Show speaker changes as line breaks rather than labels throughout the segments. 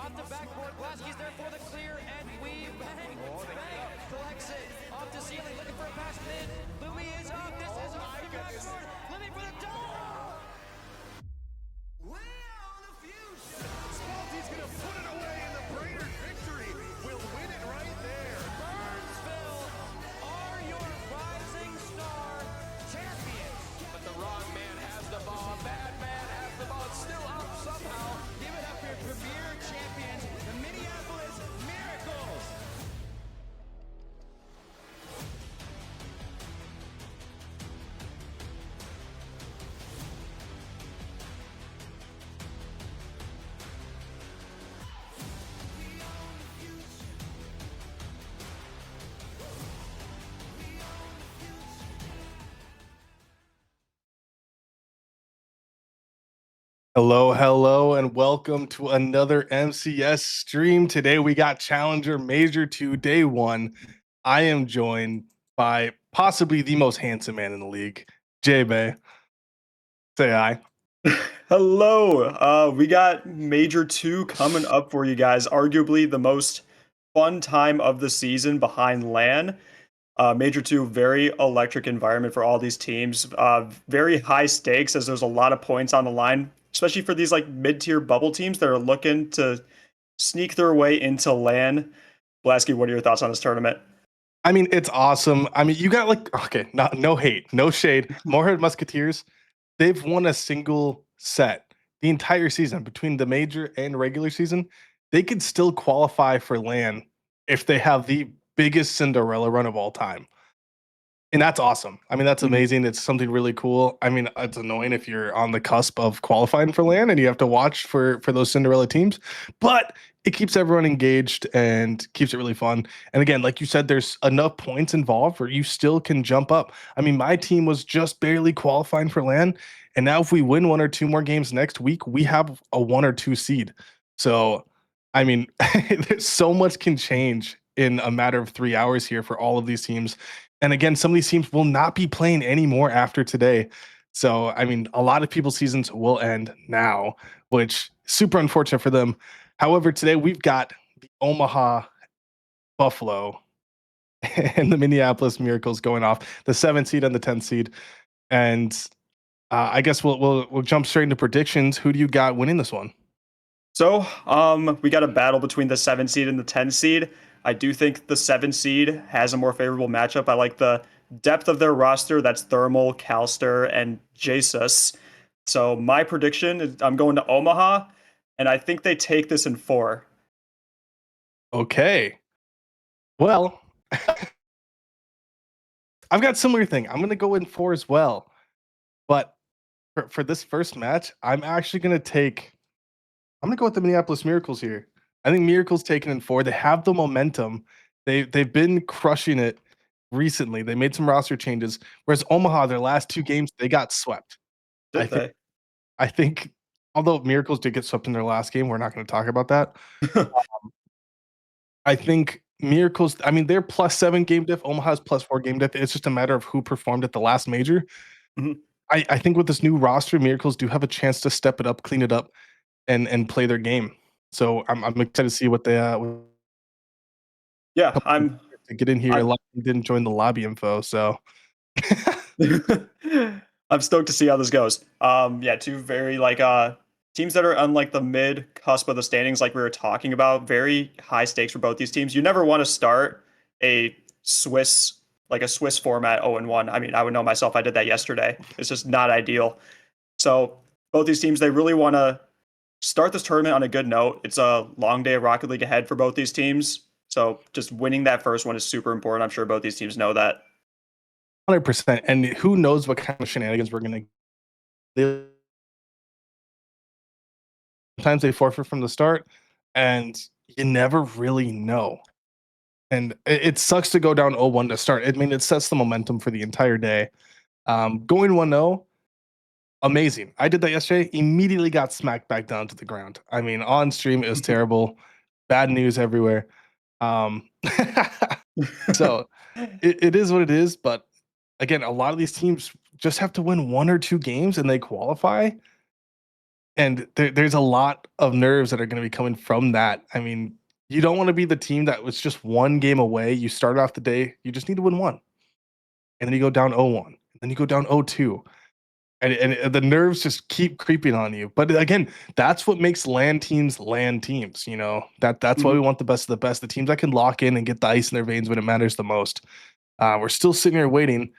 off the backboard. Blasky's there for the clear, and we bang. Bang collects it off the ceiling, looking for a pass mid. Louis is up. This is off the backboard. Louis for the dunk.
Spalty's gonna put it away, and the Brainerd victory will win it right there.
Burnsville are your rising star champions.
But the wrong man has the ball. Bad man has the ball. It's still up somehow.
Give it up for your premier champions, the Minneapolis Miracles.
Hello, and welcome to another MCS stream. Today we got Challenger Major 2 Day 1. I am joined by possibly the most handsome man in the league, J-Bay. Say hi.
Hello. We got Major 2 coming up for you guys. Arguably the most fun time of the season behind LAN. Major 2, very electric environment for all these teams. Very high stakes as there's a lot of points on the line, especially for these like mid-tier bubble teams that are looking to sneak their way into LAN. Blasky, what are your thoughts on this tournament?
I mean, it's awesome. I mean, you got no hate, no shade. Moorhead Musketeers, they've won a single set the entire season between the major and regular season. They could still qualify for LAN if they have the biggest Cinderella run of all time. And that's awesome. I mean, that's amazing. It's something really cool. I mean, it's annoying if you're on the cusp of qualifying for LAN and you have to watch for those Cinderella teams, but it keeps everyone engaged and keeps it really fun. And again, like you said, there's enough points involved where you still can jump up. I mean, my team was just barely qualifying for LAN, and now if we win one or two more games next week, we have a 1 or 2 seed. So, I mean, there's so much can change in a matter of 3 hours here for all of these teams. And again, some of these teams will not be playing anymore after today. So, I mean, a lot of people's seasons will end now, which is super unfortunate for them. However, today we've got the Omaha Buffalo and the Minneapolis Miracles going off, the 7th seed and the 10th seed. And I guess we'll jump straight into predictions. Who do you got winning this one?
So, we got a battle between the 7 seed and the 10 seed. I do think the 7 seed has a more favorable matchup. I like the depth of their roster. That's Thermal, Calster, and Jesus. So my prediction is I'm going to Omaha, and I think they take this in 4.
Okay. Well, I've got a similar thing. I'm going to go in 4 as well. But for this first match, I'm actually going to go with the Minneapolis Miracles here. I think Miracles taken in 4. They have the momentum. They've been crushing it recently. They made some roster changes. Whereas Omaha, their last 2 games, they got swept. I think although Miracles did get swept in their last game, we're not going to talk about that. I think Miracles, I mean, they're +7 game diff. Omaha's +4 game diff. It's just a matter of who performed at the last major.
Mhm.
I think with this new roster, Miracles do have a chance to step it up, clean it up, and play their game. So I'm excited to see what they
Yeah, I'm
to get in here. A lot of them didn't join the lobby info, so
I'm stoked to see how this goes. Yeah, 2 very teams that are on like the mid cusp of the standings, like we were talking about. Very high stakes for both these teams. You never want to start a Swiss format 0-1. I mean, I would know myself. I did that yesterday. It's just not ideal. So both these teams, they really want to start this tournament on a good note. It's a long day of Rocket League ahead for both these teams. So just winning that first one is super important. I'm sure both these teams know that.
100%. And who knows what kind of shenanigans we're going to. Sometimes they forfeit from the start, and you never really know. And it sucks to go down 0-1 to start. I mean, it sets the momentum for the entire day. Going 1-0, amazing. I did that yesterday. Immediately got smacked back down to the ground. I mean, on stream, it was terrible. Bad news everywhere. So it is what it is. But again, a lot of these teams just have to win 1 or 2 games and they qualify. And there's a lot of nerves that are going to be coming from that. I mean, you don't want to be the team that was just one game away. You start off the day, you just need to win one. And then you go down 0-1. And then you go down 0-2. And the nerves just keep creeping on you. But again, that's what makes LAN teams LAN teams. You know, that's why we want the best of the best. The teams that can lock in and get the ice in their veins when it matters the most. We're still sitting here waiting.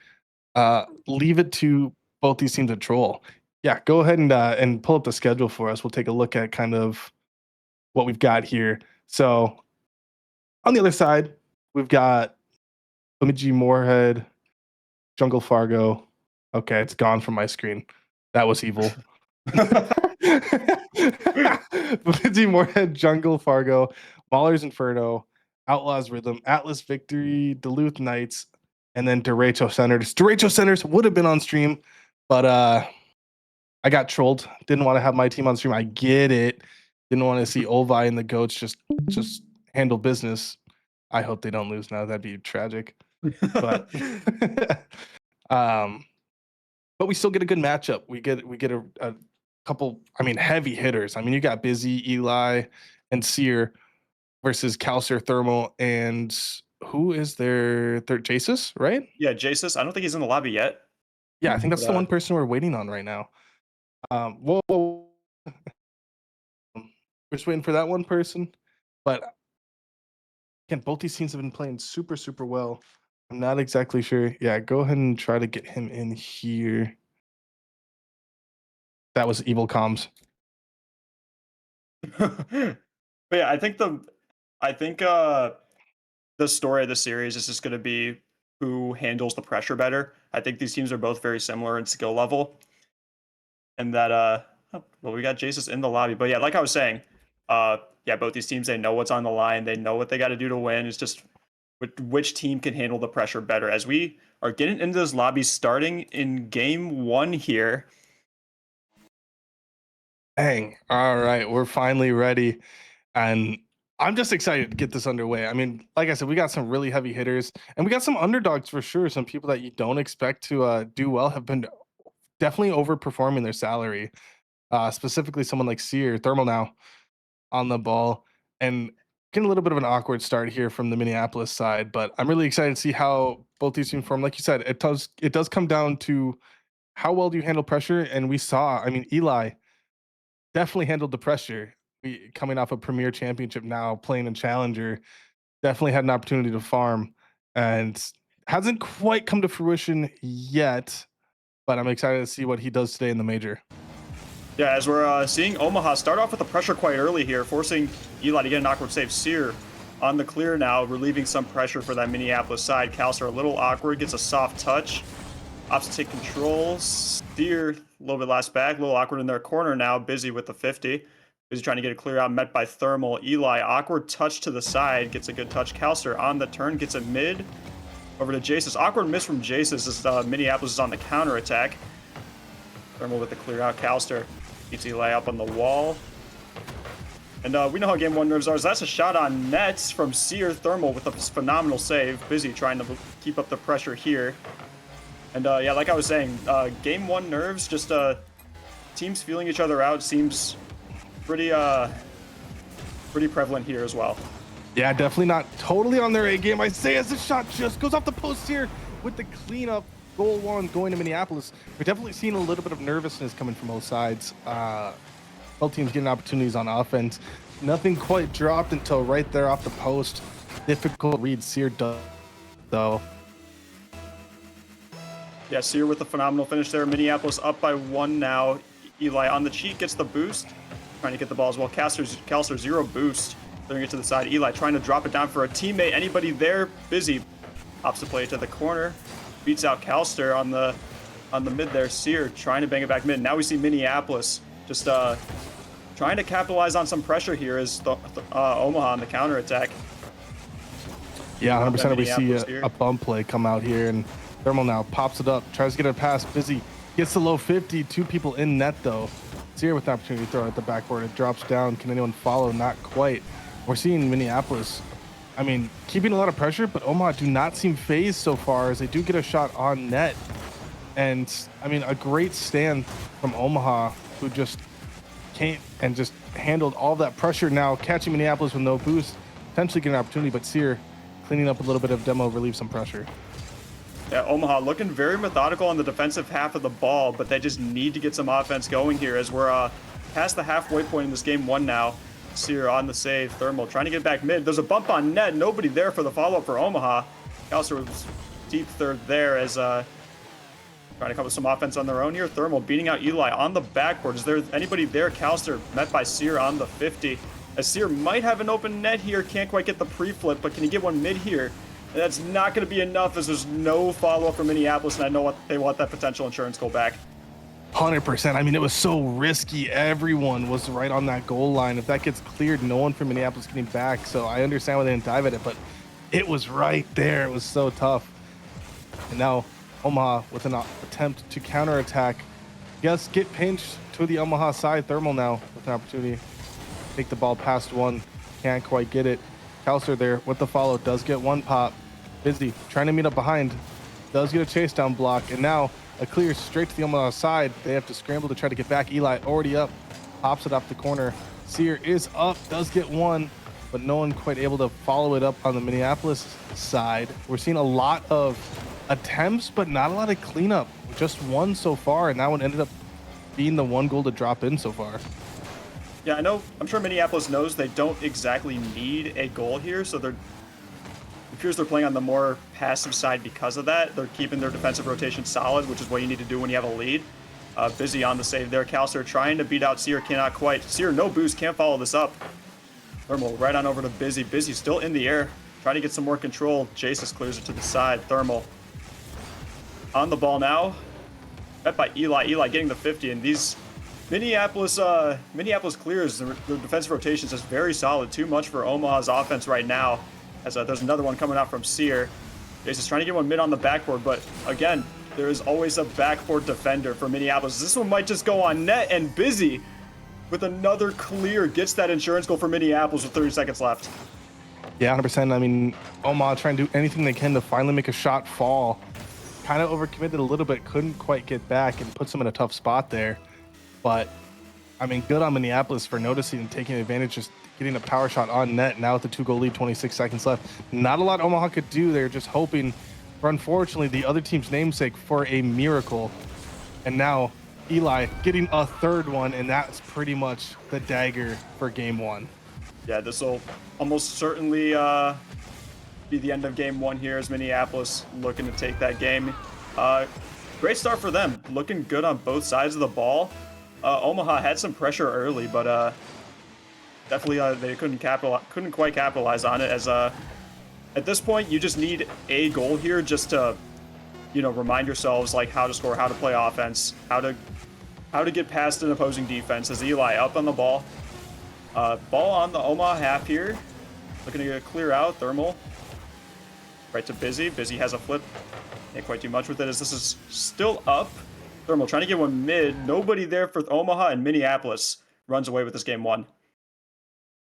Leave it to both these teams to troll. Yeah, go ahead and pull up the schedule for us. We'll take a look at kind of what we've got here. So on the other side, we've got Bemidji, Moorhead, Jungle Fargo. Okay, it's gone from my screen. That was evil. Bemidji, Moorhead, Jungle Fargo, Maulers Inferno, Outlaws Rhythm, Atlas Victory, Duluth Knights, and then Derecho Senators. Derecho Senators would have been on stream, but I got trolled. Didn't want to have my team on stream. I get it. Didn't want to see Ovi and the Goats just handle business. I hope they don't lose now. That'd be tragic. But but we still get a good matchup. We get a couple, I mean, heavy hitters. I mean, you got Busy, Eli, and Sear versus Calcer, Thermal, and who is their third? Jasus, right?
Yeah, Jasus. I don't think he's in the lobby yet.
Yeah, I think that's the one person we're waiting on right now. Whoa. We're just waiting for that one person. But again, both these teams have been playing super, super well. I'm not exactly sure. Yeah, go ahead and try to get him in here. That was evil comms.
But yeah, I think the story of the series is just going to be who handles the pressure better. I think these teams are both very similar in skill level, and that well, we got Jasus in the lobby. But yeah, like I was saying, yeah, both these teams, they know what's on the line. They know what they got to do to win. It's just which team can handle the pressure better. As we are getting into those lobbies, starting in game 1 here.
Dang. All right, we're finally ready, and I'm just excited to get this underway. I mean, like I said, we got some really heavy hitters, and we got some underdogs for sure. Some people that you don't expect to do well have been definitely overperforming their salary. Specifically, someone like Sear, Thermal now on the ball, and getting a little bit of an awkward start here from the Minneapolis side. But I'm really excited to see how both these teams form. Like you said, it does come down to how well do you handle pressure, and we saw. I mean, Eli definitely handled the pressure. Coming off a Premier Championship now, playing in Challenger, definitely had an opportunity to farm, and hasn't quite come to fruition yet. But I'm excited to see what he does today in the major.
Yeah, as we're seeing Omaha start off with the pressure quite early here, forcing Eli to get an awkward save. Sear on the clear now, relieving some pressure for that Minneapolis side. Calcer a little awkward, gets a soft touch. Opts to take control. Sear a little bit last back, a little awkward in their corner now, Busy with the 50. Busy trying to get a clear out, met by Thermal. Eli, awkward touch to the side, gets a good touch. Calcer on the turn, gets it mid. Over to Jasus. Awkward miss from Jasus as Minneapolis is on the counter attack. Thermal with the clear out. Calcer keeps Eli up on the wall. And we know how game 1 nerves are. So that's a shot on nets from Sear. Thermal with a phenomenal save. Busy trying to keep up the pressure here. And yeah, like I was saying, game 1 nerves, just teams feeling each other out seems pretty prevalent here as well.
Yeah, definitely not totally on their A game. Isaiah's the shot just goes off the post here with the cleanup. Goal 1 going to Minneapolis. We're definitely seeing a little bit of nervousness coming from both sides. Both teams getting opportunities on offense. Nothing quite dropped until right there off the post. Difficult read. Sear does, though.
Yeah, Sear with a phenomenal finish there. Minneapolis up by 1 now. Eli on the cheek gets the boost. Trying to get the ball as well. Calcer 0 boost. Throwing it to the side. Eli trying to drop it down for a teammate. Anybody there? Busy. Hops the play to the corner. Beats out Calster on the mid there. Sear trying to bang it back mid. Now we see Minneapolis just trying to capitalize on some pressure here as Omaha on the counter attack.
Yeah, 100%. We see a bump play come out here, and Thermal now pops it up, tries to get it past Busy, gets the low 50. 2 people in net though. Sear with an opportunity to throw it at the backboard. It drops down. Can anyone follow? Not quite. We're seeing Minneapolis, I mean, keeping a lot of pressure, but Omaha do not seem phased so far as they do get a shot on net. And I mean, a great stand from Omaha, who just came and just handled all that pressure. Now catching Minneapolis with no boost, potentially getting an opportunity, but Sear cleaning up a little bit of demo, relieve some pressure.
Yeah, Omaha looking very methodical on the defensive half of the ball, but they just need to get some offense going here as we're past the halfway point in this game 1 now. Sear on the save, Thermal trying to get back mid. There's a bump on net, nobody there for the follow-up for Omaha. Calcer was deep third there as trying to come up with some offense on their own here. Thermal beating out Eli on the backboard. Is there anybody there? Calcer met by Sear on the 50. As Sear might have an open net here, can't quite get the pre-flip, but can he get one mid here? And that's not going to be enough as there's no follow-up from Minneapolis, and I know what they want that potential insurance goal back.
100%. I mean, it was so risky. Everyone was right on that goal line. If that gets cleared, no one from Minneapolis getting back. So I understand why they didn't dive at it, but it was right there. It was so tough. And now Omaha with an attempt to counterattack. Yes, get pinched to the Omaha side. Thermal now with an opportunity to take the ball past one. Can't quite get it. Calcer there with the follow. Does get one pop. Busy trying to meet up behind. Does get a chase down block. And now a clear straight to the Omaha side. They have to scramble to try to get back. Eli already up. Pops it off the corner. Sear is up. Does get one. But no one quite able to follow it up on the Minneapolis side. We're seeing a lot of attempts, but not a lot of cleanup. Just one so far, and that one ended up being the one goal to drop in so far.
Yeah, I'm sure Minneapolis knows they don't exactly need a goal here, so it appears they're playing on the more passive side because of that. They're keeping their defensive rotation solid, which is what you need to do when you have a lead. Busy on the save there. Calcer trying to beat out Sear, cannot quite. Sear, no boost, can't follow this up. Thermal right on over to Busy. Busy still in the air, trying to get some more control. Jasus clears it to the side. Thermal on the ball now. Met by Eli. Eli getting the 50, and these Minneapolis clears their defensive rotations is very solid. Too much for Omaha's offense right now. As there's another one coming out from Sear. Jasus trying to get one mid on the backboard, but again, there is always a backboard defender for Minneapolis. This one might just go on net, and Busy with another clear gets that insurance goal for Minneapolis with 30 seconds left.
Yeah, 100%. I mean, Omaha trying to do anything they can to finally make a shot fall. Kind of overcommitted a little bit, couldn't quite get back and puts them in a tough spot there. But, I mean, good on Minneapolis for noticing and taking advantage, just getting a power shot on net. Now with the 2-goal lead, 26 seconds left. Not a lot Omaha could do. They're just hoping for, unfortunately, the other team's namesake for a miracle. And now Eli getting a third one, and that's pretty much the dagger for game 1.
Yeah, this will almost certainly be the end of game 1 here as Minneapolis looking to take that game. Great start for them. Looking good on both sides of the ball. Omaha had some pressure early, but definitely they couldn't quite capitalize on it. As at this point, you just need a goal here just to, remind yourselves like how to score, how to play offense, how to get past an opposing defense. As Eli up on the ball, ball on the Omaha half here, looking to get a clear out. Thermal right to Busy. Busy has a flip. Can't quite do much with it as this is still up. Thermal trying to get one mid. Nobody there for Omaha, and Minneapolis runs away with this game 1.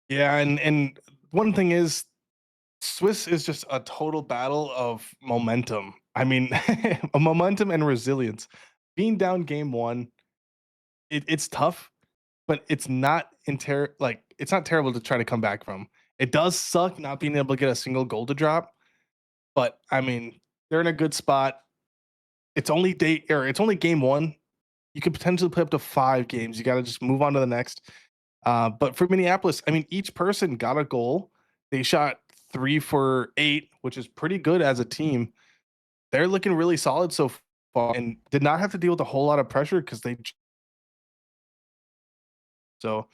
Yeah, and one thing is, Swiss is just a total battle of momentum. I mean, a momentum and resilience. Being down game 1, it's tough, but it's not it's not terrible to try to come back from. It does suck not being able to get a single goal to drop, but I mean, they're in a good spot. It's only game 1. You could potentially play up to 5 games. You got to just move on to the next. But for Minneapolis, I mean, each person got a goal. They shot 3 for 8, which is pretty good as a team. They're looking really solid so far and did not have to deal with a whole lot of pressure because so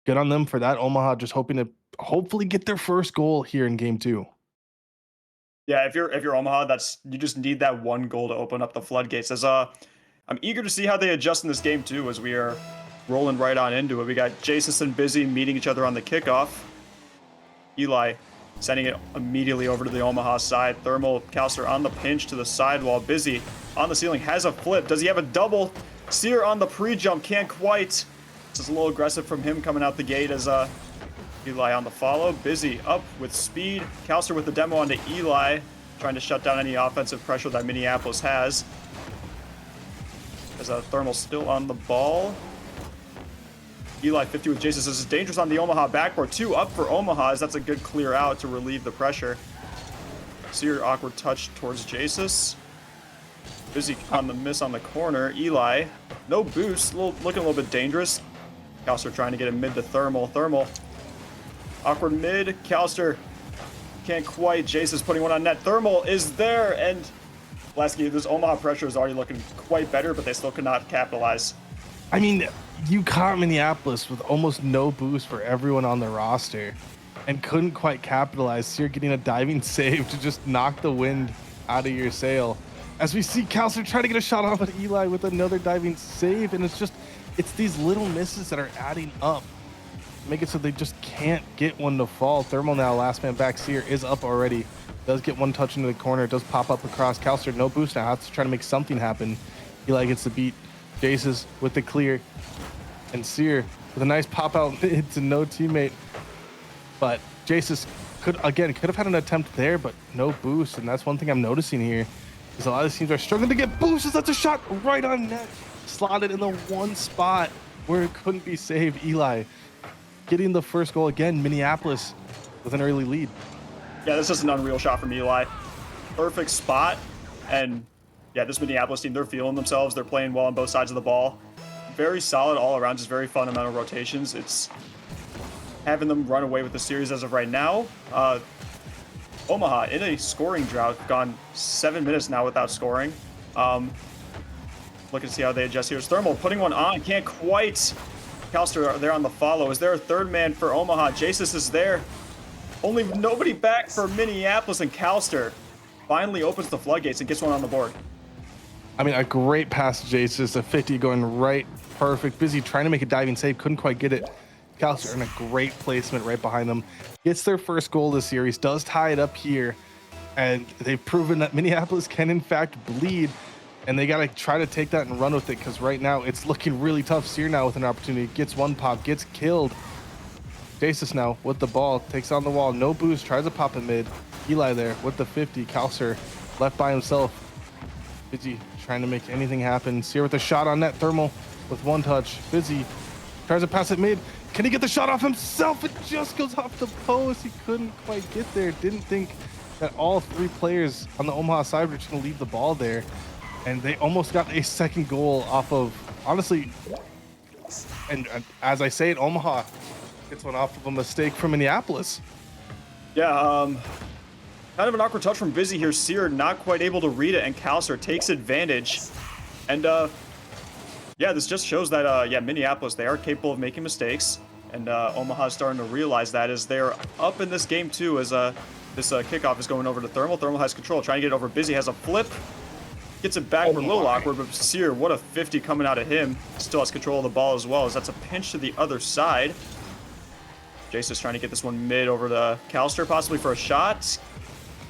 good on them for that. Omaha just hoping to hopefully get their first goal here in game 2.
Yeah, if you're Omaha, you just need that one goal to open up the floodgates. As I'm eager to see how they adjust in this game too, as we are rolling right on into it. We got Jasus and Busy meeting each other on the kickoff. Eli sending it immediately over to the Omaha side. Thermal Calcer on the pinch to the sidewall. Busy on the ceiling has a flip. Does he have a double? Sear on the pre-jump, can't quite. This is a little aggressive from him coming out the gate as Eli on the follow. Busy up with speed. Calcer with the demo onto Eli, trying to shut down any offensive pressure that Minneapolis has. As Thermal still on the ball. Eli 50 with Jason. This is dangerous on the Omaha backboard. 2 up for Omaha, as that's a good clear out to relieve the pressure. Sear awkward touch towards Jasus. Busy on the miss on the corner. Eli, no boost, looking a little bit dangerous. Calster trying to get him mid to Thermal. Thermal, awkward mid. Calster can't quite. Jasus putting one on net. Thermal is there, and Lasky, this Omaha pressure is already looking quite better, but they still could not capitalize.
I mean, you caught Minneapolis with almost no boost for everyone on the roster and couldn't quite capitalize. So you're getting a diving save to just knock the wind out of your sail. As we see Calster try to get a shot off at Eli with another diving save, and it's these little misses that are adding up. Make it so they just can't get one to fall. Thermal now, last man back. Sear is up already. Does get one touch into the corner. Does pop up across. Calster, no boost now. Has to try to make something happen. Eli gets the beat. Jasus with the clear. And Sear with a nice pop out mid to no teammate. But Jasus could have had an attempt there, but no boost. And that's one thing I'm noticing here is a lot of these teams are struggling to get boosts. That's a shot right on net. Slotted in the one spot where it couldn't be saved. Eli getting the first goal again. Minneapolis with an early lead.
Yeah, this is an unreal shot from Eli. Perfect spot. And yeah, this Minneapolis team, they're feeling themselves. They're playing well on both sides of the ball. Very solid all around, just very fundamental rotations. It's having them run away with the series as of right now. Omaha in a scoring drought, gone 7 minutes now without scoring. Looking to see how they adjust here. Thermal putting one on, can't quite. Calster there on the follow. Is there a third man for Omaha? Jasus is there. Only nobody back for Minneapolis, and Calster finally opens the floodgates and gets one on the board.
I mean, a great pass to Jasus, a 50 going right, perfect. Busy trying to make a diving save, couldn't quite get it. Calster in a great placement right behind them. Gets their first goal of the series, does tie it up here. And they've proven that Minneapolis can in fact bleed. And they got to try to take that and run with it, because right now it's looking really tough. Sear now with an opportunity, gets one pop, gets killed. Jasus now with the ball, takes on the wall, no boost, tries to pop it mid. Eli there with the 50, Calster left by himself. Busy trying to make anything happen. Sear with a shot on net. Thermal with one touch. Busy tries to pass it mid. Can he get the shot off himself? It just goes off the post. He couldn't quite get there. Didn't think that all 3 players on the Omaha side were just going to leave the ball there. And they almost got a second goal off of, honestly, and as I say it, Omaha gets one off of a mistake from Minneapolis.
Yeah, kind of an awkward touch from Busy here. Sear not quite able to read it, and Calster takes advantage. And yeah, this just shows that yeah, Minneapolis, they are capable of making mistakes, and Omaha's starting to realize that as they're up in this game too, as this kickoff is going over to Thermal. Thermal has control, trying to get it over. Busy has a flip, gets it back for a little awkward, but Sear, what a 50 coming out of him. Still has control of the ball as well, as that's a pinch to the other side. Jason's trying to get this one mid over to Calster, possibly for a shot.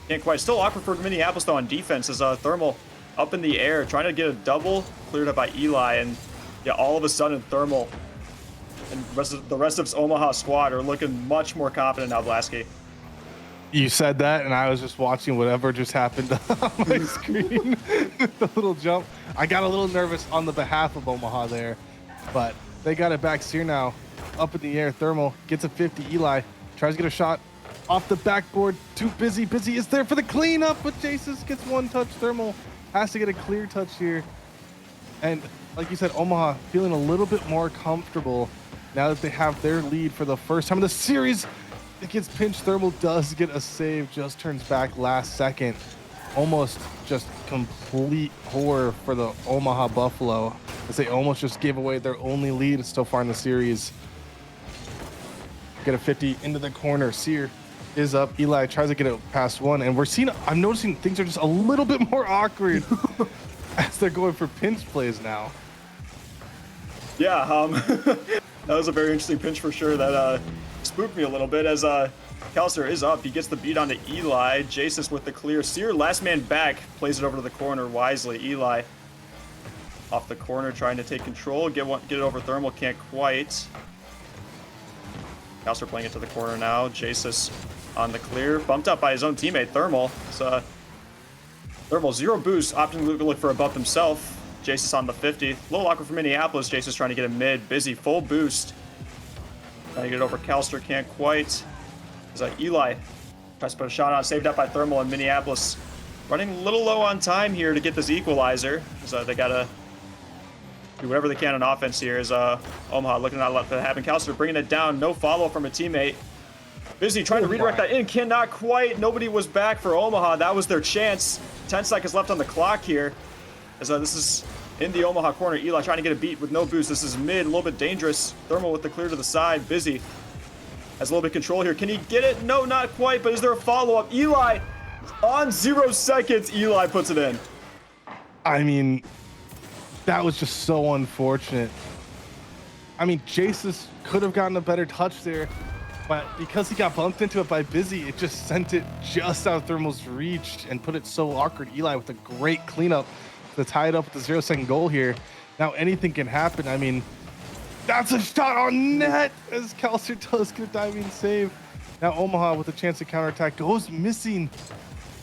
Can't quite. Still awkward for Minneapolis though on defense, as Thermal up in the air, trying to get a double, cleared up by Eli, and yeah, all of a sudden Thermal and the rest of Omaha squad are looking much more confident now, Blasky.
You said that, and I was just watching whatever just happened on my screen. The little jump. I got a little nervous on the behalf of Omaha there, but they got it back. Sear now up in the air. Thermal gets a 50. Eli tries to get a shot off the backboard. Too busy. Busy is there for the cleanup, but Jasus gets one touch. Thermal has to get a clear touch here. And like you said, Omaha feeling a little bit more comfortable now that they have their lead for the first time in the series. It gets pinched. Thermal does get a save, just turns back last second. Almost just complete horror for the Omaha Buffalo, as they almost just gave away their only lead so far in the series. Get a 50 into the corner. Sear is up. Eli tries to get it past one, and I'm noticing things are just a little bit more awkward as they're going for pinch plays now.
Yeah, that was a very interesting pinch for sure. That spooked me a little bit, as Calster is up. He gets the beat onto Eli. Jasus with the clear. Sear, last man back, plays it over to the corner wisely. Eli off the corner, trying to take control. Get it over Thermal, can't quite. Calster playing it to the corner now. Jasus on the clear, bumped up by his own teammate Thermal. So Thermal 0 boost, opting to look for a bump himself. Jasus on the 50. A little awkward for Minneapolis. Jasus trying to get a mid. Busy full boost. Trying to get it over Calster, can't quite. There's Eli tries to put a shot on, saved up by Thermal in Minneapolis. Running a little low on time here to get this equalizer. So they gotta do whatever they can on offense here. As Omaha looking to let that happen. Calster bringing it down, no follow from a teammate. Busy trying to redirect that in, cannot quite. Nobody was back for Omaha. That was their chance. 10 seconds left on the clock here. As this is in the Omaha corner. Eli trying to get a beat with no boost. This is mid, a little bit dangerous. Thermal with the clear to the side. Busy has a little bit of control here. Can he get it? No, not quite. But is there a follow-up? Eli on 0 seconds. Eli puts it in.
I mean, that was just so unfortunate. I mean, Jesus could have gotten a better touch there, but because he got bumped into it by Busy, it just sent it just out of Thermal's reach and put it so awkward. Eli with a great cleanup to tie it up with the 0-second goal here. Now anything can happen. I mean, that's a shot on net as Calster does get a diving save. Now Omaha with a chance to counterattack goes missing,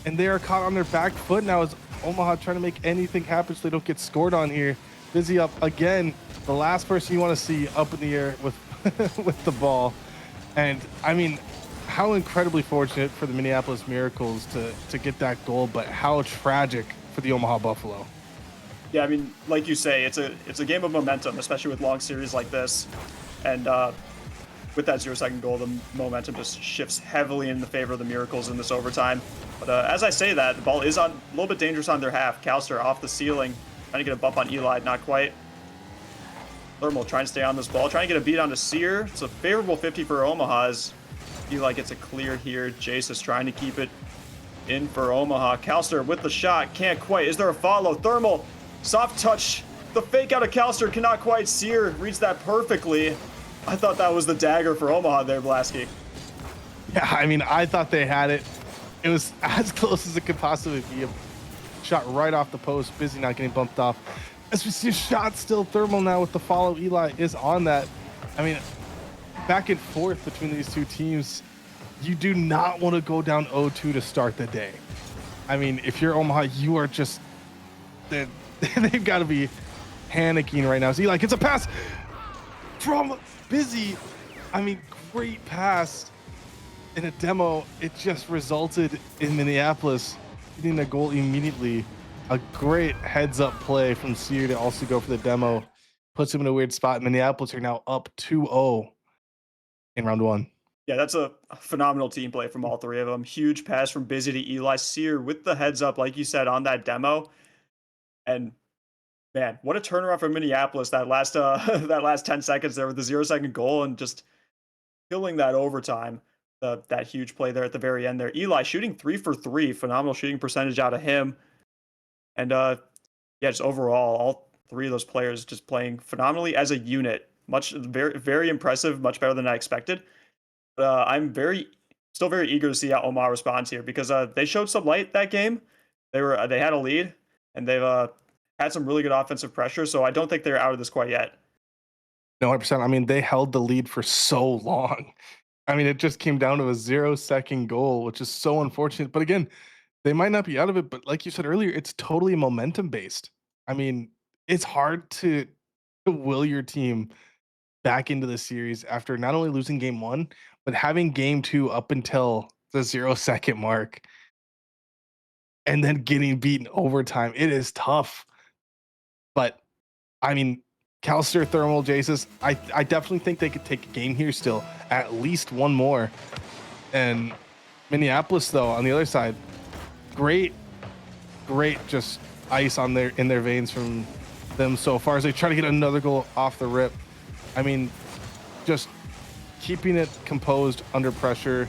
and they are caught on their back foot now as Omaha trying to make anything happen so they don't get scored on here. Busy up again, the last person you want to see up in the air with with the ball. And I mean, how incredibly fortunate for the Minneapolis Miracles to get that goal, but how tragic for the Omaha Buffalo.
Yeah, I mean, like you say, it's a game of momentum, especially with long series like this. And with that 0-second goal, the momentum just shifts heavily in the favor of the Miracles in this overtime. But as I say that, the ball is on a little bit dangerous on their half. Calster off the ceiling, trying to get a bump on Eli, not quite. Thermal trying to stay on this ball, trying to get a beat onto Sear. It's a favorable 50 for Omaha as Eli gets a clear here. Jace is trying to keep it in for Omaha. Calster with the shot, can't quite. Is there a follow? Thermal, soft touch. The fake out of Calster cannot quite. Sear reads that perfectly. I thought that was the dagger for Omaha there, Blasky.
Yeah, I mean, I thought they had it. It was as close as it could possibly be. A shot right off the post. Busy not getting bumped off. As we see a shot still, Thermal now with the follow. Eli is on that. I mean, back and forth between these two teams. You do not want to go down 0-2 to start the day. I mean, if you're Omaha, you are just... They've got to be panicking right now. So Eli gets a pass from Busy. I mean, great pass. In a demo, it just resulted in Minneapolis getting a goal immediately. A great heads-up play from Sear to also go for the demo. Puts him in a weird spot. Minneapolis are now up 2-0 in round one.
Yeah, that's a phenomenal team play from all three of them. Huge pass from Busy to Eli. Sear with the heads-up, like you said, on that demo. And, man, what a turnaround for Minneapolis that last that last 10 seconds there with the 0-second goal and just killing that overtime. That huge play there at the very end there. Eli shooting 3 for 3. Phenomenal shooting percentage out of him. And yeah, just overall, all three of those players just playing phenomenally as a unit. Very, very impressive, much better than I expected. I'm still very eager to see how Omaha responds here because they showed some light that game. They had a lead and they've had some really good offensive pressure. So I don't think they're out of this quite yet.
No, 100%. I mean, they held the lead for so long. I mean, it just came down to a 0-second goal, which is so unfortunate. But again, they might not be out of it, but like you said earlier, it's totally momentum based. I mean, it's hard to will your team back into the series after not only losing game one, but having game two up until the 0-second mark and then getting beaten overtime. It is tough. But I mean, Calster, Thermal, Jaces, I definitely think they could take a game here still, at least one more. And Minneapolis, though, on the other side, great just ice in their veins from them so far as they try to get another goal off the rip. I mean, just keeping it composed under pressure,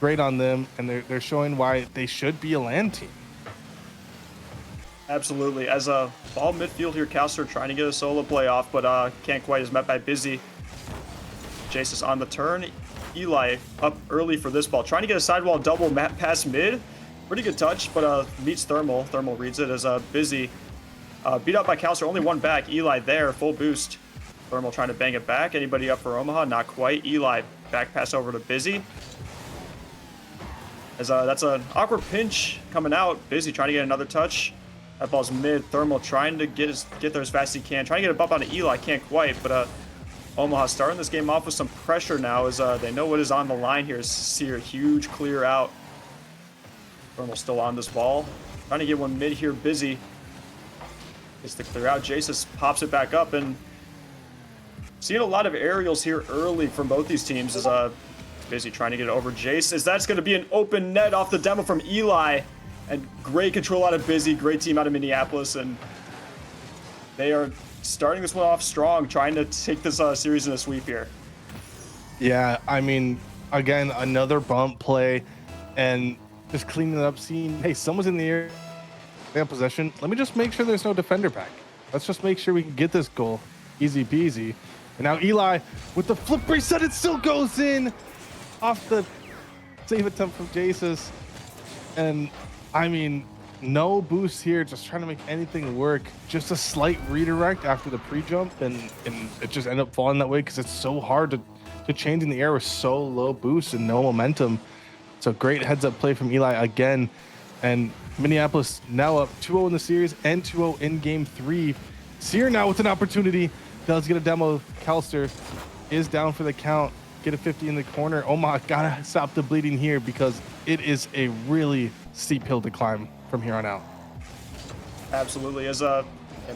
great on them, and they're showing why they should be a land team.
Absolutely. As a ball midfield here, Calster trying to get a solo play off, but can't quite, is met by Busy. Jace is on the turn. Eli up early for this ball, trying to get a sidewall double pass mid. Pretty good touch, but meets Thermal. Thermal reads it as Busy. Beat up by Calster, only one back. Eli there, full boost. Thermal trying to bang it back. Anybody up for Omaha? Not quite. Eli back pass over to Busy. As that's an awkward pinch coming out. Busy trying to get another touch. That ball's mid. Thermal trying to get there as fast as he can. Trying to get a bump onto Eli. Can't quite, but Omaha starting this game off with some pressure now as they know what is on the line here. Sear, huge clear out. Thermal still on this ball. Trying to get one mid here, Busy. Gets the clear out. Jace pops it back up, and seeing a lot of aerials here early from both these teams as Busy trying to get it over Jace, as that's going to be an open net off the demo from Eli. And great control out of Busy, great team out of Minneapolis, and they are starting this one off strong, trying to take this series in a sweep here.
Yeah, I mean, again, another bump play, and just cleaning it up, seeing, hey, someone's in the air, they have possession. Let me just make sure there's no defender back. Let's just make sure we can get this goal. Easy peasy. And now Eli with the flip reset, it still goes in off the save attempt from Jaces. And I mean, no boost here, just trying to make anything work. Just a slight redirect after the pre-jump, and it just ended up falling that way because it's so hard to change in the air with so low boost and no momentum. So great heads-up play from Eli again. And Minneapolis now up 2-0 in the series and 2-0 in game 3. Sear now with an opportunity. Does get a demo. Calster is down for the count. Get a 50 in the corner. Omaha gotta stop the bleeding here because it is a really steep hill to climb from here on out.
Absolutely. As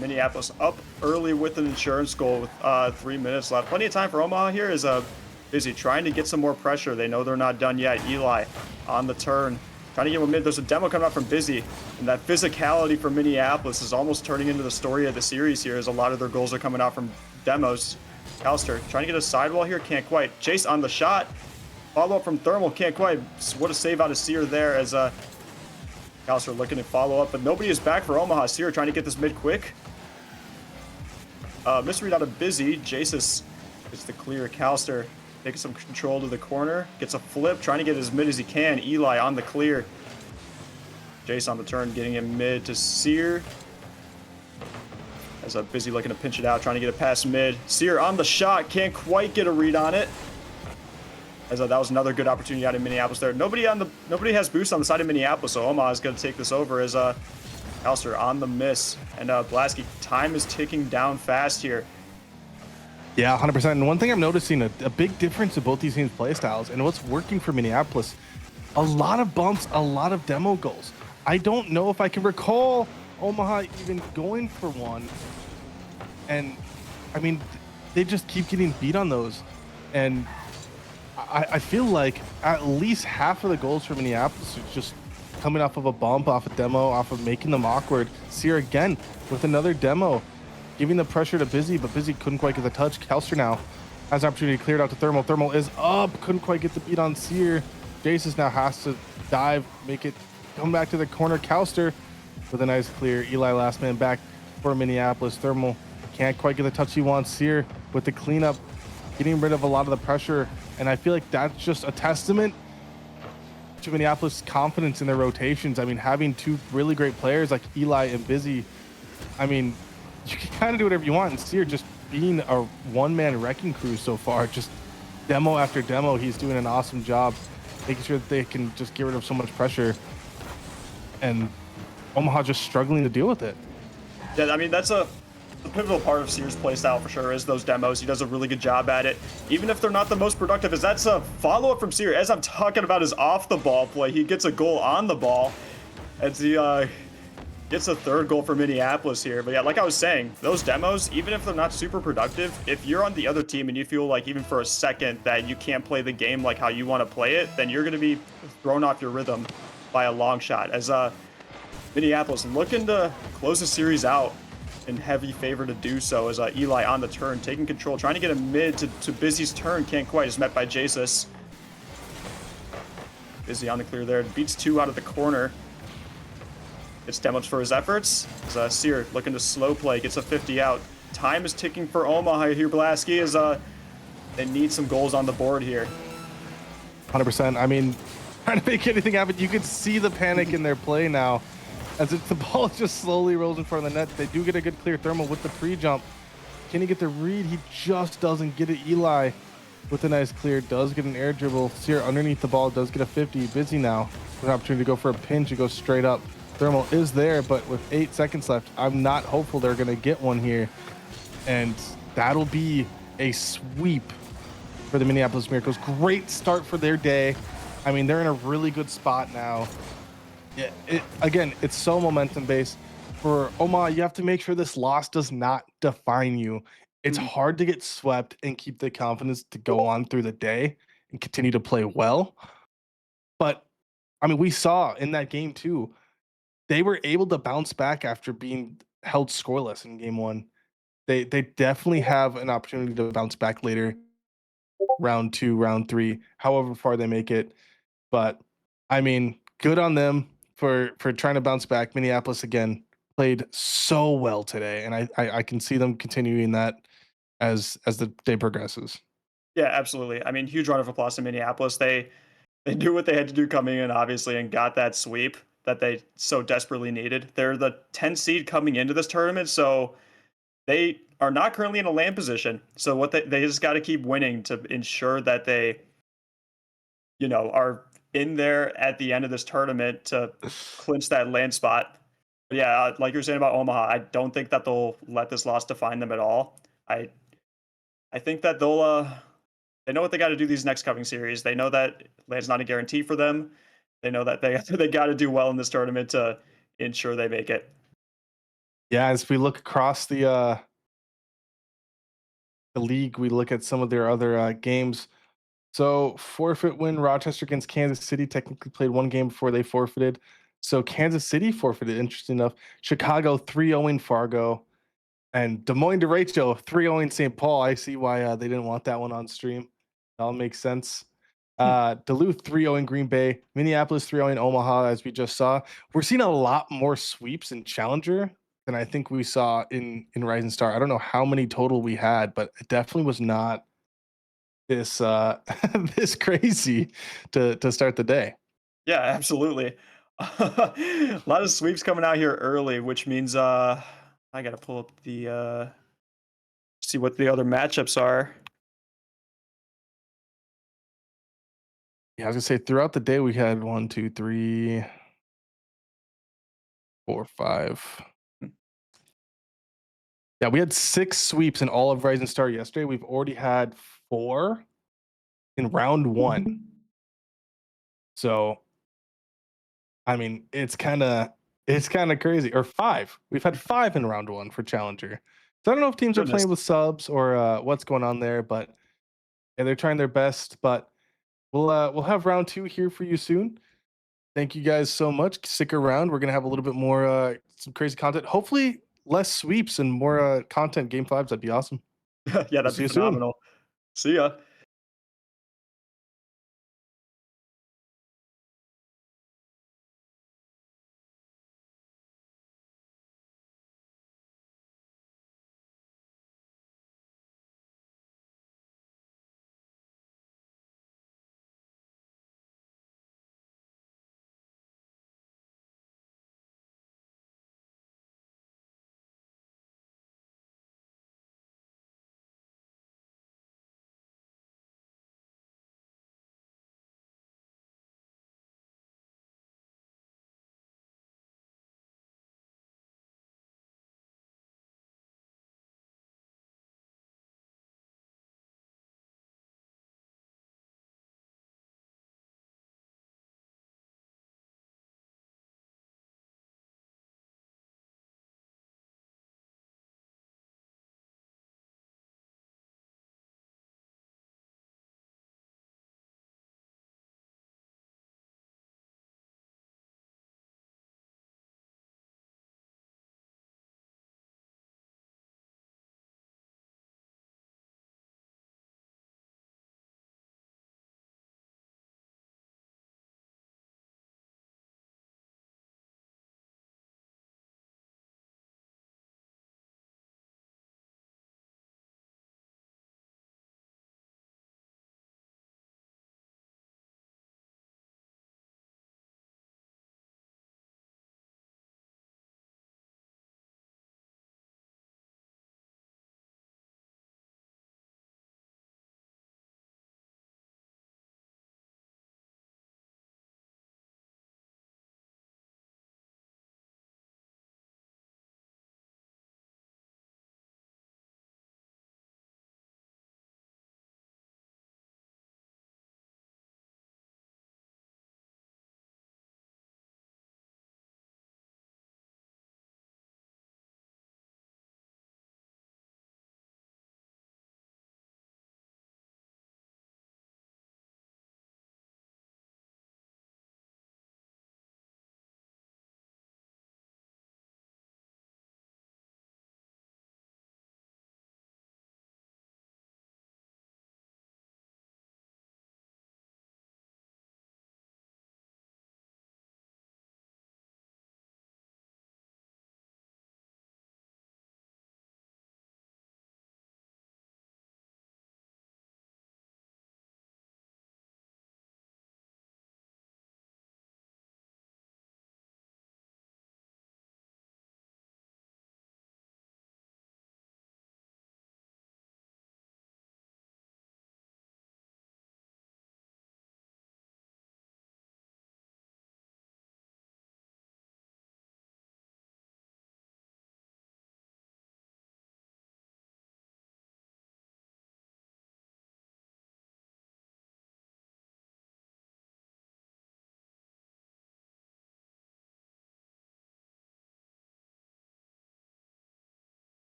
Minneapolis up early with an insurance goal with 3 minutes left. Plenty of time for Omaha here. Is Busy trying to get some more pressure. They know they're not done yet. Eli on the turn, trying to get one mid. There's a demo coming out from Busy, and that physicality from Minneapolis is almost turning into the story of the series here, as a lot of their goals are coming out from demos. Calster trying to get a sidewall here, can't quite. Chase on the shot. Follow up from Thermal, can't quite. What a save out of Sear there, as Calster looking to follow up, but nobody is back for Omaha. Sear trying to get this mid quick. Misread out of Busy. Jaces gets the clear. Calster taking some control to the corner. Gets a flip, trying to get as mid as he can. Eli on the clear. Jace on the turn, getting him mid to Sear. As Busy looking to pinch it out, trying to get it past mid. Sear on the shot, can't quite get a read on it. As that was another good opportunity out in Minneapolis there. Nobody has boost on the side of Minneapolis, so Omaha is going to take this over as Calster on the miss. And Blasky, time is ticking down fast here.
Yeah, 100%. And one thing I'm noticing, a big difference in both these teams' play styles and what's working for Minneapolis, a lot of bumps, a lot of demo goals. I don't know if I can recall Omaha even going for one. And I mean, they just keep getting beat on those. And I feel like at least half of the goals for Minneapolis are just coming off of a bump, off a demo, off of making them awkward. Sear again with another demo, giving the pressure to Busy, but Busy couldn't quite get the touch. Calster now has an opportunity to clear it out to Thermal. Thermal is up, couldn't quite get the beat on Sear. Jaces now has to dive, make it come back to the corner. Calster with a nice clear. Eli last man back for Minneapolis. Thermal can't quite get the touch he wants. Sear with the cleanup, getting rid of a lot of the pressure. And I feel like that's just a testament to Minneapolis' confidence in their rotations. I mean, having two really great players like Eli and Busy, I mean, you can kind of do whatever you want. And Sear just being a one-man wrecking crew so far, just demo after demo, he's doing an awesome job making sure that they can just get rid of so much pressure. And Omaha just struggling to deal with it.
Yeah, I mean, that's the pivotal part of Sear's playstyle for sure, is those demos. He does a really good job at it, even if they're not the most productive, as that's a follow-up from Sear. As I'm talking about his off-the-ball play, he gets a goal on the ball as he gets a third goal for Minneapolis here. But yeah, like I was saying, those demos, even if they're not super productive, if you're on the other team and you feel like even for a second that you can't play the game like how you want to play it, then you're going to be thrown off your rhythm by a long shot. As Minneapolis looking to close the series out, in heavy favor to do so, as Eli on the turn, taking control, trying to get a mid to Busy's turn, can't quite, is met by Jaces. Busy on the clear there, beats two out of the corner. Gets demoed for his efforts. As Sear looking to slow play, gets a 50 out. Time is ticking for Omaha here, Blasky, as they need some goals on the board here.
100%. I mean, trying to make anything happen, you can see the panic in their play now. As the ball just slowly rolls in front of the net. They do get a good clear. Thermal with the pre-jump. Can he get the read? He just doesn't get it. Eli with a nice clear does get an air dribble. Sear underneath the ball does get a 50. Busy now with an opportunity to go for a pinch. It goes straight up. Thermal is there, but with 8 seconds left, I'm not hopeful they're going to get one here. And that'll be a sweep for the Minneapolis Miracles. Great start for their day. I mean, they're in a really good spot now. Yeah, again, it's so momentum based. For Omaha, you have to make sure this loss does not define you. It's hard to get swept and keep the confidence to go on through the day and continue to play well. But I mean, we saw in that game too, they were able to bounce back after being held scoreless in game one. They definitely have an opportunity to bounce back later, round two, round three, however far they make it. But I mean, good on them for trying to bounce back. Minneapolis again played so well today, and I can see them continuing that as the day progresses.
Yeah, absolutely. I mean, huge round of applause to Minneapolis. They knew what they had to do coming in, obviously, and got that sweep that they so desperately needed. They're the 10 seed coming into this tournament, so they are not currently in a land position. So what they just got to keep winning to ensure that they, are in there at the end of this tournament to clinch that land spot. But yeah, like you were saying about Omaha, I don't think that they'll let this loss define them at all. I think that they know what they got to do these next coming series. They know that land's not a guarantee for them. They know that they got to do well in this tournament to ensure they make it.
Yeah, as we look across the league, we look at some of their other games. So forfeit win Rochester against Kansas City technically played one game before they forfeited. So Kansas City forfeited, interesting enough. Chicago 3-0 Fargo. And Des Moines derecho 3-0 St. Paul. I see why they didn't want that one on stream. That all makes sense. Duluth 3-0 Green Bay. Minneapolis 3-0 Omaha, as we just saw. We're seeing a lot more sweeps in Challenger than I think we saw in Rising Star. I don't know how many total we had, but it definitely was not this this crazy to start the day.
Yeah, absolutely. A lot of sweeps coming out here early, which means I gotta pull up the see what the other matchups are.
Yeah, I was gonna say throughout the day we had 1, 2, 3, 4, 5. Yeah, we had 6 sweeps in all of Rising Star yesterday. We've already had 4 in round 1. So, I mean, it's kinda crazy. Or 5. We've had 5 in round 1 for Challenger. So I don't know if teams are
Goodness.
playing with subs or what's going on there, but yeah, they're trying their best. But we'll have round 2 here for you soon. Thank you guys so much. Stick around. We're gonna have a little bit more some crazy content. Hopefully, less sweeps and more content. Game 5s. That'd be awesome.
Yeah,
We'll
that'd
see
be
you soon.
phenomenal. See ya.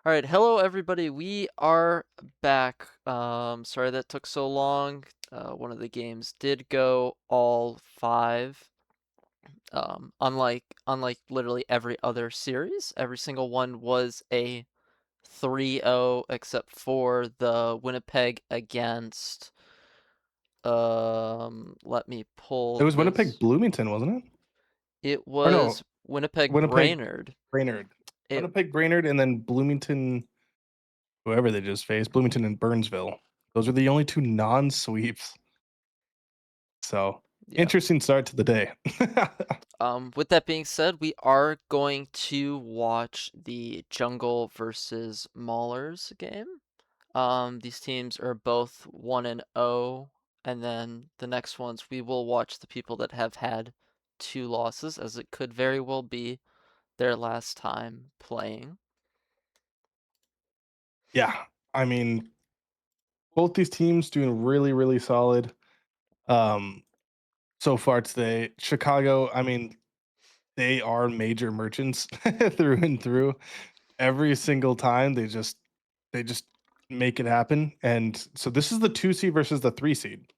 All right, hello everybody. We are back. Sorry that took so long. One of the games did go all 5. Unlike literally every other series, every single one was a 3-0 except for the Winnipeg against let me pull
It was Winnipeg
this.
Bloomington, wasn't it?
It
Or no,
was Winnipeg
Winnipeg
Brainerd.
Brainerd.
It
Winnipeg Brainerd, and then Bloomington, whoever they just faced, Bloomington and Burnsville. Those are the only 2 non-sweeps. So
yeah.
interesting start to the day.
With that being said, we are going to watch the Jungle versus Maulers game. These teams are both 1-0, and then the next ones we will watch the people that have had 2 losses, as it could very well be their last time playing.
Yeah, I mean, both these teams doing really, really solid so far today. Chicago, I mean, they are major merchants through and through. Every single time they just make it happen. And so this is the 2 seed versus the 3 seed.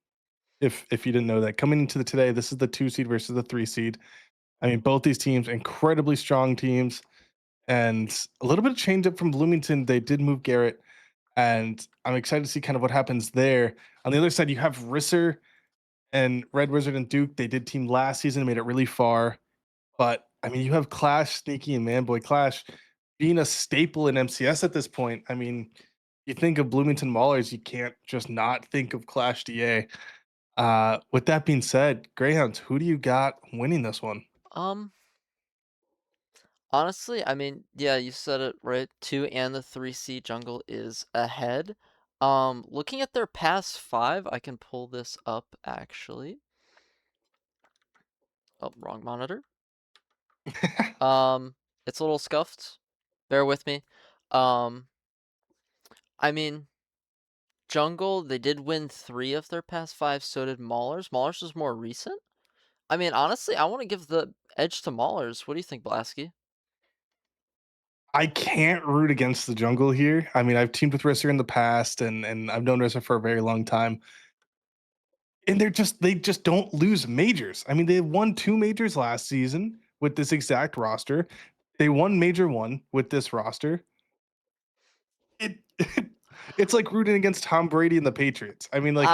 If you didn't know that, coming into today, this is the 2 seed versus the 3 seed. I mean, both these teams, incredibly strong teams, and a little bit of change up from Bloomington. They did move Garrett, and I'm excited to see kind of what happens there. On the other side, you have Risser and Red Wizard and Duke. They did team last season, made it really far. But I mean, you have Clash, Sneaky, and Manboy. Clash being a staple in MCS at this point. I mean, you think of Bloomington Maulers, you can't just not think of Clash DA. With that being said, Greyhounds, who do you got winning this one?
Honestly, I mean, yeah, you said it right. 2 and the 3C Jungle is ahead. Looking at their past 5, I can pull this up actually. Oh, wrong monitor. It's a little scuffed. Bear with me. I mean, Jungle, they did win 3 of their past 5, so did Maulers. Maulers is more recent. I mean, honestly, I want to give the edge to Maulers. What do you think, Blasky?
I can't root against the Jungle here. I mean, I've teamed with Risser in the past, and I've known Risser for a very long time. And they just don't lose majors. I mean, they won 2 majors last season with this exact roster. They won major 1 with this roster. It's like rooting against Tom Brady and the Patriots. I mean, like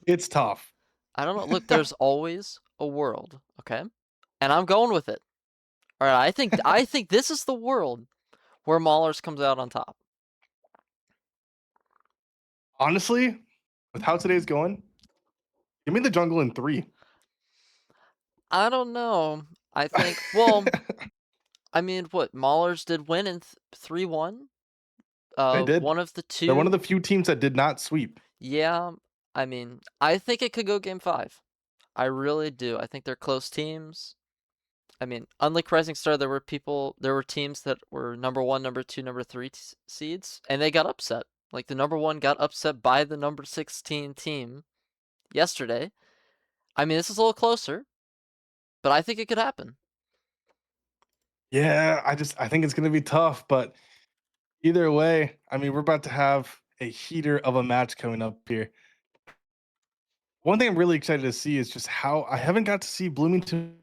it's tough.
I don't know. Look, there's always a world, okay? And I'm going with it. All right, I think this is the world where Maulers comes out on top.
Honestly, with how today's going, give me the Jungle in 3.
I don't know. I think, well, I mean, what? Maulers did win in 3-1.
They did.
One of the 2.
They're one of the few teams that did not sweep.
Yeah, I mean, I think it could go game 5. I really do. I think they're close teams. I mean, unlike Rising Star, there were teams that were number 1, number 2, number 3 seeds, and they got upset. Like the number 1 got upset by the number 16 team yesterday. I mean, this is a little closer, but I think it could happen.
Yeah, I think it's going to be tough, but either way, I mean, we're about to have a heater of a match coming up here. One thing I'm really excited to see is just how I haven't got to see Bloomington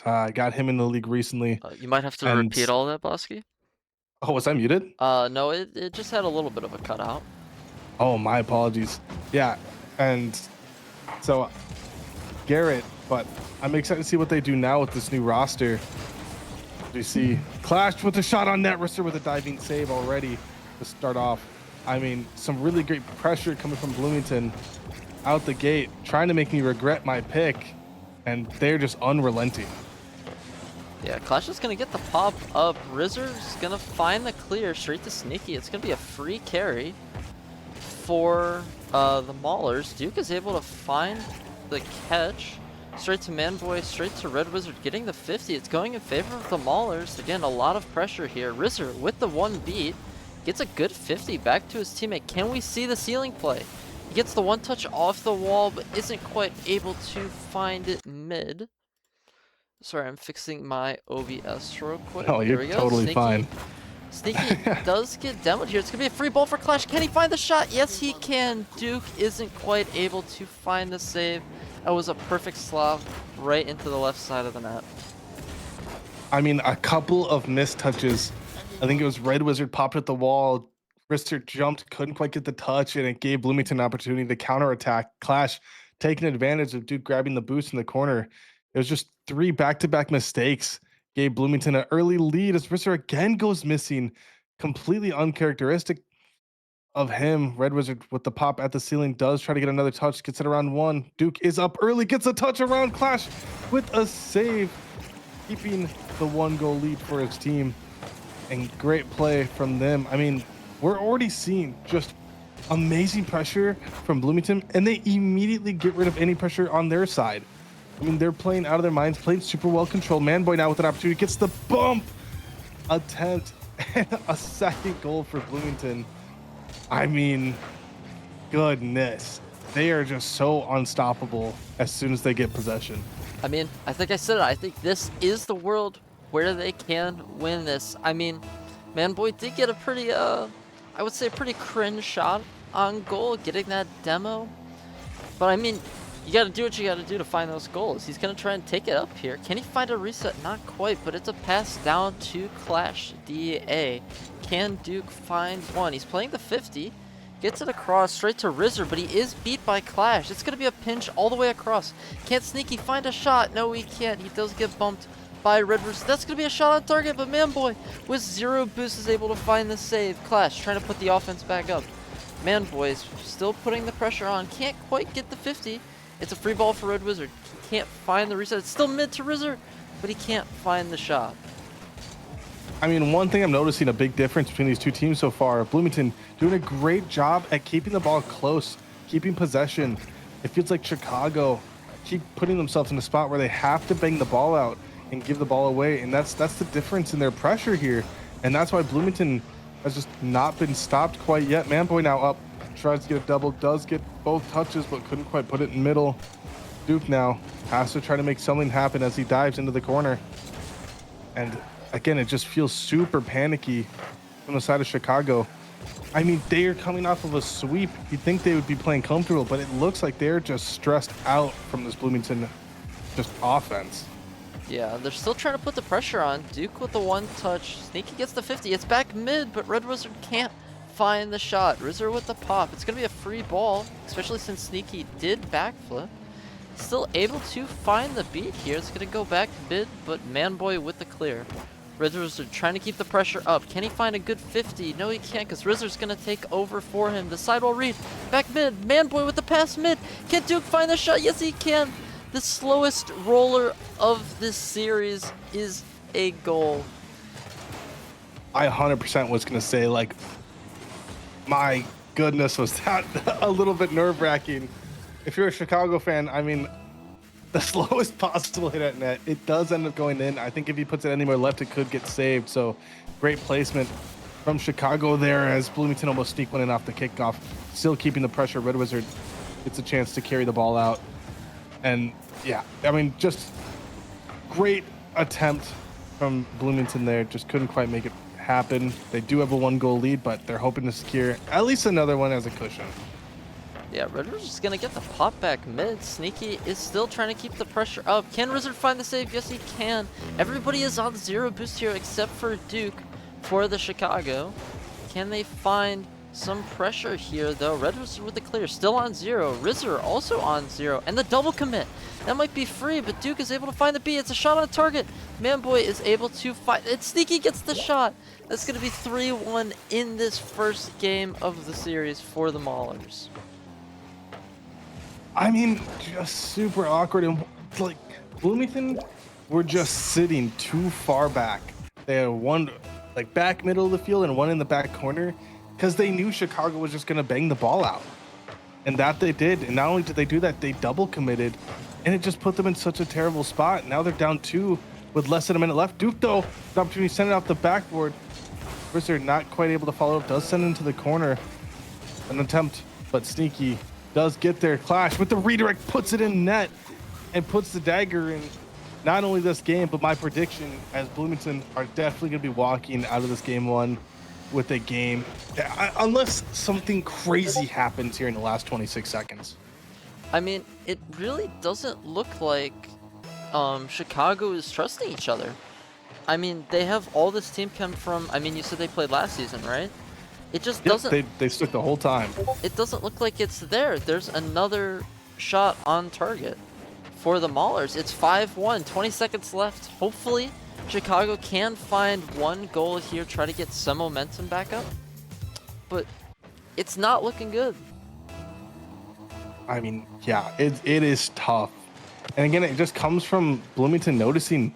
got him in the league recently.
You might have to repeat all that, Bosky.
Oh, was I muted?
No, it just had a little bit of a cutout.
Oh, my apologies. Yeah, and so Garrett, but I'm excited to see what they do now with this new roster. We see Clash with a shot on net, Risser with a diving save already to start off. I mean, some really great pressure coming from Bloomington out the gate, trying to make me regret my pick, and they're just unrelenting.
Yeah, Clash is going to get the pop up. Rizzer's going to find the clear straight to Sneaky. It's going to be a free carry for the Maulers. Duke is able to find the catch. Straight to Manboy, straight to Red Wizard, getting the 50. It's going in favor of the Maulers. Again, a lot of pressure here. Rizzer with the 1 beat, gets a good 50 back to his teammate. Can we see the ceiling play? He gets the one touch off the wall, but isn't quite able to find it mid. Sorry, I'm fixing my OBS real quick.
Oh,
There
you're
we go.
totally
Sneaky.
fine.
Sneaky does get demoed here. It's going to be a free ball for Clash. Can he find the shot? Yes, he can. Duke isn't quite able to find the save. That was a perfect slop right into the left side of the net.
I mean, a couple of missed touches. I think it was Red Wizard popped at the wall. Rister jumped, couldn't quite get the touch, and it gave Bloomington an opportunity to counterattack. Clash taking advantage of Duke grabbing the boost in the corner. It was just 3 back-to-back mistakes. Gave Bloomington an early lead as Rister again goes missing. Completely uncharacteristic of him. Red Wizard with the pop at the ceiling does try to get another touch, gets it around 1. Duke is up early, gets a touch around Clash with a save, keeping the 1-goal lead for his team. And great play from them. I mean, we're already seeing just amazing pressure from Bloomington, and they immediately get rid of any pressure on their side. I mean, they're playing out of their minds, playing super well controlled. Manboy now with an opportunity, gets the bump attempt, and a second goal for Bloomington. I mean, goodness. They are just so unstoppable as soon as they get possession.
I mean, I think I said it. I think this is the world where they can win this. I mean, Manboy did get a pretty, I would say a pretty cringe shot on goal, getting that demo. But I mean, you got to do what you got to do to find those goals. He's going to try and take it up here. Can he find a reset? Not quite, but it's a pass down to Clash DA. Can Duke find one? He's playing the 50. Gets it across straight to Rizzer, but he is beat by Clash. It's going to be a pinch all the way across. Can't Sneaky find a shot? No, he can't. He does get bumped by Red Wizard. That's going to be a shot on target, but Manboy with 0 boost is able to find the save. Clash trying to put the offense back up. Manboy is still putting the pressure on. Can't quite get the 50. It's a free ball for Red Wizard. He can't find the reset. It's still mid to Rizzer, but he can't find the shot.
I mean, one thing I'm noticing a big difference between these two teams so far. Bloomington doing a great job at keeping the ball close, keeping possession. It feels like Chicago keep putting themselves in a spot where they have to bang the ball out and give the ball away, and that's the difference in their pressure here, and that's why Bloomington has just not been stopped quite yet. Manboy now up, tries to get a double, does get both touches, but couldn't quite put it in middle. Duke now has to try to make something happen as he dives into the corner, and again, it just feels super panicky from the side of Chicago. I mean, they are coming off of a sweep. You'd think they would be playing comfortable, but it looks like they're just stressed out from this Bloomington just offense.
Yeah, they're still trying to put the pressure on. Duke with the 1 touch. Sneaky gets the 50. It's back mid, but Red Wizard can't find the shot. Rizzer with the pop. It's going to be a free ball, especially since Sneaky did backflip. Still able to find the beat here. It's going to go back mid, but Manboy with the clear. Red Wizard trying to keep the pressure up. Can he find a good 50? No, he can't, because Rizzer's going to take over for him. The sidewall read. Back mid. Manboy with the pass mid. Can Duke find the shot? Yes, he can. The slowest roller of this series is a goal.
I 100% was going to say, like, my goodness, was that a little bit nerve-wracking. If you're a Chicago fan, I mean, the slowest possible hit at net, it does end up going in. I think if he puts it anywhere left, it could get saved. So great placement from Chicago there as Bloomington almost sneak one in off the kickoff. Still keeping the pressure. Red Wizard gets a chance to carry the ball out. And yeah, I mean, just great attempt from Bloomington there. Just couldn't quite make it happen. They do have a 1-goal lead, but they're hoping to secure at least another one as a cushion.
Yeah, Red Wizard's going to get the pop back mid. Sneaky is still trying to keep the pressure up. Can Wizard find the save? Yes, he can. Everybody is on 0 boost here except for Duke for the Chicago. Can they find some pressure here, though? Red Wizard with the clear, still on 0. Rizzer also on 0. And the double commit. That might be free, but Duke is able to find the B. It's a shot on target. Manboy is able to find it. Sneaky gets the shot. That's going to be 3-1 in this first game of the series for the Maulers.
I mean, just super awkward. And like, Bloomington were just sitting too far back. They had one like back middle of the field and one in the back corner because they knew Chicago was just going to bang the ball out. And that they did. And not only did they do that, they double committed. And it just put them in such a terrible spot. Now they're down 2 with less than a minute left. Duke, though, the opportunity to send it off the backboard. First, they're not quite able to follow up. Does send it into the corner. An attempt, but Sneaky does get there. Clash with the redirect, puts it in net and puts the dagger in not only this game, but my prediction as Bloomington are definitely going to be walking out of this game one with a game, unless something crazy happens here in the last 26 seconds.
I mean, it really doesn't look like Chicago is trusting each other. I mean, they have all this team come from, I mean, you said they played last season, right? It just doesn't...
They stuck the whole time.
It doesn't look like it's there. There's another shot on target for the Maulers. It's 5-1, 20 seconds left. Hopefully, Chicago can find one goal here, try to get some momentum back up. But it's not looking good.
I mean, yeah, it is tough. And again, it just comes from Bloomington noticing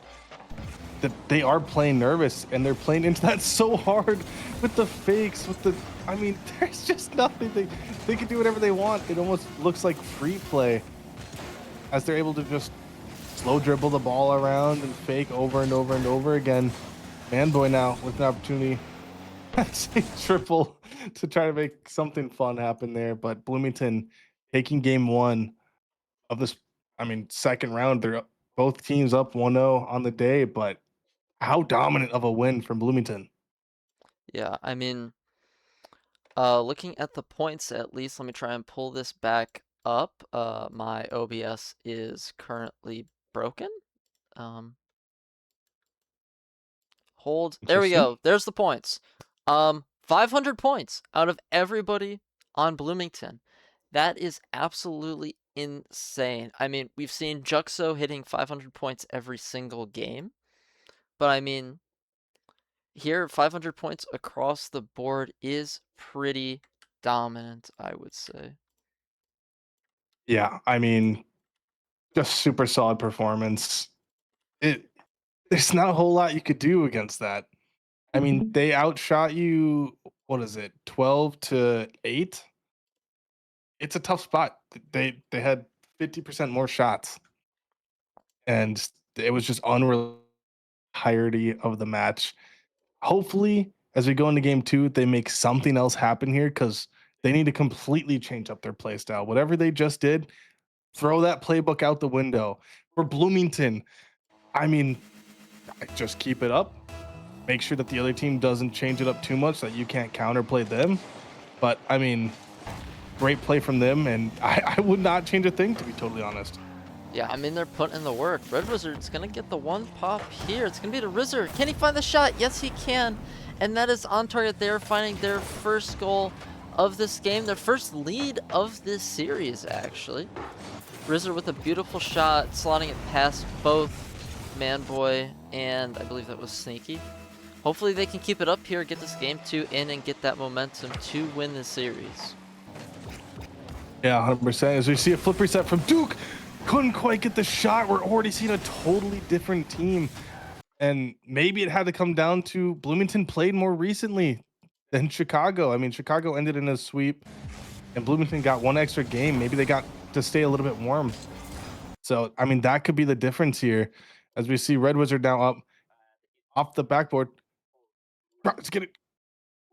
that they are playing nervous and they're playing into that so hard with the fakes, with the, I mean, there's just nothing. They can do whatever they want. It almost looks like free play as they're able to just slow dribble the ball around and fake over and over and over again. Manboy now with an opportunity to a triple to try to make something fun happen there. But Bloomington taking game one of this, I mean, second round. They're both teams up 1-0 on the day, but how dominant of a win from Bloomington.
Yeah, I mean, looking at the points at least, let me try and pull this back up. My OBS is currently broken. Hold. There we go. There's the points. 500 points out of everybody on Bloomington. That is absolutely insane. I mean, we've seen Juxo hitting 500 points every single game. But I mean, here 500 points across the board is pretty dominant, I would say.
Yeah, I mean, just super solid performance. There's not a whole lot you could do against that. I mean, they outshot you, what is it, 12-8? It's a tough spot. They had 50% more shots. And it was just unreal entirety of the match. Hopefully, as we go into game two, they make something else happen here because they need to completely change up their play style. Whatever they just did, throw that playbook out the window. For Bloomington, I mean, just keep it up. Make sure that the other team doesn't change it up too much so that you can't counterplay them. But, I mean, great play from them, and I would not change a thing, to be totally honest.
Yeah, I mean, they're putting in the work. Red Wizard's going to get the one pop here. It's going to be the Rizzer. Can he find the shot? Yes, he can. And that is on target. They're finding their first goal of this game, their first lead of this series, actually. Rizzer with a beautiful shot, slotting it past both Manboy and I believe that was Sneaky. Hopefully they can keep it up here, get this game 2 in, and get that momentum to win the series.
Yeah, 100%. As we see a flip reset from Duke, couldn't quite get the shot. We're already seeing a totally different team. And maybe it had to come down to Bloomington played more recently than Chicago. I mean, Chicago ended in a sweep and Bloomington got one extra game. Maybe they got to stay a little bit warm. So, I mean, that could be the difference here. As we see Red Wizard now up off the backboard. Let's get it.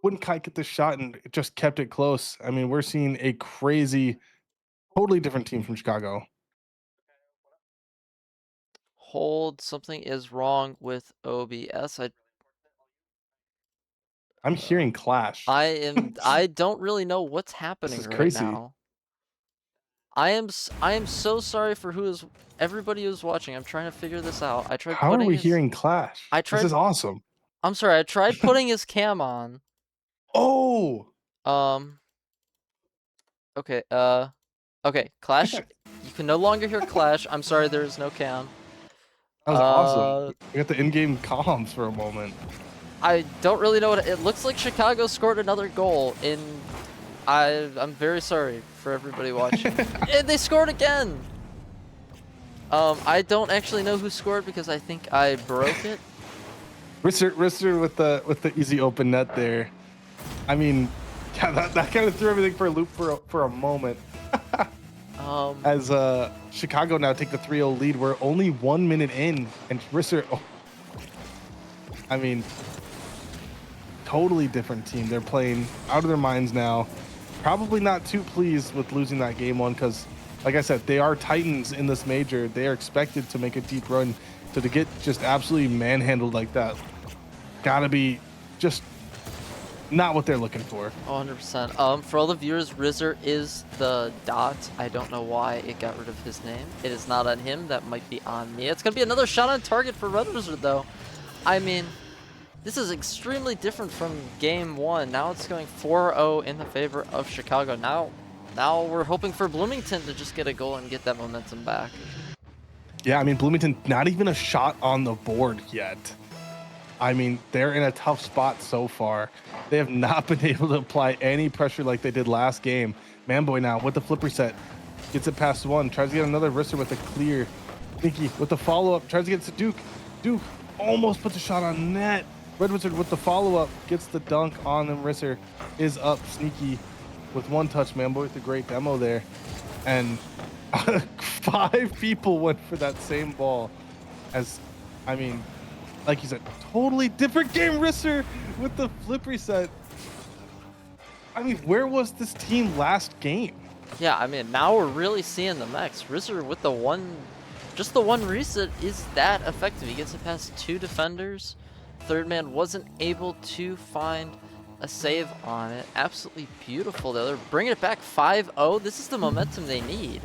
Wouldn't quite get the shot and it just kept it close. I mean, we're seeing a crazy, totally different team from Chicago.
Hold, something is wrong with OBS.
I'm hearing Clash.
I don't really know what's happening right
crazy.
now. I am so sorry for everybody who's watching. I'm trying to figure this out. I tried.
How are we hearing Clash? This is awesome.
I'm sorry. I tried putting his cam on.
Oh.
Okay. Okay. Clash. You can no longer hear Clash. I'm sorry. There is no cam.
That was awesome. We got the in-game comms for a moment.
I don't really know what it looks like. Chicago scored another goal in. I'm very sorry for everybody watching. And they scored again. I don't actually know who scored because I think I broke it.
Rister with the easy open net there. I mean, yeah, that kind of threw everything for a loop for a moment. As Chicago now take the 3-0 lead, we're only 1 minute in, and Rister. Oh, I mean, totally different team. They're playing out of their minds now. probably not too pleased with losing that game one because, like I said, they are Titans in this major. They are expected to make a deep run. So to get just absolutely manhandled like that, gotta be just not what they're looking for.
100%. For all the viewers, Rizzer is the dot. I don't know why it got rid of his name. It is not on him. That might be on me. It's going to be another shot on target for Red Wizard, though. I mean, this is extremely different from game one. Now it's going 4-0 in the favor of Chicago. Now we're hoping for Bloomington to just get a goal and get that momentum back.
Yeah, I mean, Bloomington, not even a shot on the board yet. I mean, they're in a tough spot so far. They have not been able to apply any pressure like they did last game. Manboy now with the flip reset. Gets it past one. Tries to get another wrister with a clear. Sneaky with the follow-up. Tries to get to Duke. Duke almost puts a shot on net. Red Wizard with the follow-up. Gets the dunk on them. Wrister is up. Sneaky with one touch. Manboy with the great demo there. And 5 people went for that same ball. As, I mean, like you said, totally different game. Wrister with the flip reset. I mean, where was this team last game?
Yeah, I mean, now we're really seeing the max. Rizzer with the one, just the one reset is that effective. He gets it past 2 defenders. Third man wasn't able to find a save on it. Absolutely beautiful though. They're bringing it back 5-0. This is the momentum they need.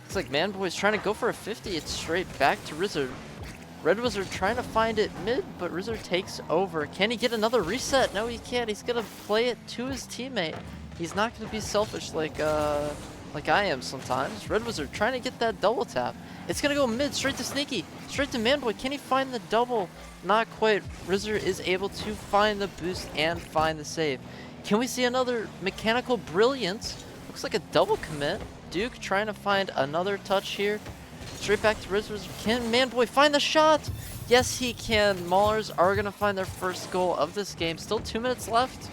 It's like Manboy's trying to go for a 50. It's straight back to Rizzer. Red Wizard trying to find it mid, but Rizzer takes over. Can he get another reset? No, he can't. He's gonna play it to his teammate. He's not gonna be selfish like I am sometimes. Red Wizard trying to get that double tap. It's gonna go mid, straight to Sneaky, straight to Manboy. Can he find the double? Not quite. Rizzer is able to find the boost and find the save. Can we see another mechanical brilliance? Looks like a double commit. Duke trying to find another touch here. Straight back to Rizzer. Can Manboy find the shot? Yes, he can. Maulers are going to find their first goal of this game. Still 2 minutes left,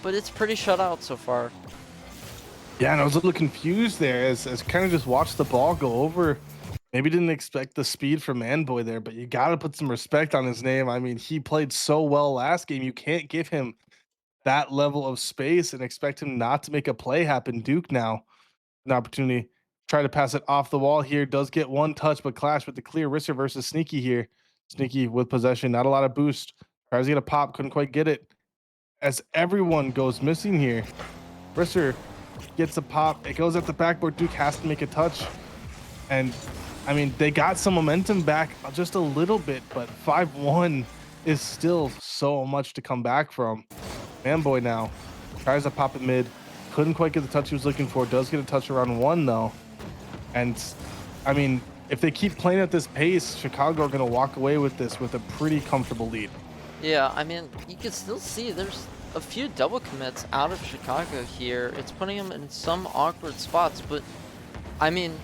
but it's pretty shut out so far.
Yeah, and I was a little confused there as kind of just watched the ball go over. Maybe didn't expect the speed from Manboy there, but you got to put some respect on his name. I mean, he played so well last game. You can't give him that level of space and expect him not to make a play happen. Duke now, an opportunity. Try to pass it off the wall here. Does get one touch, but clash with the clear. Wrister versus Sneaky here. Sneaky with possession. Not a lot of boost. Tries to get a pop. Couldn't quite get it. As everyone goes missing here. Wrister gets a pop. It goes at the backboard. Duke has to make a touch. And, I mean, they got some momentum back just a little bit, but 5-1 is still so much to come back from. Manboy now tries to pop it mid. Couldn't quite get the touch he was looking for. Does get a touch around 1, though. And, I mean, if they keep playing at this pace, Chicago are going to walk away with this with a pretty comfortable lead.
Yeah, I mean, you can still see there's a few double commits out of Chicago here. It's putting them in some awkward spots, but, I mean,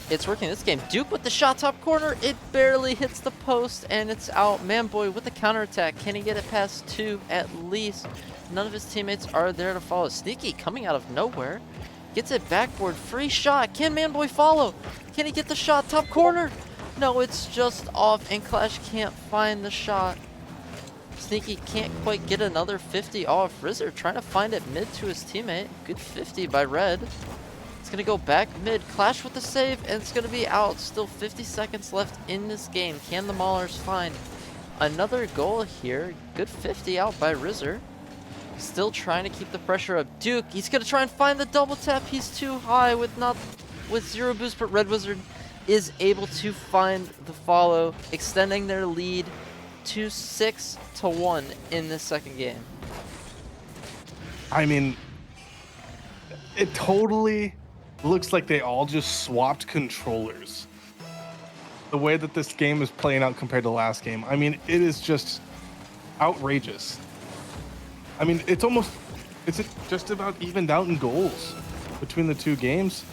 it's working this game. Duke with the shot top corner. It barely hits the post, and it's out. Manboy with the counterattack. Can he get it past 2 at least? None of his teammates are there to follow. Sneaky coming out of nowhere. Gets it backboard. Free shot. Can Manboy follow? Can he get the shot? Top corner. No, it's just off, and Clash can't find the shot. Sneaky can't quite get another 50 off. Rizzer trying to find it mid to his teammate. Good 50 by Red. It's going to go back mid. Clash with the save, and it's going to be out. Still 50 seconds left in this game. Can the Maulers find another goal here? Good 50 out by Rizzer. Still trying to keep the pressure up. Duke, he's going to try and find the double tap. He's too high with 0 boost, but Red Wizard is able to find the follow, extending their lead to 6-1 in this second game.
I mean, it totally looks like they all just swapped controllers. The way that this game is playing out compared to last game. I mean, it is just outrageous. I mean, it's just about evened out in goals between the two games.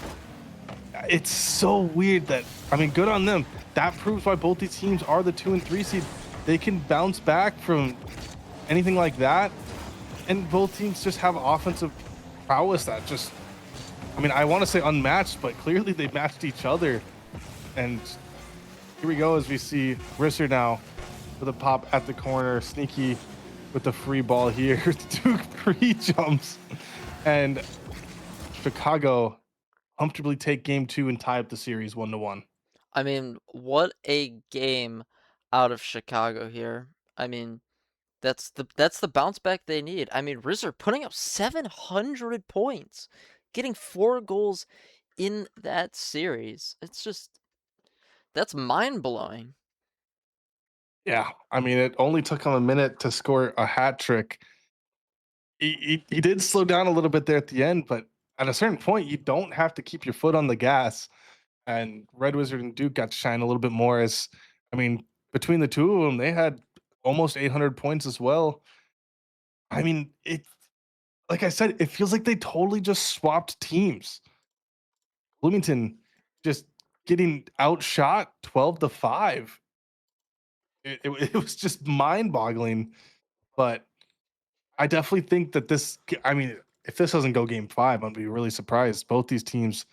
It's so weird that, I mean, good on them. That proves why both these teams are the 2 and 3 seed. They can bounce back from anything like that. And both teams just have offensive prowess that just, I mean, I want to say unmatched, but clearly they matched each other. And here we go as we see Wrister now with a pop at the corner. Sneaky with the free ball here. Duke pre-jumps. And Chicago comfortably take game 2 and tie up the series 1-1.
I mean, what a game out of Chicago here. I mean, that's the bounce back they need. I mean, RZR putting up 700 points, getting 4 goals in that series. It's just that's mind-blowing.
Yeah, I mean, it only took him a minute to score a hat trick. He did slow down a little bit there at the end, but at a certain point, you don't have to keep your foot on the gas. And Red Wizard and Duke got to shine a little bit more. As I mean, between the two of them, they had almost 800 points as well. I mean, it like I said, it feels like they totally just swapped teams. Bloomington just getting outshot 12-5. It was just mind-boggling. But I definitely think that I mean, if this doesn't go game 5, I'd be really surprised. Both these teams,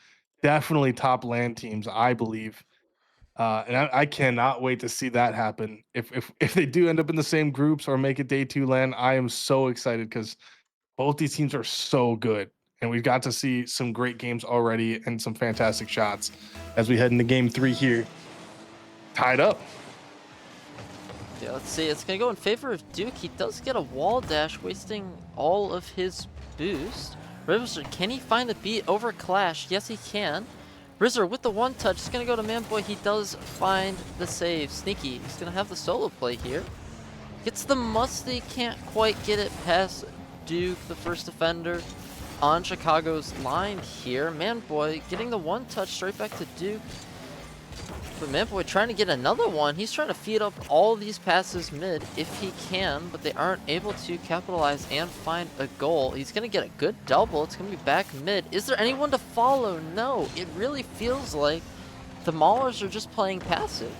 definitely top land teams, I believe. And I cannot wait to see that happen. If they do end up in the same groups or make it day 2 land, I am so excited because both these teams are so good. And we've got to see some great games already and some fantastic shots as we head into game 3 here. Tied up.
Yeah, let's see. It's going to go in favor of Duke. He does get a wall dash, wasting all of his boost. Red Wizard, can he find the beat over Clash? Yes, he can. RZR with the one touch. It's going to go to Manboy. He does find the save. Sneaky. He's going to have the solo play here. Gets the musty. Can't quite get it past Duke, the first defender on Chicago's line here. Manboy getting the one touch straight back to Duke. But Manboy trying to get another one. He's trying to feed up all these passes mid if he can, but they aren't able to capitalize and find a goal. He's going to get a good double. It's going to be back mid. Is there anyone to follow? No. It really feels like the Maulers are just playing passive.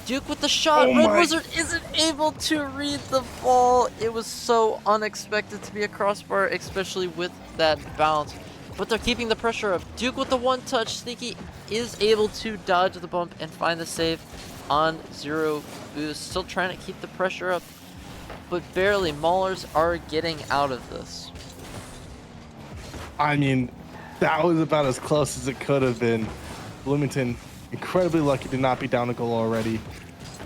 Duke with the shot. Red Wizard isn't able to read the ball. It was so unexpected to be a crossbar, especially with that bounce. But they're keeping the pressure up. Duke with the one touch. Sneaky is able to dodge the bump and find the save on 0 boost. Still trying to keep the pressure up, but barely. Maulers are getting out of this.
I mean, that was about as close as it could have been. Bloomington incredibly lucky to not be down a goal already.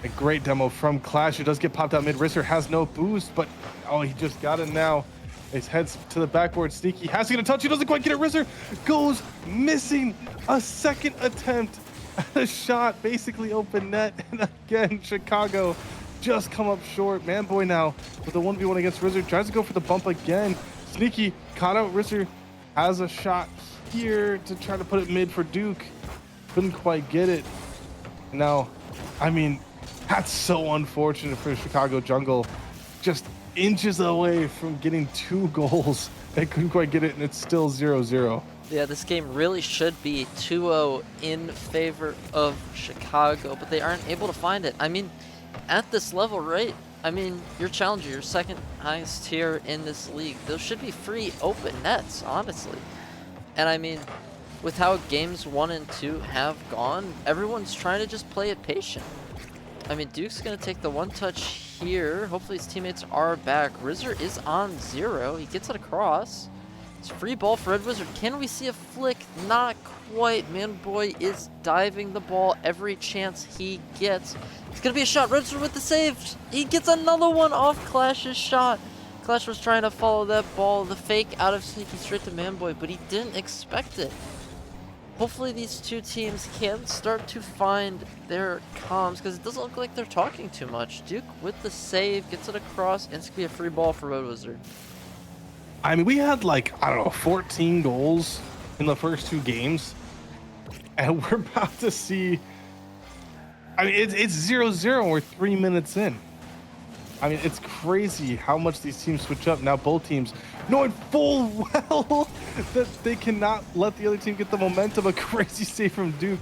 A great demo from Clash, who does get popped out mid. RZR has no boost, but oh, he just got it now. His heads to the backboard. Sneaky has to get a touch. He doesn't quite get it. RZR goes missing. A second attempt at a shot, basically open net. And again, Chicago just come up short. Manboy now with a 1v1 against RZR. Tries to go for the bump again. Sneaky caught out. RZR has a shot here to try to put it mid for Duke. Couldn't quite get it. Now, I mean, that's so unfortunate for Chicago Jungle. Just inches away from getting 2 goals. They couldn't quite get it, and it's still 0-0.
Yeah, this game really should be 2-0 in favor of Chicago, but they aren't able to find it. I mean, at this level, right? I mean, your challenger, your second highest tier in this league, those should be free open nets, honestly. And I mean, with how games 1 and 2 have gone, everyone's trying to just play it patient. I mean, Duke's going to take the one touch here. Hopefully his teammates are back. RZR is on 0. He gets it across. It's a free ball for Red Wizard. Can we see a flick? Not quite. Manboy is diving the ball every chance he gets. It's going to be a shot. Red Wizard with the save. He gets another one off Clash's shot. Clash was trying to follow that ball. The fake out of Sneaky straight to Manboy, but he didn't expect it. Hopefully these two teams can start to find their comms, because it doesn't look like they're talking too much. Duke with the save, gets it across, and it's going to be a free ball for Red Wizard.
I mean, we had like, I don't know, 14 goals in the first 2 games. And we're about to see, I mean, it's 0-0 and we're 3 minutes in. I mean, it's crazy how much these teams switch up. Now both teams knowing full well that they cannot let the other team get the momentum. A crazy save from Duke.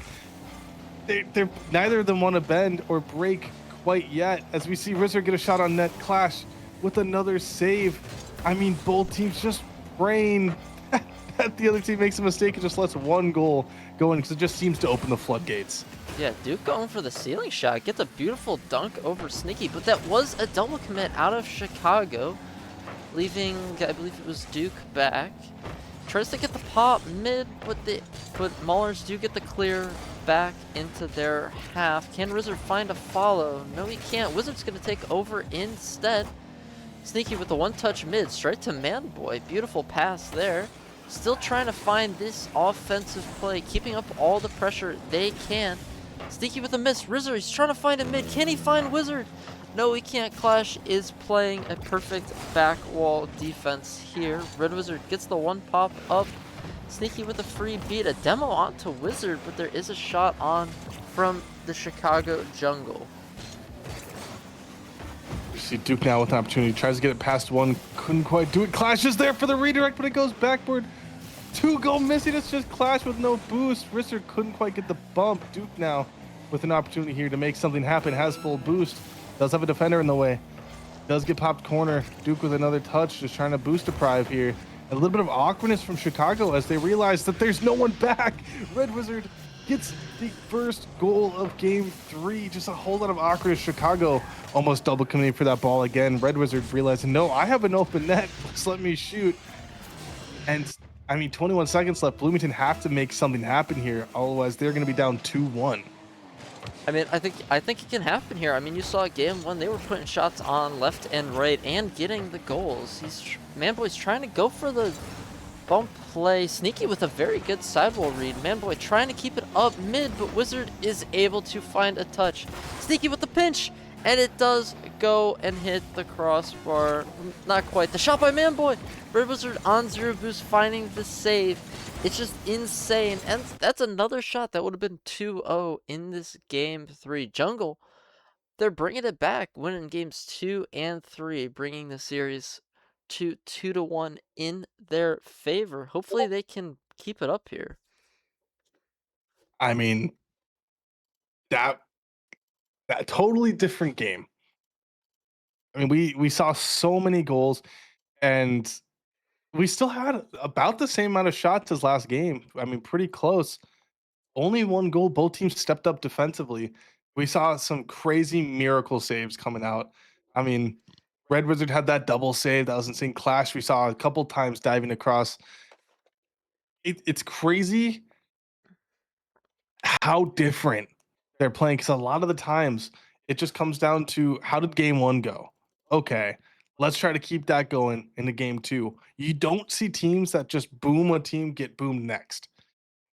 They're neither of them want to bend or break quite yet. As we see RZR get a shot on net. Clash with another save. I mean, both teams just praying that the other team makes a mistake and just lets 1 goal go in, because it just seems to open the floodgates.
Yeah, Duke going for the ceiling shot. Gets a beautiful dunk over Sneaky, but that was a double commit out of Chicago, leaving, I believe it was Duke back. tries to get the pop mid, but Maulers do get the clear back into their half. Can Wizard find a follow? No, he can't. Wizard's going to take over instead. Sneaky with the one-touch mid, straight to Manboy. Beautiful pass there. Still trying to find this offensive play, keeping up all the pressure they can. Sneaky with a miss. Wizard, he's trying to find a mid. Can he find Wizard? No, he can't. Clash is playing a perfect back wall defense here. Red Wizard gets the one pop up. Sneaky with a free beat. A demo onto Wizard, but there is a shot on from the Chicago jungle.
You see Duke now with an opportunity. Tries to get it past one. Couldn't quite do it. Clash is there for the redirect, but it goes backboard. 2 go missing. It's just Clash with no boost. Risser couldn't quite get the bump. Duke now with an opportunity here to make something happen. Has full boost. Does have a defender in the way. Does get popped corner. Duke with another touch. Just trying to boost deprive here. A little bit of awkwardness from Chicago as they realize that there's no one back. Red Wizard gets the first goal of game 3. Just a whole lot of awkwardness. Chicago almost double committing for that ball again. Red Wizard realizing, no, I have an open net. Just let me shoot. And I mean, 21 seconds left. Bloomington have to make something happen here. Otherwise, they're going to be down 2-1.
I mean, I think it can happen here. I mean, you saw game 1, they were putting shots on left and right and getting the goals. Manboy's trying to go for the bump play. Sneaky with a very good sidewall read. Manboy trying to keep it up mid, but Wizard is able to find a touch. Sneaky with the pinch, and it does go and hit the crossbar. Not quite. The shot by Manboy. Red Wizard on 0 boost, finding the save. It's just insane. And that's another shot that would have been 2-0 in this game 3. Jungle, they're bringing it back, winning games 2 and 3, bringing the series to 2-1 in their favor. Hopefully they can keep it up here.
I mean, that totally different game. I mean, we saw so many goals, and we still had about the same amount of shots as last game. I mean, pretty close. Only 1 goal. Both teams stepped up defensively. We saw some crazy miracle saves coming out. I mean, Red Wizard had that double save. That was insane. Clash, we saw a couple times diving across. It's crazy how different they're playing, because a lot of the times it just comes down to, how did game 1 go? Okay, let's try to keep that going into game 2. You don't see teams that just boom a team get boomed next.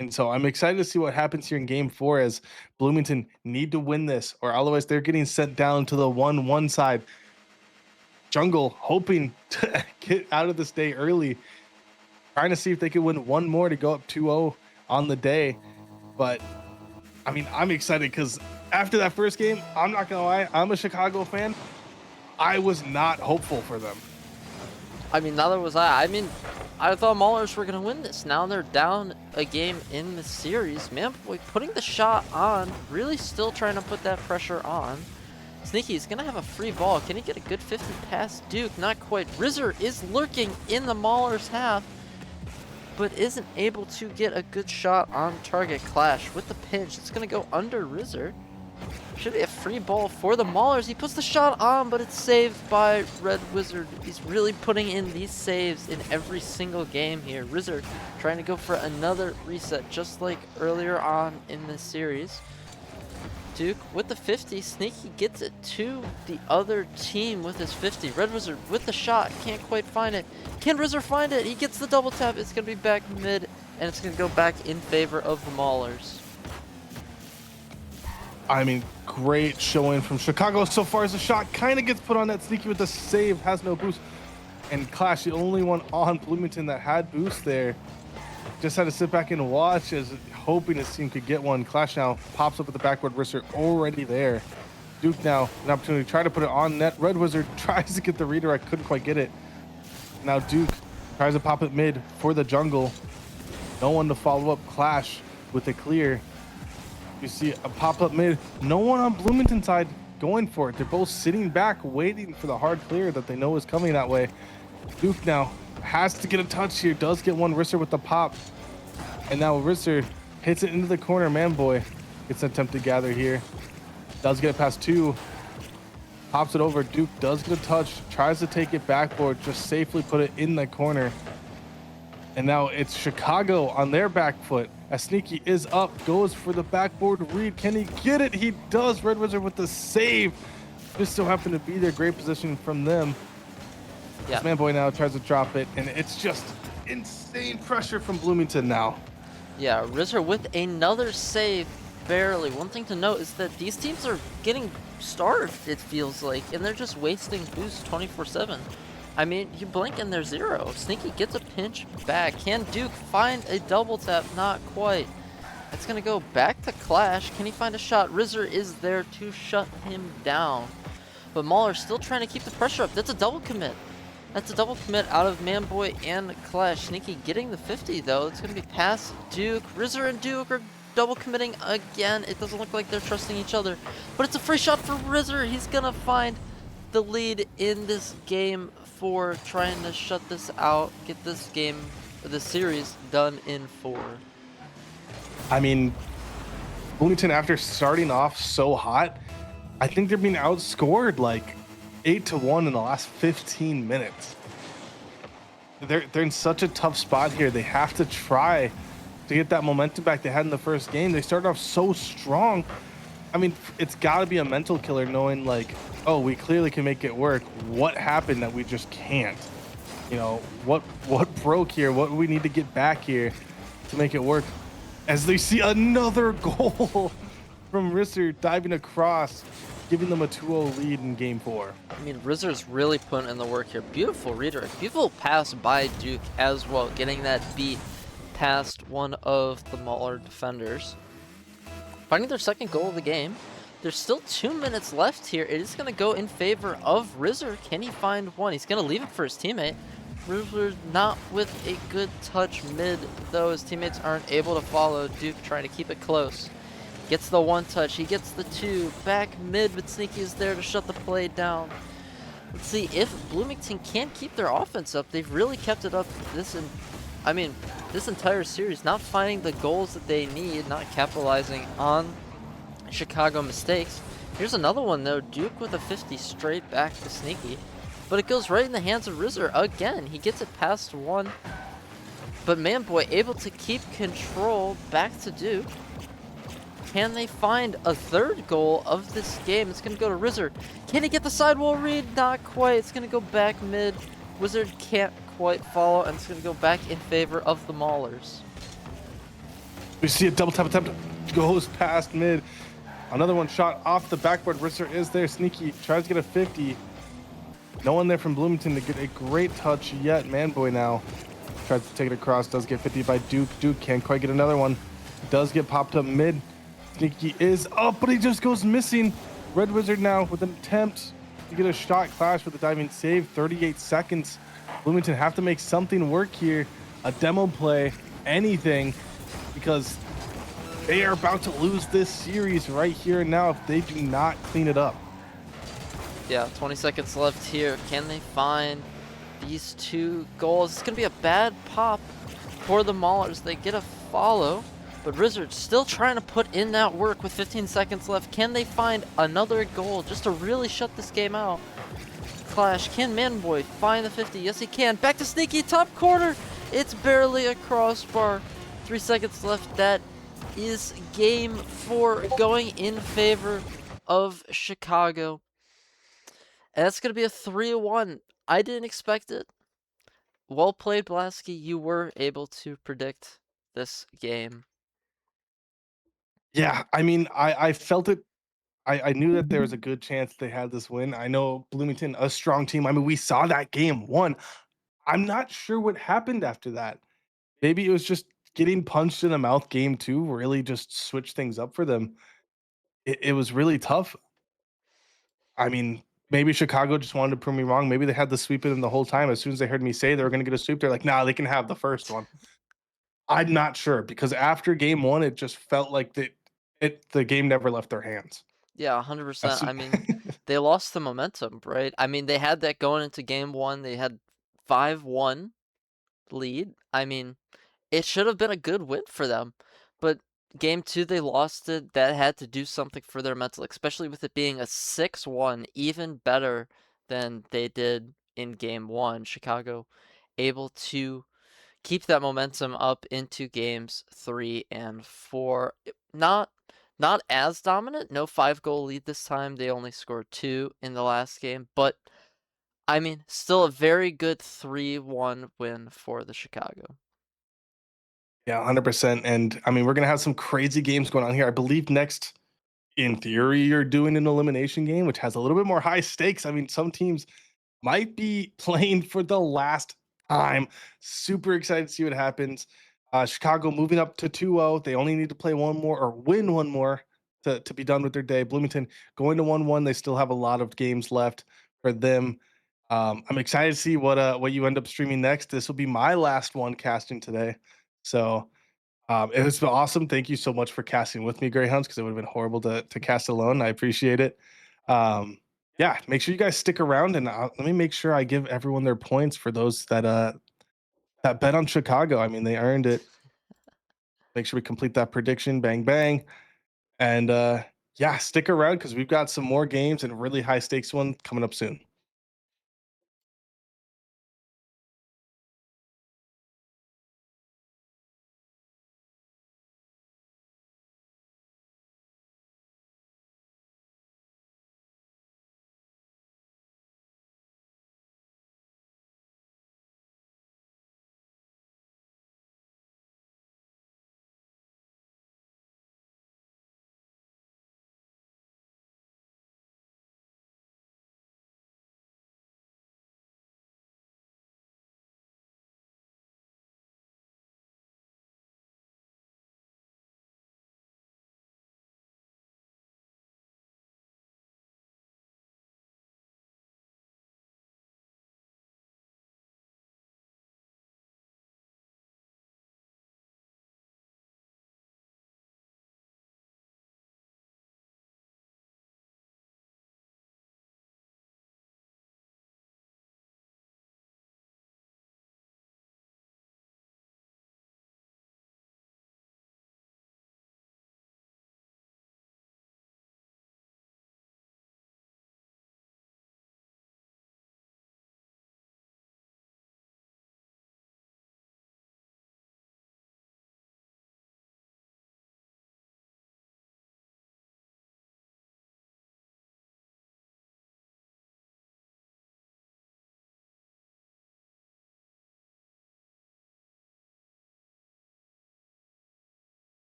And so I'm excited to see what happens here in game 4, as Bloomington need to win this, or otherwise they're getting sent down to the 1-1 side. Jungle hoping to get out of this day early, trying to see if they can win 1 more to go up 2-0 on the day. But I mean, I'm excited because after that first game, I'm not gonna lie, I'm a Chicago fan. I was not hopeful for them.
I mean, neither was I. I mean, I thought Maulers were going to win this. Now they're down a game in the series. Manboy putting the shot on, really still trying to put that pressure on. Sneaky's going to have a free ball. Can he get a good 50 past Duke? Not quite. Rizzer is lurking in the Maulers' half, but isn't able to get a good shot on target. Clash with the pinch. It's going to go under Rizzer. Should be a free ball for the Maulers. He puts the shot on, but it's saved by Red Wizard. He's really putting in these saves in every single game here. Wizard trying to go for another reset, just like earlier on in the series. Duke with the 50. Sneaky gets it to the other team with his 50. Red Wizard with the shot. Can't quite find it. Can Wizard find it? He gets the double tap. It's going to be back mid, and it's going to go back in favor of the Maulers.
I mean, great showing from Chicago so far, as the shot kind of gets put on that. Sneaky with the save, has no boost. And Clash, the only one on Bloomington that had boost there, just had to sit back and watch, as hoping his team could get one. Clash now pops up with the backward wrister already there. Duke now an opportunity to try to put it on net. Red Wizard tries to get the redirect, couldn't quite get it. Now Duke tries to pop it mid for the jungle. No one to follow up. Clash with the clear. You see a pop-up mid. No one on Bloomington side going for it. They're both sitting back, waiting for the hard clear that they know is coming that way. Duke now has to get a touch here. Does get one. Risser with the pop. And now Risser hits it into the corner. Manboy gets an attempt to gather here. Does get it past 2. Pops it over. Duke does get a touch. Tries to take it backboard. Just safely put it in the corner. And now it's Chicago on their back foot. As Sneaky is up, goes for the backboard read. Can he get it? He does. Red Wizard with the save. Just so happened to be there. Great position from them.
Yeah.
This man boy now tries to drop it, and it's just insane pressure from Bloomington now.
Yeah, Rizzer with another save, barely. One thing to note is that these teams are getting starved, it feels like, and they're just wasting boosts 24/7. I mean, you blink and they're zero. Sneaky gets a pinch back. Can Duke find a double tap? Not quite. It's going to go back to Clash. Can he find a shot? Rizzer is there to shut him down. But Mauler's still trying to keep the pressure up. That's a double commit. That's a double commit out of Manboy and Clash. Sneaky getting the 50, though. It's going to be past Duke. Rizzer and Duke are double committing again. It doesn't look like they're trusting each other. But it's a free shot for Rizzer. He's going to find the lead in this game for trying to shut this out, get this game, this series done in 4.
I mean, Bloomington, after starting off so hot, I think they're being outscored like 8-1 in the last 15 minutes. They're in such a tough spot here. They have to try to get that momentum back they had in the first game. They started off so strong. I mean, it's got to be a mental killer knowing like, oh, we clearly can make it work. What happened that we just can't? You know, what broke here? What do we need to get back here to make it work? As they see another goal from Rizzer diving across, giving them a 2-0 lead in game 4.
I mean, Rizzer's really putting in the work here. Beautiful redirect. Beautiful pass by Duke as well, getting that beat past one of the Mauler defenders. Finding their second goal of the game. There's still 2 minutes left here. It is going to go in favor of Rizzer. Can he find one? He's going to leave it for his teammate. Rizzer not with a good touch mid, though his teammates aren't able to follow. Duke trying to keep it close. Gets the 1 touch. He gets the 2. Back mid, but Sneaky is there to shut the play down. Let's see if Bloomington can't keep their offense up. They've really kept it up this entire series, not finding the goals that they need, not capitalizing on Chicago mistakes. Here's another one though. Duke with a 50 straight back to Sneaky. But it goes right in the hands of Rizzer again. He gets it past one. But Manboy able to keep control back to Duke. Can they find a third goal of this game? It's going to go to Rizzer. Can he get the sidewall read? Not quite. It's going to go back mid. Wizard can't quite follow, and it's going to go back in favor of the Maulers.
We see a double tap attempt. Goes past mid. Another one shot off the backboard. Rizzer is there. Sneaky tries to get a 50. No one there from Bloomington to get a great touch yet. Manboy now tries to take it across. Does get 50 by Duke. Duke can't quite get another one. Does get popped up mid. Sneaky is up, but he just goes missing. Red Wizard now with an attempt to get a shot. Clash with a diving save. 38 seconds. Bloomington have to make something work here. A demo play. Anything. Because they are about to lose this series right here and now if they do not clean it up.
Yeah, 20 seconds left here. Can they find these 2 goals? It's going to be a bad pop for the Maulers. They get a follow, but Rizard's still trying to put in that work with 15 seconds left. Can they find another goal just to really shut this game out? Clash, can Manboy find the 50? Yes, he can. Back to Sneaky, top corner. It's barely a crossbar. 3 seconds left. That is game 4 going in favor of Chicago. And that's going to be a 3-1. I didn't expect it. Well played, Blasky. You were able to predict this game.
Yeah, I mean, I felt it. I knew that there was a good chance they had this win. I know Bloomington, a strong team. I mean, we saw that game 1. I'm not sure what happened after that. Maybe it was just getting punched in the mouth game 2 really just switched things up for them. It was really tough. I mean, maybe Chicago just wanted to prove me wrong. Maybe they had to sweep it in the whole time. As soon as they heard me say they were going to get a sweep, they're like, nah, they can have the first one. I'm not sure because after game 1, it just felt like the game never left their hands.
Yeah, 100%. I mean, they lost the momentum, right? I mean, they had that going into game 1. They had 5-1 lead. I mean, it should have been a good win for them. But game 2, they lost it. That had to do something for their mental, especially with it being a 6-1, even better than they did in game 1. Chicago able to keep that momentum up into games 3 and 4. Not as dominant, no 5-goal lead this time. They only scored 2 in the last game, but I mean, still a very good 3-1 win for the Chicago.
Yeah, 100%. And I mean, we're gonna have some crazy games going on here. I believe next, in theory, you're doing an elimination game, which has a little bit more high stakes. I mean, some teams might be playing for the last time. Super excited to see what happens. Chicago moving up to 2-0. They only need to play one more or win one more to be done with their day. Bloomington going to 1-1. They still have a lot of games left for them. I'm excited to see what you end up streaming next. This will be my last one casting today. So it has been awesome. Thank you so much for casting with me, Greyhounds, because it would have been horrible to cast alone. I appreciate it. Yeah, make sure you guys stick around, and let me make sure I give everyone their points for those that bet on Chicago. I mean, they earned it. Make sure we complete that prediction. Bang bang, and yeah, stick around because we've got some more games and a really high stakes one coming up soon.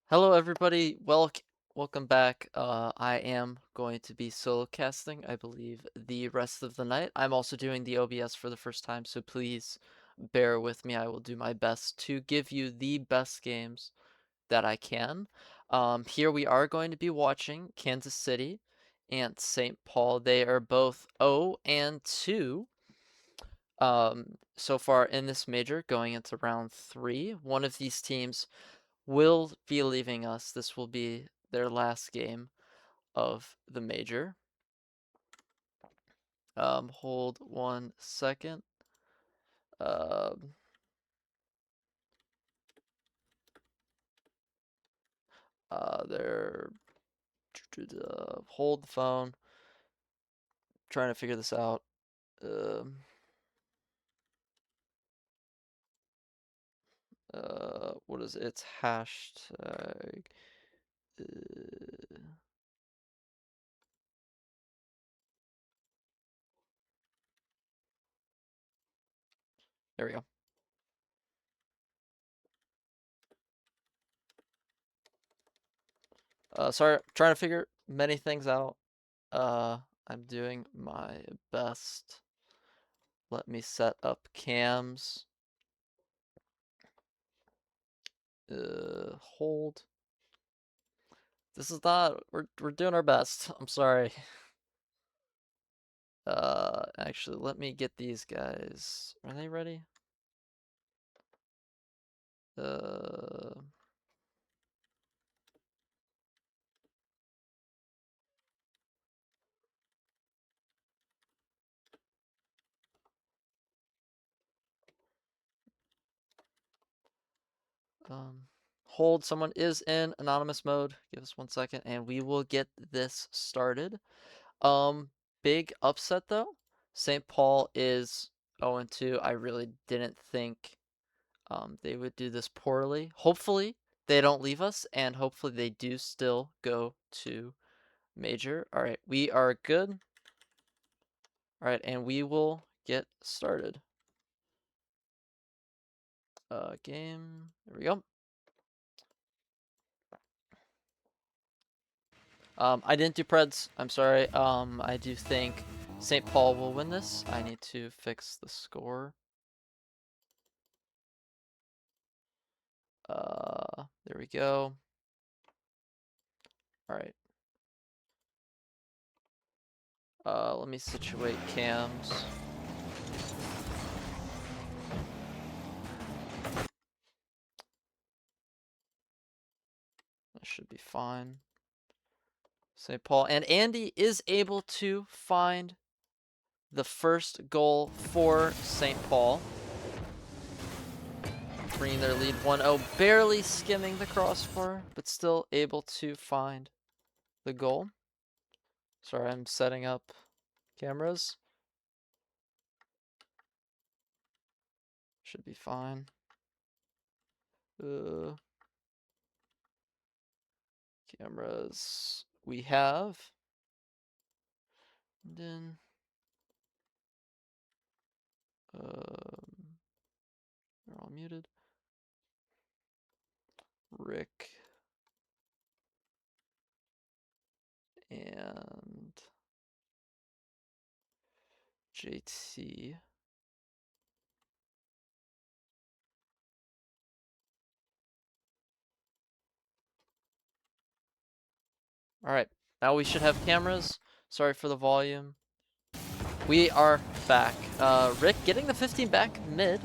Hello everybody, welcome back. I am going to be solo casting, I believe, the rest of the night. I'm also doing the OBS for the first time, so please bear with me. I will do my best to give you the best games that I can. Here we are going to be watching Kansas City and St. Paul. They are both 0-2 so far in this major, going into round 3. One of these teams will be leaving us. This will be their last game of the major. Hold 1 second. They're hold the phone. Trying to figure this out. What is it? It's hashtag. There we go. Sorry, trying to figure many things out. I'm doing my best. Let me set up cams. Hold. This is not. We're doing our best. I'm sorry. Actually, let me get these guys. Are they ready? Hold. Someone is in anonymous mode. Give us 1 second, and we will get this started. Big upset though. St. Paul is 0-2. I really didn't think they would do this poorly. Hopefully they don't leave us, and hopefully they do still go to major. All right, we are good. All right, and we will get started. Game. There we go. I didn't do Preds. I'm sorry. I do think St. Paul will win this. I need to fix the score. There we go. All right. Let me situate cams. That should be fine. St. Paul. And Andy is able to find the first goal for St. Paul. Bringing their lead 1-0. Barely skimming the crossbar, but still able to find the goal. Sorry, I'm setting up cameras. Should be fine. Cameras we have. And then they're all muted. Rick and JT. All right, now we should have cameras. Sorry for the volume. We are back. Rick getting the 15 back mid.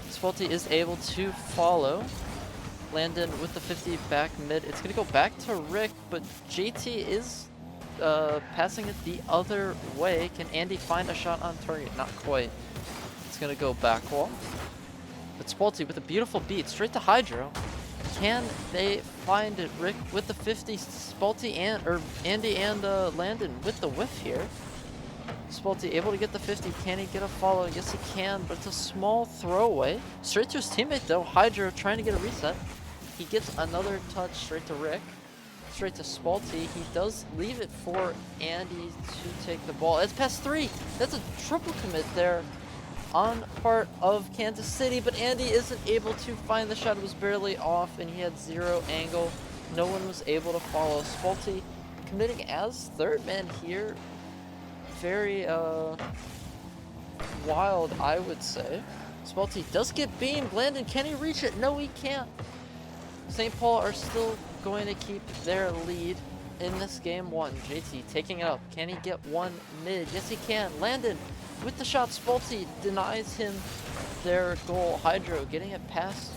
Spalty is able to follow. Landon with the 50 back mid. It's going to go back to Rick, but JT is passing it the other way. Can Andy find a shot on target? Not quite. It's going to go back wall. But Spalty with a beautiful beat straight to Hydro. Can they find it? Rick with the 50, Spalty and Andy and Landon with the whiff here. Spalty able to get the 50. Can he get a follow? Yes, he can, but it's a small throwaway. Straight to his teammate though. Hydro trying to get a reset. He gets another touch straight to Rick. Straight to Spalty. He does leave it for Andy to take the ball. It's past 3. That's a triple commit there on part of Kansas City, but Andy isn't able to find the shot. It was barely off, and he had 0 angle. No one was able to follow. Spalti committing as third man here. Very wild, I would say. Spalti does get beamed. Landon, can he reach it? No, he can't. St. Paul are still going to keep their lead in this game 1. JT taking it up. Can he get one mid? Yes, he can. Landon with the shot. Spalti denies him their goal. Hydro getting it past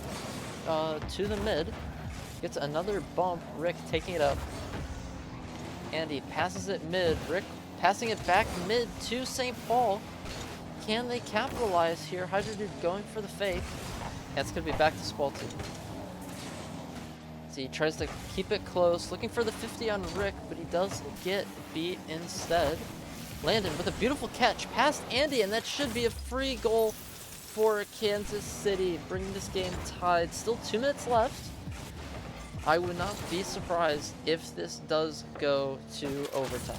to the mid. Gets another bump. Rick taking it up. Andy passes it mid. Rick passing it back mid to St. Paul. Can they capitalize here? Hydro Dude going for the fake. That's going to be back to Spalti. So he tries to keep it close, looking for the 50 on Rick, but he does get beat instead. Landon with a beautiful catch past Andy, and that should be a free goal for Kansas City, bringing this game tied. Still 2 minutes left. I would not be surprised if this does go to overtime.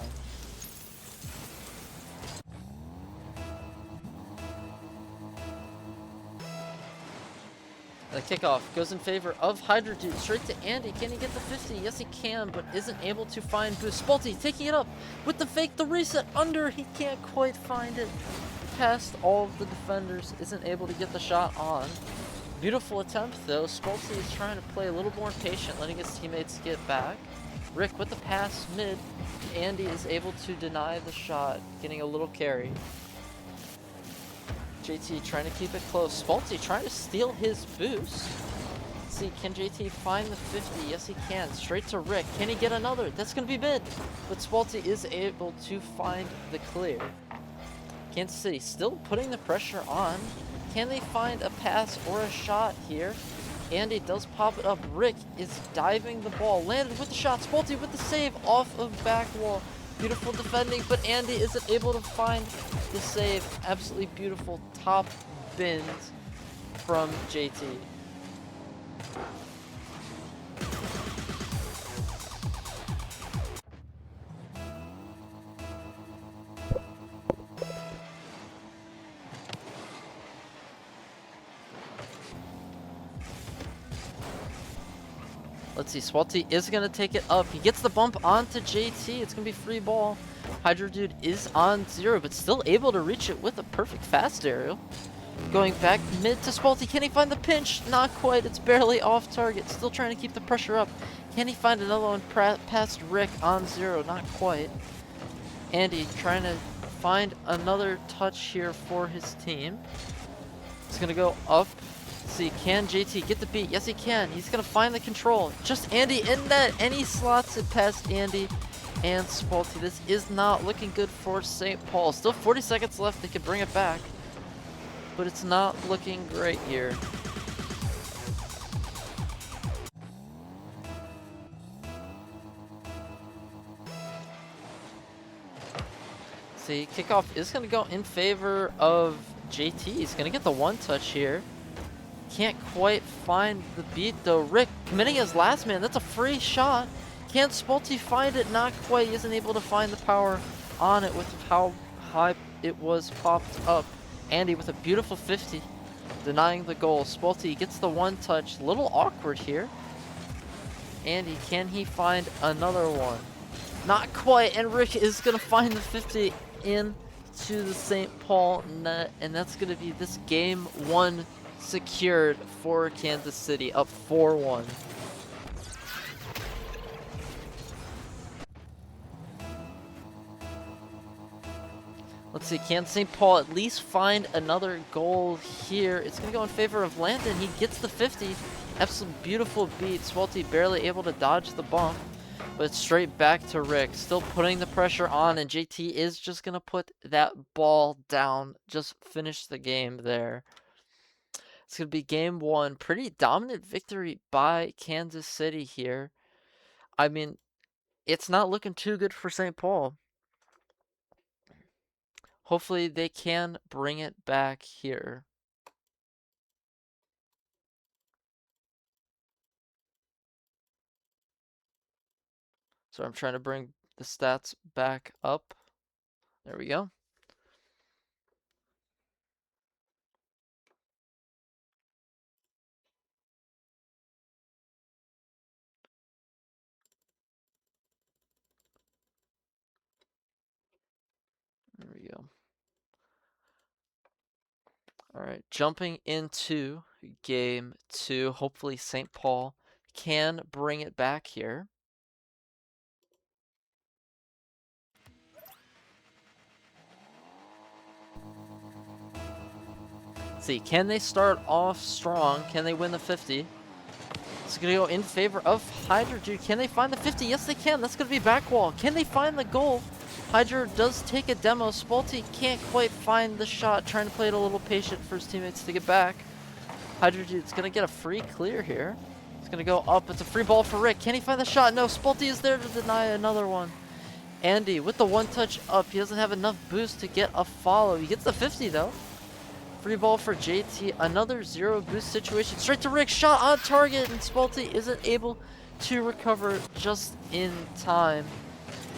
The kickoff goes in favor of Hydro Dude. Straight to Andy. Can he get the 50? Yes, he can, but isn't able to find Boost. Spalti taking it up with the fake, the reset under. He can't quite find it. Past all of the defenders. Isn't able to get the shot on. Beautiful attempt, though. Spalti is trying to play a little more patient, letting his teammates get back. Rick with the pass mid. Andy is able to deny the shot, getting a little carry. JT trying to keep it close. Spalti trying to steal his boost. Let's see, can JT find the 50? Yes, he can. Straight to Rick. Can he get another? That's going to be mid. But Spalti is able to find the clear. Kansas City still putting the pressure on. Can they find a pass or a shot here? Andy does pop it up. Rick is diving the ball. Landed with the shot. Spalti with the save off of back wall. Beautiful defending, but Andy isn't able to find the save. Absolutely beautiful top bins from JT. Let's see, Spalti is going to take it up. He gets the bump onto JT. It's going to be free ball. Hydro Dude is on 0, but still able to reach it with a perfect fast aerial. Going back mid to Spalti. Can he find the pinch? Not quite. It's barely off target. Still trying to keep the pressure up. Can he find another one past Rick on 0? Not quite. Andy trying to find another touch here for his team. It's going to go up. Let's see, can JT get the beat? Yes, he can. He's going to find the control. Just Andy in net, and he slots it past Andy and Spalti. This is not looking good for St. Paul. Still 40 seconds left. They could bring it back, but it's not looking great here. See, kickoff is going to go in favor of JT. He's going to get the one touch here. Can't quite find the beat though. Rick committing his last man. That's a free shot. Can't Spalti find it? Not quite. He isn't able to find the power on it with how high it was popped up. Andy with a beautiful 50. Denying the goal. Spalti gets the one touch. Little awkward here. Andy, can he find another one? Not quite. And Rick is going to find the 50 in to the St. Paul net. And that's going to be this game 1 secured for Kansas City, up 4-1. Let's see, can St. Paul at least find another goal here? It's going to go in favor of Landon. He gets the 50. Absolute beautiful beat. Spalti barely able to dodge the bump, but straight back to Rick. Still putting the pressure on, and JT is just going to put that ball down. Just finish the game there. It's going to be game 1. Pretty dominant victory by Kansas City here. I mean, it's not looking too good for St. Paul. Hopefully they can bring it back here. So I'm trying to bring the stats back up. There we go. we go. All right, jumping into game 2. Hopefully St. Paul can bring it back here. Let's see, can they start off strong? Can they win the 50? It's going to go in favor of Hydra. Dude, can they find the 50? Yes, they can. That's going to be back wall. Can they find the goal? Hydra does take a demo. Spalty can't quite find the shot. Trying to play it a little patient for his teammates to get back. Hydra Dude's going to get a free clear here. It's going to go up. It's a free ball for Rick. Can he find the shot? No, Spalty is there to deny another one. Andy with the one touch up. He doesn't have enough boost to get a follow. He gets the 50 though. Free ball for JT. Another 0 boost situation. Straight to Rick. Shot on target. And Spalty isn't able to recover just in time.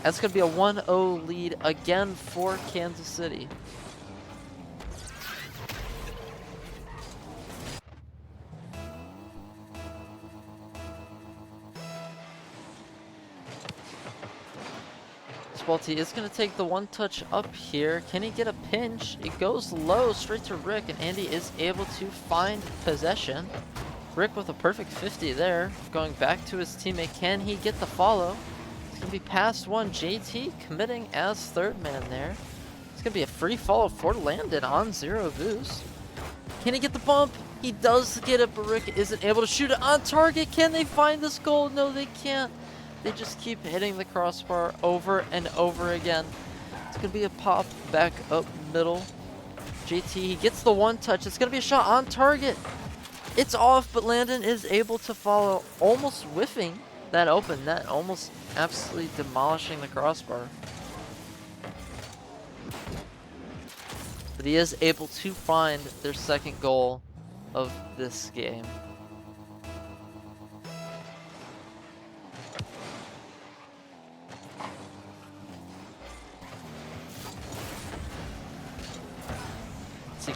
That's going to be a 1-0 lead again for Kansas City. Spalty is going to take the one touch up here. Can he get a pinch? It goes low straight to Rick, and Andy is able to find possession. Rick with a perfect 50 there. Going back to his teammate. Can he get the follow? It's going to be past one. JT committing as third man there. It's going to be a free follow for Landon on 0 boost. Can he get the bump? He does get it, but Rick isn't able to shoot it on target. Can they find this goal? No, they can't. They just keep hitting the crossbar over and over again. It's going to be a pop back up middle. JT, he gets the one touch. It's going to be a shot on target. It's off, but Landon is able to follow, almost whiffing that open net, almost absolutely demolishing the crossbar. But he is able to find their second goal of this game.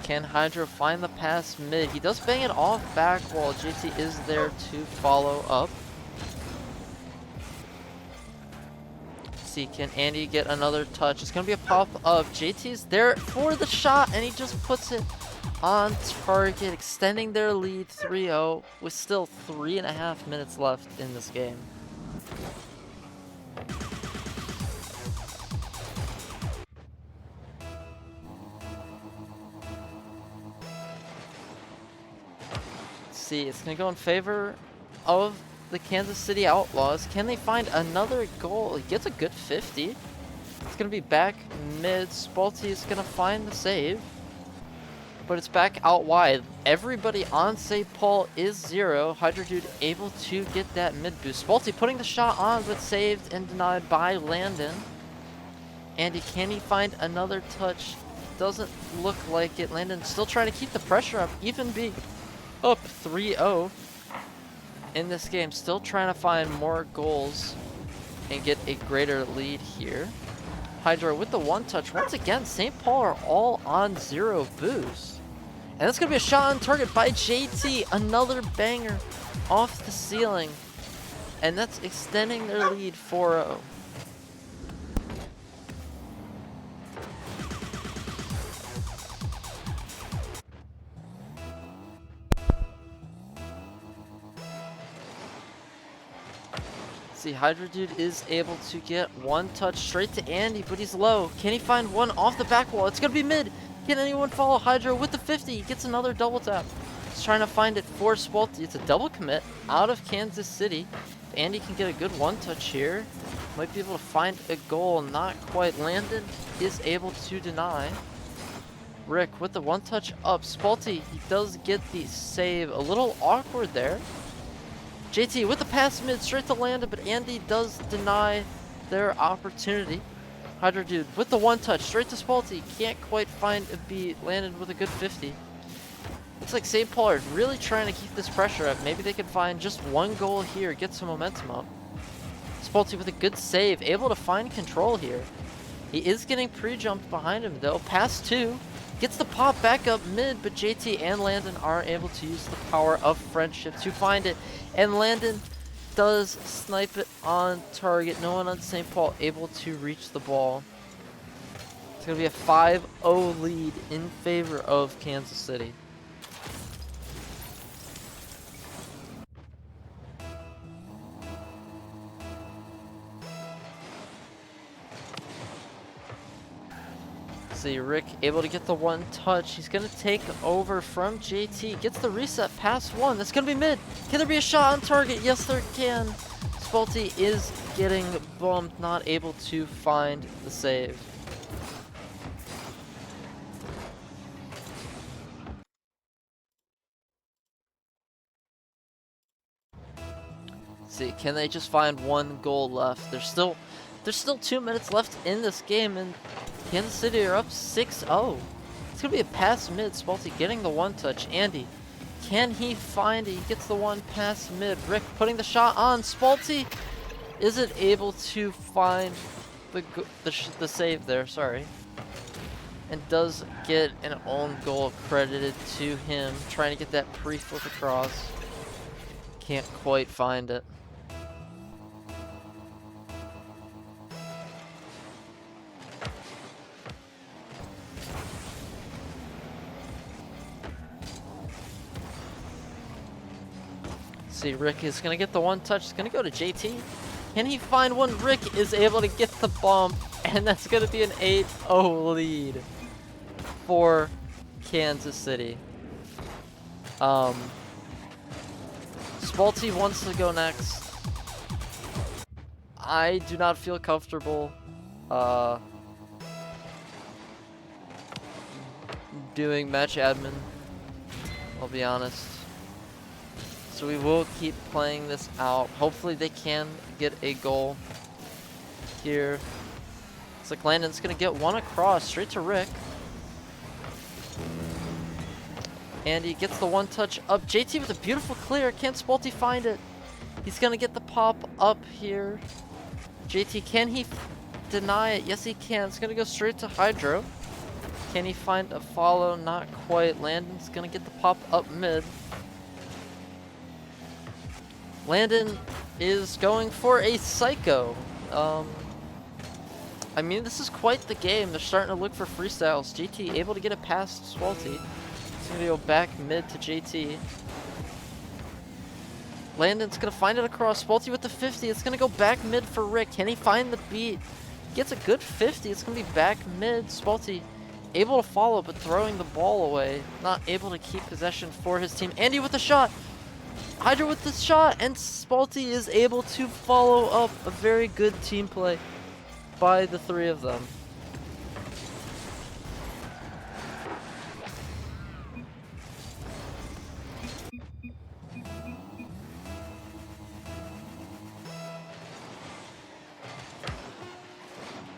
Can Hydra find the pass mid? He does bang it off back wall. JT is there to follow up. See, can Andy get another touch? It's going to be a pop up. JT's there for the shot, and he just puts it on target, extending their lead 3-0 with still 3.5 minutes left in this game. See, it's going to go in favor of the Kansas City Outlaws. Can they find another goal? He gets a good 50. It's going to be back mid. Spalty is going to find the save. But it's back out wide. Everybody on St. Paul is 0. Hydra Dude able to get that mid boost. Spalty putting the shot on, but saved and denied by Landon. Andy, can he find another touch? Doesn't look like it. Landon still trying to keep the pressure up. Even be up 3-0 in this game, still trying to find more goals and get a greater lead here. Hydra with the one touch. Once again, St. Paul are all on 0 boost. And that's going to be a shot on target by JT. Another banger off the ceiling. And that's extending their lead 4-0. See, Hydra Dude is able to get one touch straight to Andy, but he's low. Can he find one off the back wall? It's going to be mid. Can anyone follow Hydra with the 50? He gets another double tap. He's trying to find it for Spalty. It's a double commit out of Kansas City. If Andy can get a good one touch here, might be able to find a goal. Not quite. Landon is able to deny. Rick with the one touch up. Spalty, he does get the save. A little awkward there. JT with the pass mid straight to Landon, but Andy does deny their opportunity. Hydra Dude with the one touch straight to Spalty. Can't quite find a beat. Landon with a good 50. Looks like St. Paul are really trying to keep this pressure up. Maybe they can find just one goal here, get some momentum up. Spalty with a good save, able to find control here. He is getting pre-jumped behind him though. Pass 2. Gets the pop back up mid, but JT and Landon are able to use the power of friendship to find it. And Landon does snipe it on target. No one on St. Paul able to reach the ball. It's going to be a 5-0 lead in favor of Kansas City. See, Rick able to get the one touch. He's going to take over from JT. Gets the reset past one. That's going to be mid. Can there be a shot on target? Yes, there can. Spalty is getting bumped, not able to find the save. See, can they just find one goal left? There's still 2 minutes left in this game, and Kansas City are up 6-0. It's gonna be a pass mid. Spalty getting the one touch. Andy, can he find it? He gets the one pass mid. Rick putting the shot on. Spalty isn't able to find the save there. Sorry, and does get an own goal credited to him. Trying to get that pre-flip across. Can't quite find it. See, Rick is going to get the one touch. It's going to go to JT. Can he find one? Rick is able to get the bump, and that's going to be an 8-0 lead for Kansas City. Spalty wants to go next. I do not feel comfortable doing match admin, I'll be honest. So we will keep playing this out. Hopefully they can get a goal here. It's like Landon's gonna get one across straight to Rick. And he gets the one touch up. JT with a beautiful clear. Can't Spalty find it? He's gonna get the pop up here. JT, can he deny it? Yes, he can. It's gonna go straight to Hydro. Can he find a follow? Not quite. Landon's gonna get the pop up mid. Landon is going for a psycho. I mean, this is quite the game. They're starting to look for freestyles. JT able to get it past Spalty. He's gonna go back mid to JT. Landon's gonna find it across. Spalty with the 50. It's gonna go back mid for Rick. Can he find the beat? Gets a good 50. It's gonna be back mid. Spalty able to follow, but throwing the ball away. Not able to keep possession for his team. Andy with the shot. Hydra with the shot, and Spalty is able to follow up. A very good team play by the three of them.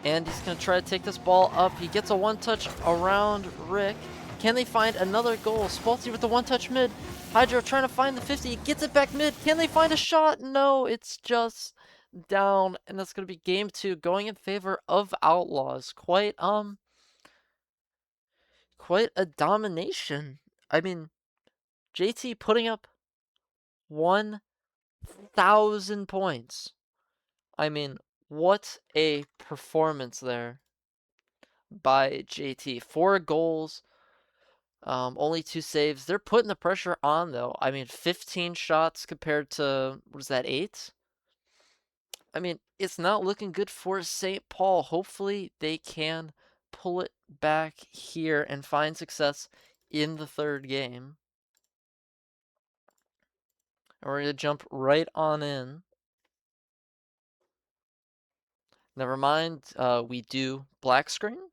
And he's going to try to take this ball up. He gets a one-touch around Rick. Can they find another goal? Spalty with the one-touch mid. Hydro trying to find the 50. He gets it back mid. Can they find a shot? No, it's just down. And that's going to be game 2 going in favor of Outlaws. Quite a domination. I mean, JT putting up 1,000 points. I mean, what a performance there by JT. 4 goals, only 2 saves. They're putting the pressure on, though. I mean, 15 shots compared to, what is that, 8? I mean, it's not looking good for St. Paul. Hopefully, they can pull it back here and find success in the 3rd game. And we're going to jump right on in. Never mind, we do black screen.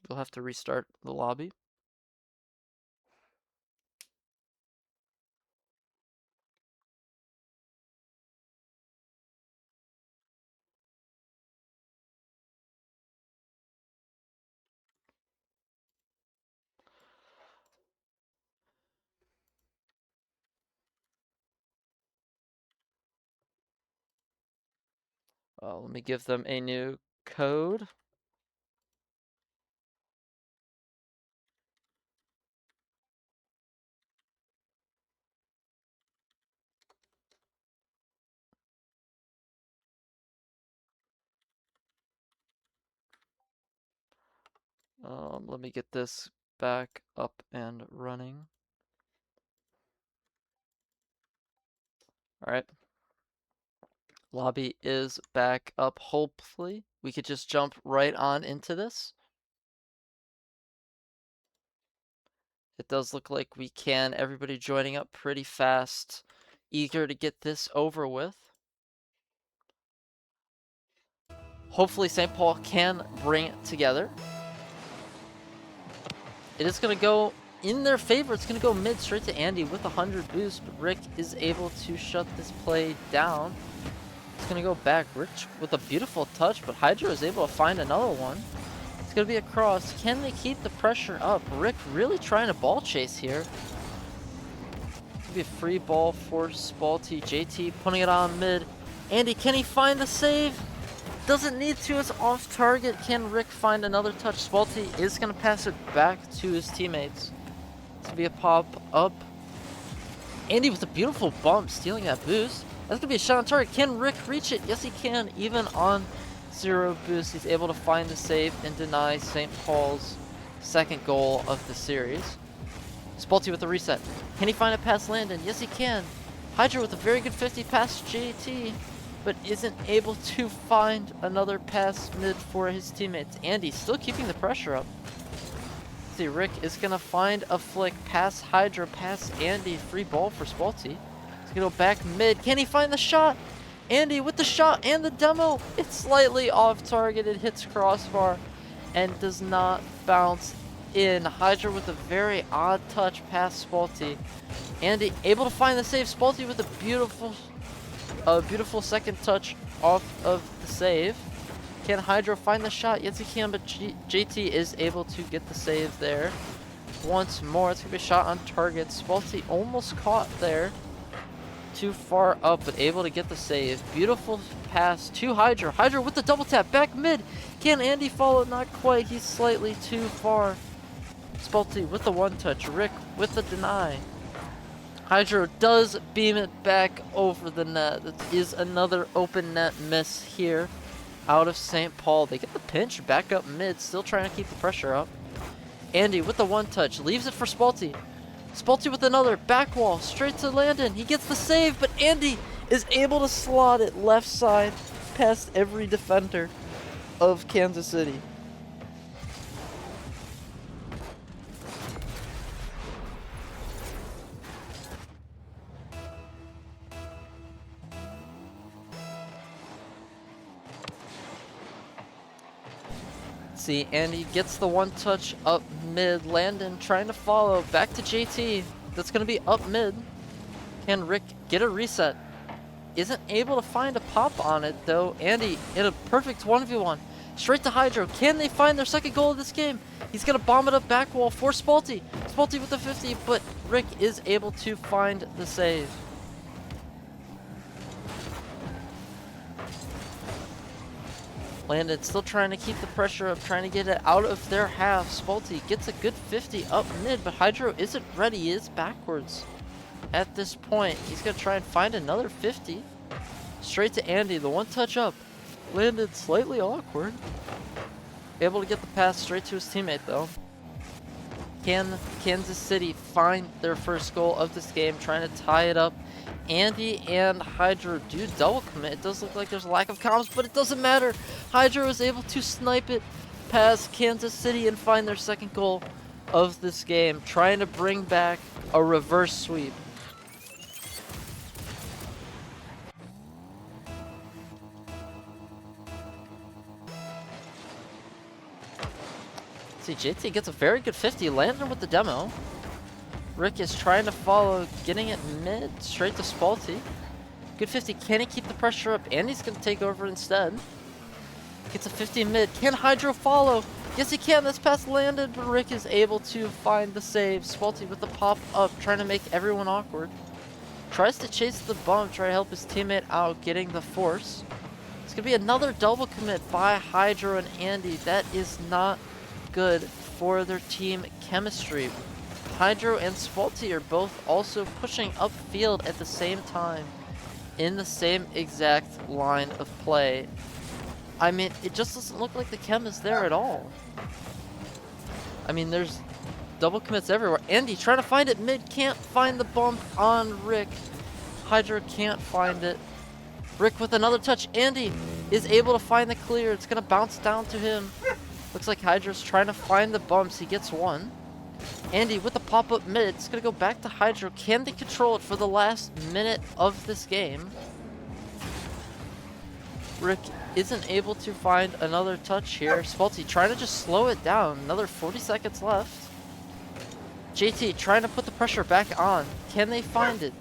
We'll have to restart the lobby. Let me give them a new code. Let me get this back up and running. All right. Lobby is back up. Hopefully, we could just jump right on into this. It does look like we can. Everybody joining up pretty fast. Eager to get this over with. Hopefully, St. Paul can bring it together. It is going to go in their favor. It's going to go mid straight to Andy with 100 boost, but Rick is able to shut this play down. It's going to go back. Rich with a beautiful touch, but Hydra is able to find another one. It's going to be a cross. Can they keep the pressure up? Rick really trying to ball chase here. It's going to be a free ball for Spalty. JT putting it on mid. Andy, can he find the save? Doesn't need to. It's off target. Can Rick find another touch? Spalty is going to pass it back to his teammates. It's going to be a pop up. Andy with a beautiful bump, stealing that boost. That's going to be a shot on target. Can Rick reach it? Yes, he can. Even on 0 boost, he's able to find the save and deny St. Paul's second goal of the series. Spalty with the reset. Can he find it past Landon? Yes, he can. Hydra with a very good 50 past JT, but isn't able to find another pass mid for his teammates. Andy still keeping the pressure up. Let's see, Rick is going to find a flick past Hydra, past Andy. Free ball for Spalty. He's going to go back mid. Can he find the shot? Andy with the shot and the demo. It's slightly off target. It hits crossbar and does not bounce in. Hydra with a very odd touch past Spalty. Andy able to find the save. Spalty with a beautiful second touch off of the save. Can Hydra find the shot? Yes, he can, but JT is able to get the save there. Once more, it's going to be a shot on target. Spalty almost caught there. Too far up, but able to get the save. Beautiful pass to Hydra. Hydra with the double tap, back mid. Can Andy follow? Not quite. He's slightly too far. Spalty with the one touch. Rick with the deny. Hydra does beam it back over the net. That is another open net miss here out of St. Paul. They get the pinch back up mid, still trying to keep the pressure up. Andy with the one touch, leaves it for Spalty. Spalty with another back wall, straight to Landon. He gets the save, but Andy is able to slot it left side past every defender of Kansas City. See, Andy gets the one touch up mid. Landon trying to follow. Back to JT. That's going to be up mid. Can Rick get a reset? Isn't able to find a pop on it, though. Andy in a perfect 1v1. Straight to Hydro. Can they find their second goal of this game? He's going to bomb it up back wall for Spalty. Spalty with the 50, but Rick is able to find the save. Landon still trying to keep the pressure up, trying to get it out of their half. Spalty gets a good 50 up mid, but Hydro isn't ready. He is backwards at this point. He's going to try and find another 50. Straight to Andy, the one touch up. Landon slightly awkward. Able to get the pass straight to his teammate, though. Can Kansas City find their first goal of this game, trying to tie it up? Andy and Hydro do double commit. It does look like there's a lack of comms, but it doesn't matter. Hydro is able to snipe it past Kansas City and find their second goal of this game, trying to bring back a reverse sweep. See, JT gets a very good 50. Landon with the demo. Rick is trying to follow, getting it mid, straight to Spalty. Good 50. Can he keep the pressure up? Andy's going to take over instead. Gets a 50 mid. Can Hydro follow? Yes, he can. That's past Landon, but Rick is able to find the save. Spalty with the pop up, trying to make everyone awkward. Tries to chase the bump, try to help his teammate out, getting the force. It's going to be another double commit by Hydro and Andy. That is not good for their team chemistry. Hydro and Spalty are both also pushing upfield at the same time in the same exact line of play. I mean, it just doesn't look like the chem is there at all. I mean, there's double commits everywhere. Andy trying to find it mid, can't find the bump on Rick. Hydra can't find it. Rick with another touch. Andy is able to find the clear. It's going to bounce down to him. Looks like Hydra's trying to find the bumps. He gets one. Andy with the pop-up mid. It's going to go back to Hydra. Can they control it for the last minute of this game? Rick isn't able to find another touch here. Spalty trying to just slow it down. Another 40 seconds left. JT trying to put the pressure back on. Can they find it?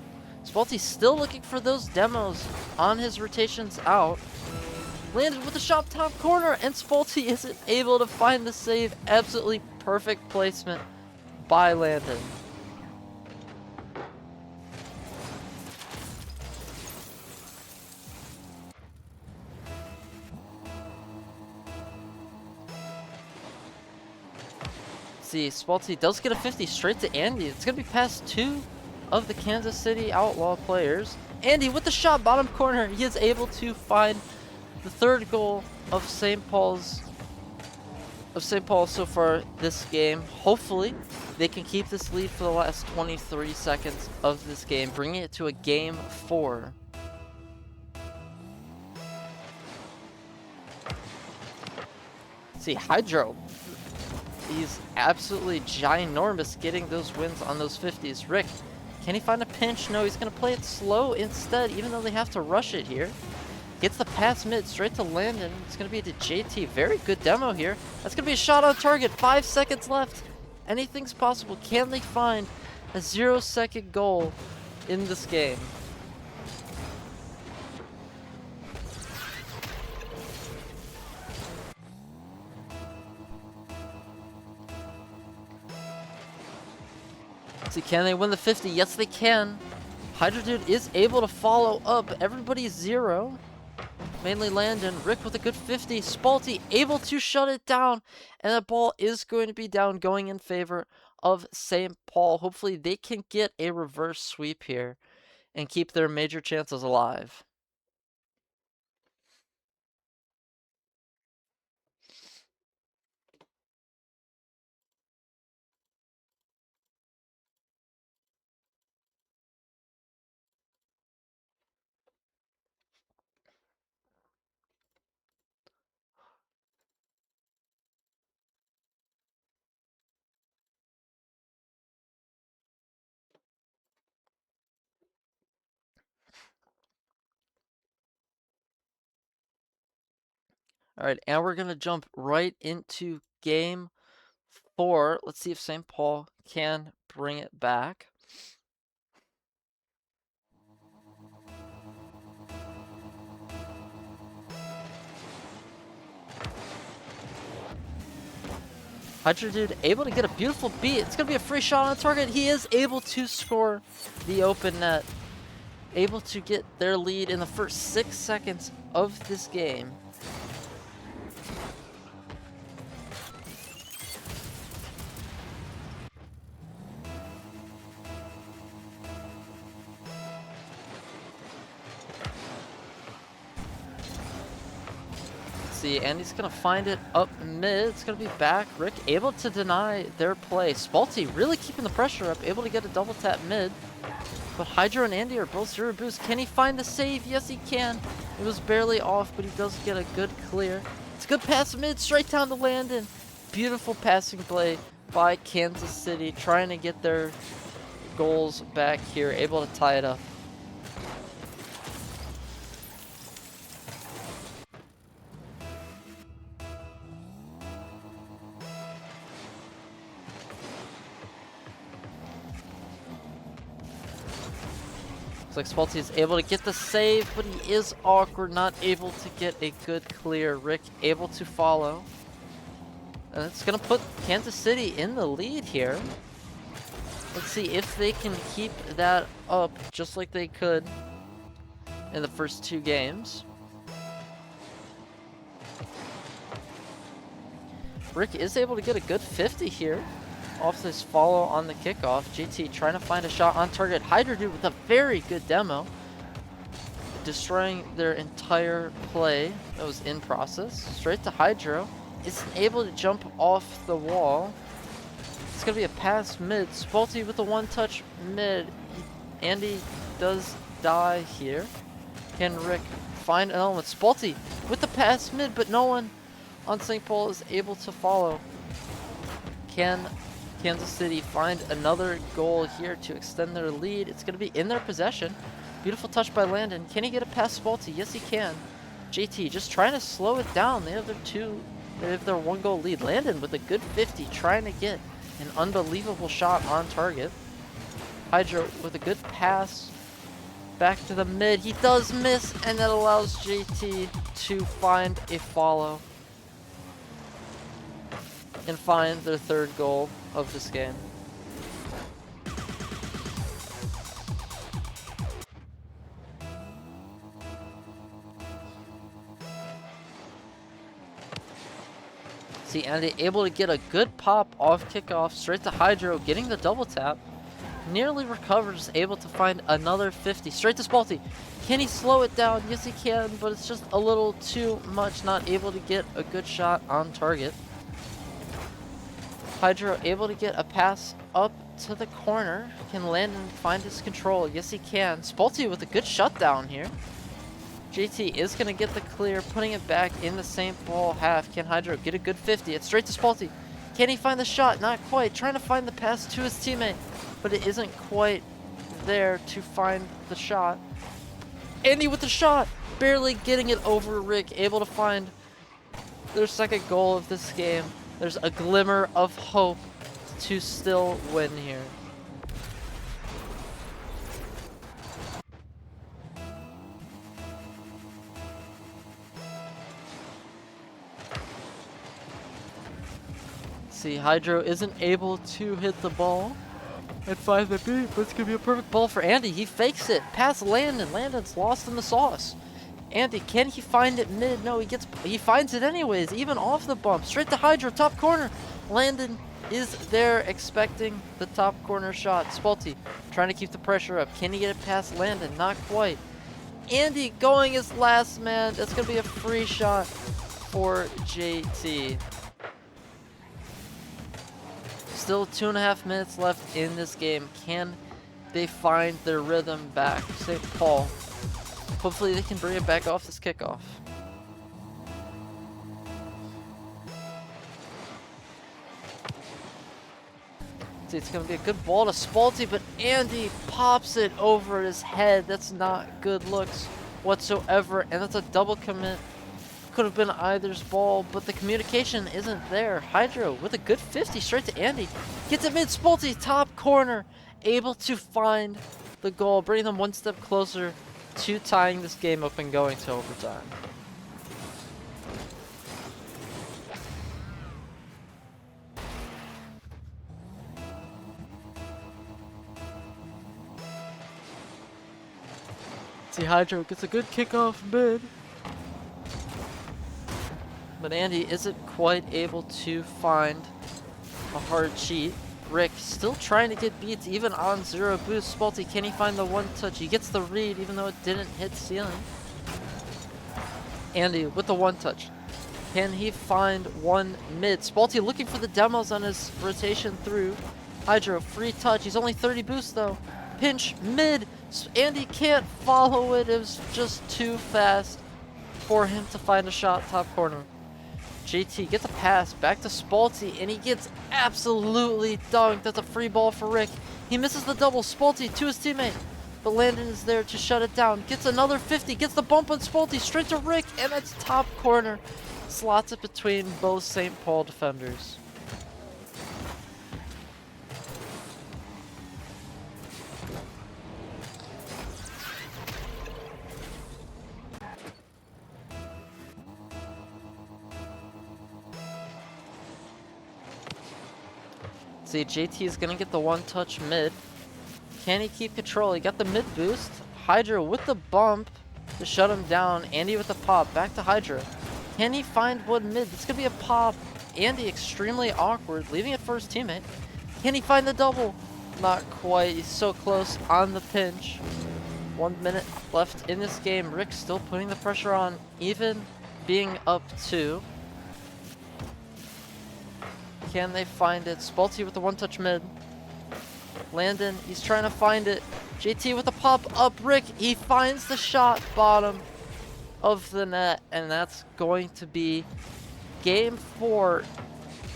Spalty still looking for those demos on his rotations out. Landed with the shot top corner, and Spalty isn't able to find the save. Absolutely perfect placement by Landon. See, Spalty does get a 50 straight to Andy. It's going to be past two of the Kansas City Outlaw players. Andy with the shot, bottom corner. He is able to find the third goal of St. Paul so far this game. Hopefully, they can keep this lead for the last 23 seconds of this game, bringing it to a game 4. See, Hydro. He's absolutely ginormous getting those wins on those 50s. Rick, can he find a pinch? No, he's going to play it slow instead, even though they have to rush it here. Gets the pass mid straight to Landon. It's going to be to JT. Very good demo here. That's going to be a shot on target. 5 seconds left. Anything's possible. Can they find a 0-second goal in this game? See, can they win the 50? Yes, they can. Hydra Dude is able to follow up. Everybody's 0. Mainly Landon. Rick with a good 50. Spalty able to shut it down. And the ball is going to be down, going in favor of St. Paul. Hopefully they can get a reverse sweep here and keep their major chances alive. All right, and we're going to jump right into game 4. Let's see if St. Paul can bring it back. Hydra Dude able to get a beautiful beat. It's going to be a free shot on target. He is able to score the open net. Able to get their lead in the first 6 seconds of this game. See, Andy's gonna find it up mid. It's gonna be back. Rick able to deny their play. Spalty really keeping the pressure up, able to get a double tap mid. But Hydra and Andy are both 0 boost. Can he find the save? Yes, he can. It was barely off, but he does get a good clear. It's a good pass mid, straight down to Landon. Beautiful passing play by Kansas City, trying to get their goals back here, able to tie it up. Looks like Spalty is able to get the save, but he is awkward, not able to get a good clear. Rick able to follow. And it's going to put Kansas City in the lead here. Let's see if they can keep that up just like they could in the first 2 games. Rick is able to get a good 50 here off this follow on the kickoff. JT trying to find a shot on target. Hydra Dude with a very good demo. Destroying their entire play that was in process. Straight to Hydro. Isn't able to jump off the wall. It's gonna be a pass mid. Spalty with the one-touch mid. Andy does die here. Can Rick find an element? Spalty with the pass mid, but no one on St. Paul is able to follow. Can Kansas City find another goal here to extend their lead? It's going to be in their possession. Beautiful touch by Landon. Can he get it past Spalty? Yes, he can. JT just trying to slow it down. They have their 1-goal lead. Landon with a good 50, trying to get an unbelievable shot on target. Hydro with a good pass back to the mid. He does miss, and that allows JT to find a follow and find their 3rd goal of this game. See, Andy able to get a good pop off kickoff straight to Hydro, getting the double tap. Nearly recovers, able to find another 50. Straight to Spalty. Can he slow it down? Yes, he can, but it's just a little too much. Not able to get a good shot on target. Hydro able to get a pass up to the corner. Can Landon find his control? Yes, he can. Spalty with a good shutdown here. JT is going to get the clear, putting it back in the St. Paul half. Can Hydro get a good 50? It's straight to Spalty. Can he find the shot? Not quite. Trying to find the pass to his teammate, but it isn't quite there to find the shot. Andy with the shot, barely getting it over Rick, able to find their 2nd goal of this game. There's a glimmer of hope to still win here. See, Hydro isn't able to hit the ball and find the beat, but it's going to be a perfect ball for Andy. He fakes it past Landon. Landon's lost in the sauce. Andy, can he find it mid? No, he finds it anyways, even off the bump. Straight to Hydro, top corner. Landon is there expecting the top corner shot. Spalty trying to keep the pressure up. Can he get it past Landon? Not quite. Andy going as last man. That's going to be a free shot for JT. Still 2.5 minutes left in this game. Can they find their rhythm back? St. Paul. Hopefully they can bring it back off this kickoff. See, it's going to be a good ball to Spalty, but Andy pops it over his head. That's not good looks whatsoever, and that's a double commit. Could have been either's ball, but the communication isn't there. Hydro with a good 50 straight to Andy. Gets it mid, Spalty, top corner. Able to find the goal, bringing them one step closer to tying this game up and going to overtime. See, Hydro gets a good kickoff mid. But Andy isn't quite able to find a hard cheat. Rick still trying to get beats even on 0 boost. Spalty, can he find the 1 touch? He gets the read even though it didn't hit ceiling. Andy with the 1 touch. Can he find one mid? Spalty looking for the demos on his rotation through. Hydro, free touch. He's only 30 boost though. Pinch mid. Andy can't follow it. It was just too fast for him to find a shot top corner. JT gets a pass back to Spalty, and he gets absolutely dunked. That's a free ball for Rick. He misses the double. Spalty to his teammate, but Landon is there to shut it down. Gets another 50, gets the bump on Spalty, straight to Rick, and that's top corner. Slots it between both St. Paul defenders. See, JT is going to get the 1 touch mid. Can he keep control? He got the mid boost. Hydro with the bump to shut him down. Andy with the pop. Back to Hydro. Can he find one mid? This could be a pop. Andy extremely awkward, leaving it for his teammate. Can he find the double? Not quite. He's so close on the pinch. 1 minute left in this game. Rick still putting the pressure on, even being up 2. Can they find it? Spalty with the one-touch mid. Landon, he's trying to find it. JT with the pop-up. Rick, he finds the shot bottom of the net, and that's going to be game 4.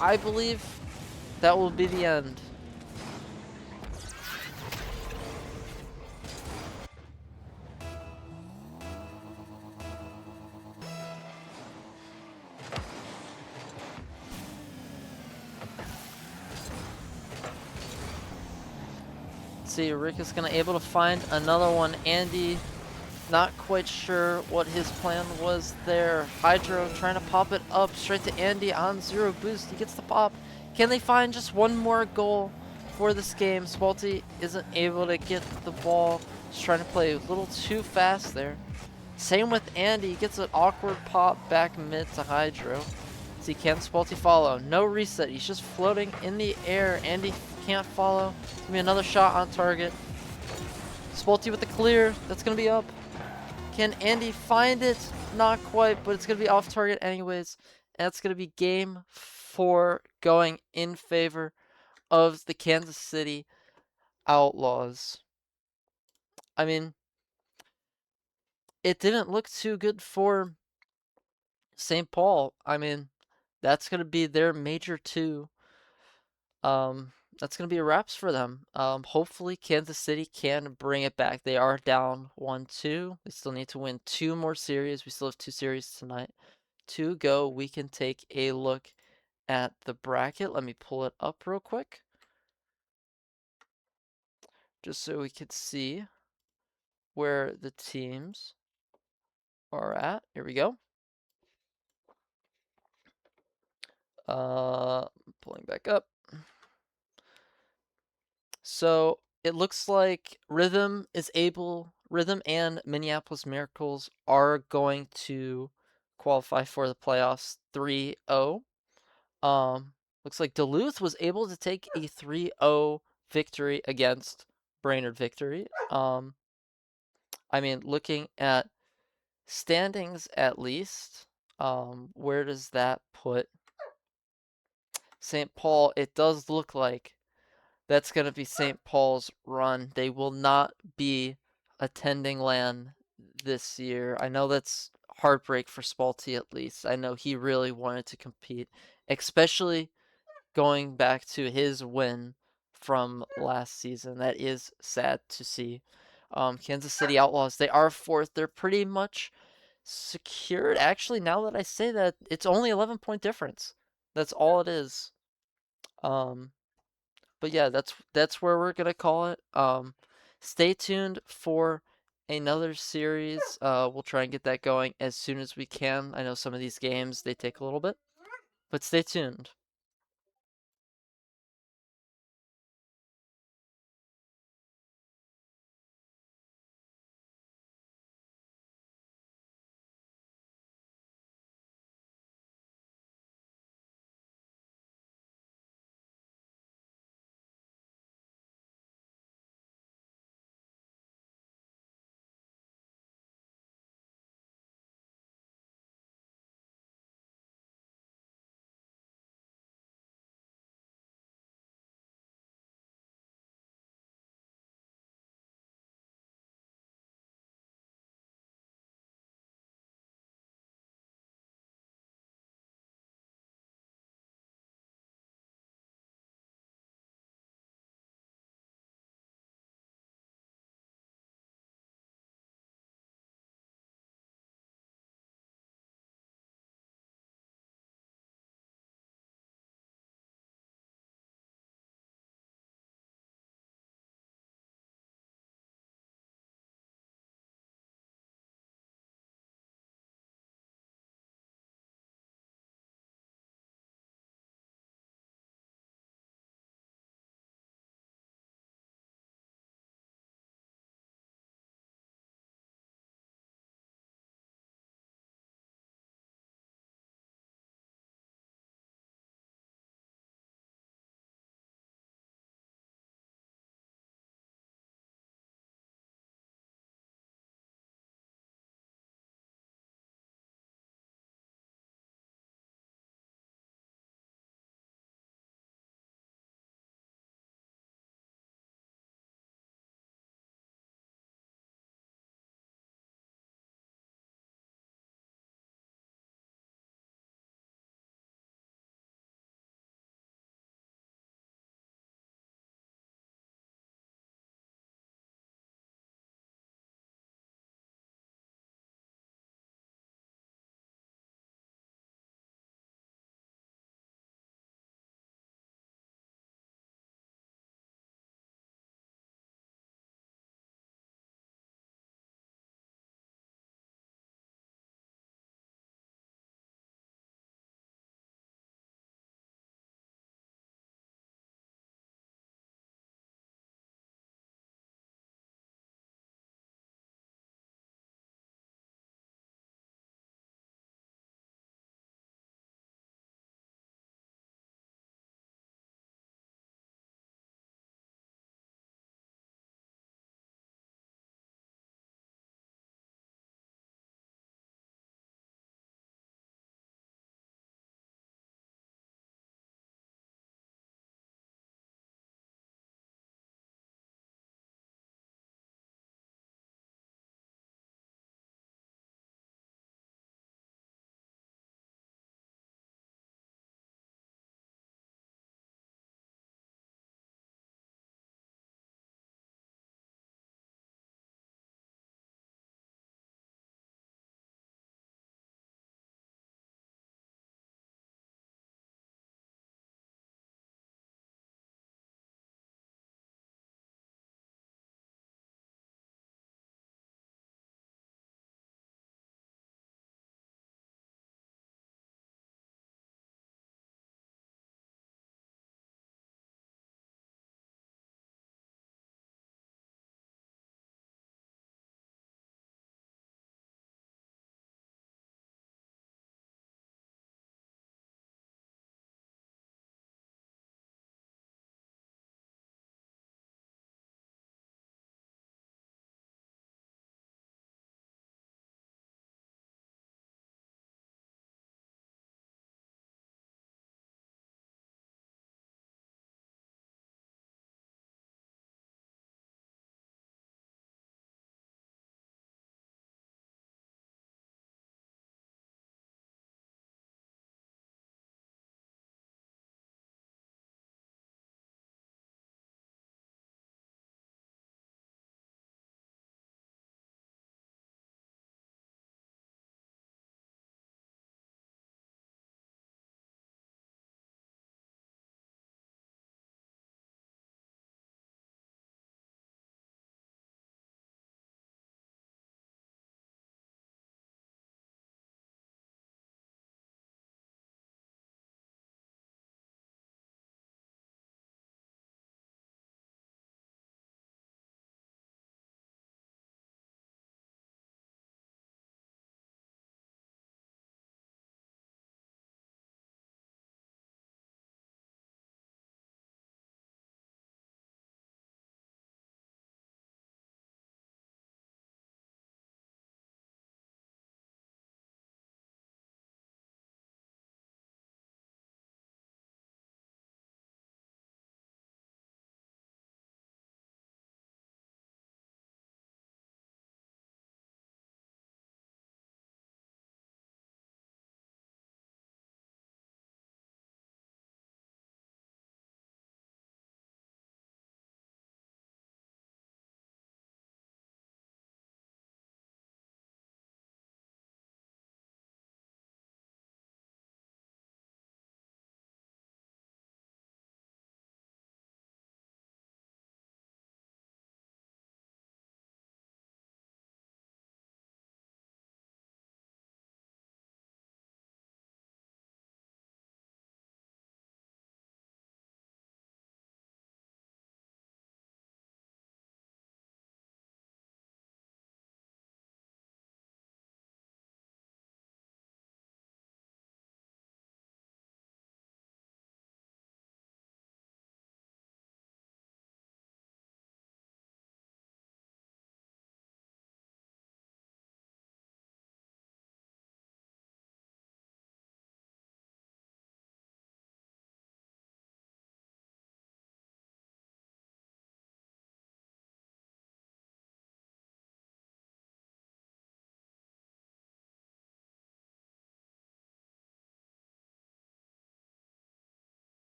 I believe that will be the end. See, Rick is gonna able to find another one. Andy, not quite sure what his plan was there. Hydro trying to pop it up straight to Andy on 0 boost. He gets the pop. Can they find just one more goal for this game? Spalty isn't able to get the ball. Just trying to play a little too fast there. Same with Andy. He gets an awkward pop back mid to Hydro. See, can Spalty follow? No reset. He's just floating in the air. Andy can't follow. It's gonna be another shot on target. Spalty with the clear. That's gonna be up. Can Andy find it? Not quite, but it's gonna be off target anyways. And that's gonna be game 4 going in favor of the Kansas City Outlaws. I mean, it didn't look too good for St. Paul. I mean, that's gonna be their major 2. That's gonna be wraps for them. Hopefully Kansas City can bring it back. They are down 1-2. They still need to win 2 more series. We still have 2 series tonight to go. We can take a look at the bracket. Let me pull it up real quick, just so we can see where the teams are at. Here we go. Pulling back up. So it looks like Rhythm and Minneapolis Miracles are going to qualify for the playoffs 3-0. Looks like Duluth was able to take a 3-0 victory against Brainerd Victory. I mean, looking at standings at least, where does that put St. Paul? It does look like that's going to be St. Paul's run. They will not be attending LAN this year. I know that's heartbreak for Spalty at least. I know he really wanted to compete, especially going back to his win from last season. That is sad to see. Kansas City Outlaws, they are 4th. They're pretty much secured. Actually, now that I say that, it's only 11-point difference. That's all it is. But yeah, that's where we're gonna call it. Stay tuned for another series. We'll try and get that going as soon as we can. I know some of these games, they take a little bit, but stay tuned.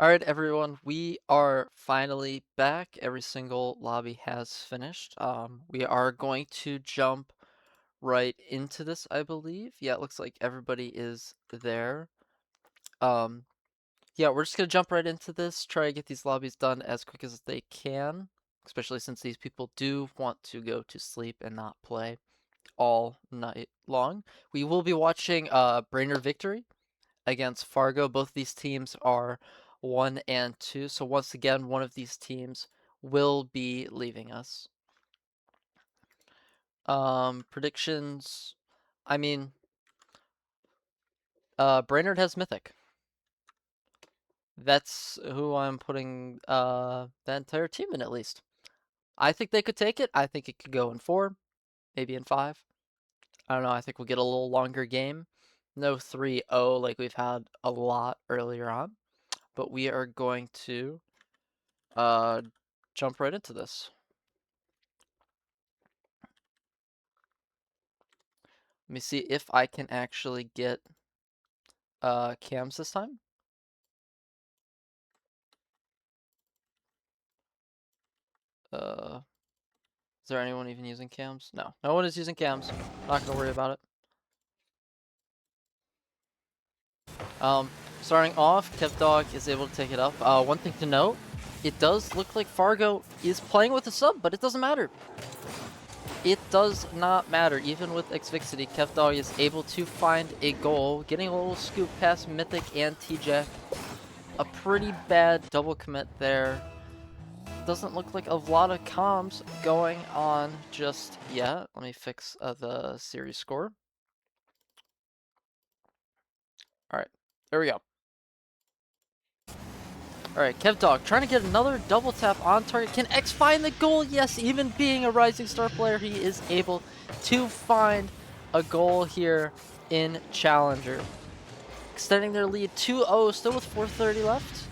Alright, everyone, we are finally back. Every single lobby has finished. We are going to jump right into this, I believe. Yeah, it looks like everybody is there. Yeah, we're just gonna jump right into this, try to get these lobbies done as quick as they can, especially since these people do want to go to sleep and not play all night long. We will be watching Brainerd Victory against Fargo. Both these teams are 1 and 2, so once again, one of these teams will be leaving us. Predictions. I mean, Brainerd has Mythic. That's who I'm putting that entire team in, at least. I think they could take it. I think it could go in 4, maybe in 5. I don't know. I think we'll get a little longer game. No 3-0 like we've had a lot earlier on. But we are going to jump right into this. Let me see if I can actually get cams this time. Is there anyone even using cams? No, no one is using cams. Not gonna worry about it. Starting off, KevDog is able to take it up. One thing to note, it does look like Fargo is playing with a sub, but it doesn't matter. It does not matter. Even with Xvixity, KevDog is able to find a goal, getting a little scoop past Mythic and TJ. A pretty bad double commit there. Doesn't look like a lot of comms going on just yet. Let me fix the series score. Alright, there we go. Alright, KevDog trying to get another double tap on target. Can X find the goal? Yes, even being a Rising Star player, he is able to find a goal here in Challenger. Extending their lead 2-0, still with 4:30 left.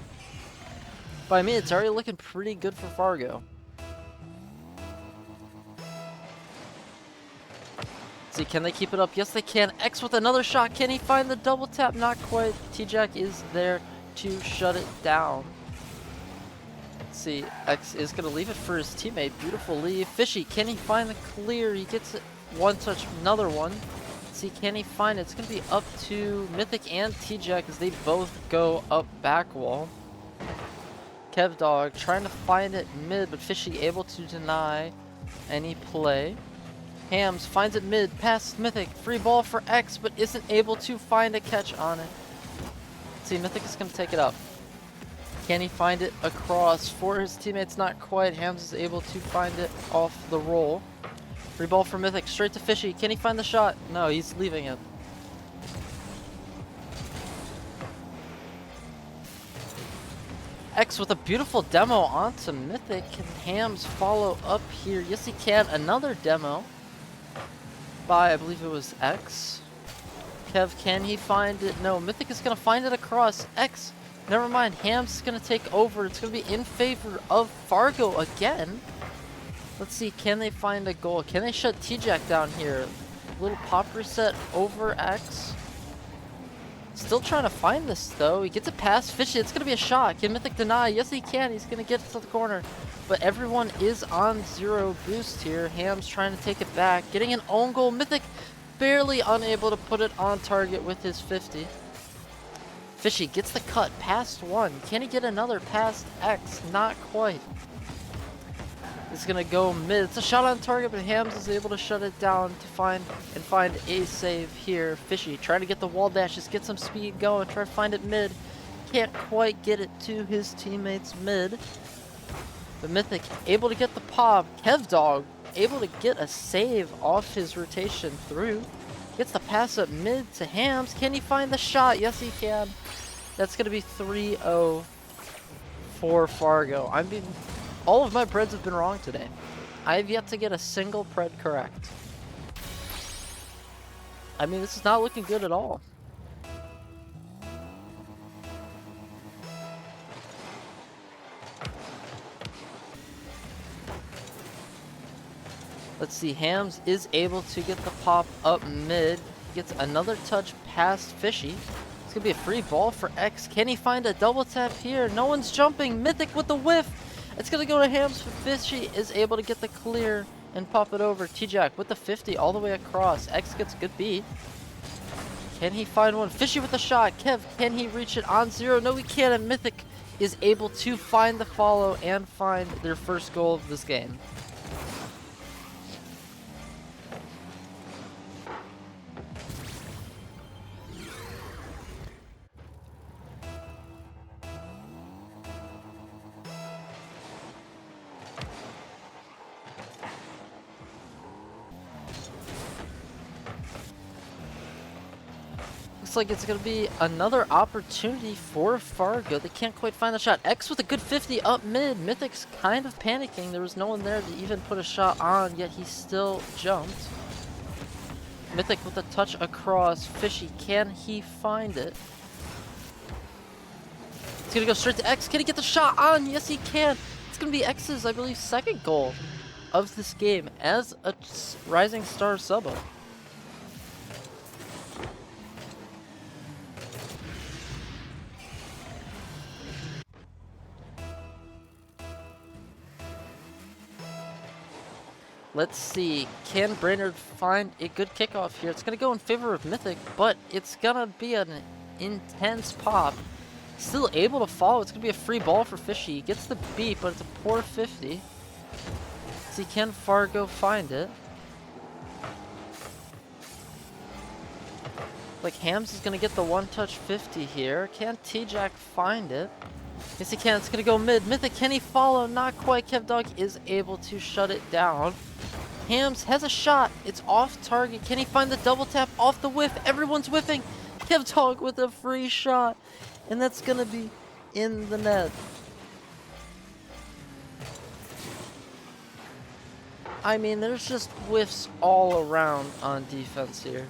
By me, it's already looking pretty good for Fargo. See, can they keep it up? Yes, they can. X with another shot. Can he find the double tap? Not quite. T-Jack is there to shut it down. Let's see, X is going to leave it for his teammate. Beautiful leave. Fishy, can he find the clear? He gets it. One touch, another one. Let's see, can he find it? It's going to be up to Mythic and T-Jack as they both go up back wall. KevDog trying to find it mid, but Fishy able to deny any play. Hams finds it mid, past Mythic, free ball for X, but isn't able to find a catch on it. Let's see, Mythic is going to take it up. Can he find it across for his teammates? Not quite. Hams is able to find it off the roll. Free ball for Mythic, straight to Fishy. Can he find the shot? No, he's leaving it. X with a beautiful demo onto Mythic. Can Hams follow up here? Yes, he can. Another demo by, I believe it was X. Kev, can he find it? No, Mythic is going to find it across. X, never mind. Hams is going to take over. It's going to be in favor of Fargo again. Let's see, can they find a goal? Can they shut T-Jack down here? Little pop reset over X. Still trying to find this, though. He gets it past Fishy. It's going to be a shot. Can Mythic deny? Yes, he can. He's going to get to the corner. But everyone is on 0 boost here. Hams trying to take it back. Getting an own goal. Mythic barely unable to put it on target with his 50. Fishy gets the cut past 1. Can he get another past X? Not quite. It's going to go mid. It's a shot on target, but Hams is able to shut it down to find a save here. Fishy trying to get the wall dashes, get some speed going, try to find it mid. Can't quite get it to his teammates mid. But Mythic able to get the pop. KevDog able to get a save off his rotation through. Gets the pass up mid to Hams. Can he find the shot? Yes, he can. That's going to be 3-0 for Fargo. I mean, all of my preds have been wrong today. I have yet to get a single pred correct. I mean, this is not looking good at all. Let's see, Hams is able to get the pop up mid. Gets another touch past Fishy. It's gonna be a free ball for X. Can he find a double tap here? No one's jumping. Mythic with the whiff. It's gonna go to Hams. Fishy is able to get the clear and pop it over. T-Jack with the 50 all the way across. X gets a good beat. Can he find one? Fishy with the shot. Kev, can he reach it on 0? No, he can't. And Mythic is able to find the follow and find their first goal of this game. Looks like it's going to be another opportunity for Fargo. They can't quite find the shot. X with a good 50 up mid. Mythic's kind of panicking. There was no one there to even put a shot on, yet he still jumped. Mythic with a touch across. Fishy, can he find it? It's going to go straight to X. Can he get the shot on? Yes, he can. It's going to be X's, I believe, second goal of this game as a Rising Star subo. Let's see, can Brainerd find a good kickoff here? It's going to go in favor of Mythic, but it's going to be an intense pop. Still able to follow. It's going to be a free ball for Fishy. He gets the beat, but it's a poor 50. See, can Fargo find it? Like, Hams is going to get the one-touch 50 here. Can T-Jack find it? Yes, he can. It's going to go mid. Mythic, can he follow? Not quite. KevDog is able to shut it down. Hams has a shot. It's off target. Can he find the double tap off the whiff? Everyone's whiffing. KevDog with a free shot. And that's going to be in the net. I mean, there's just whiffs all around on defense here.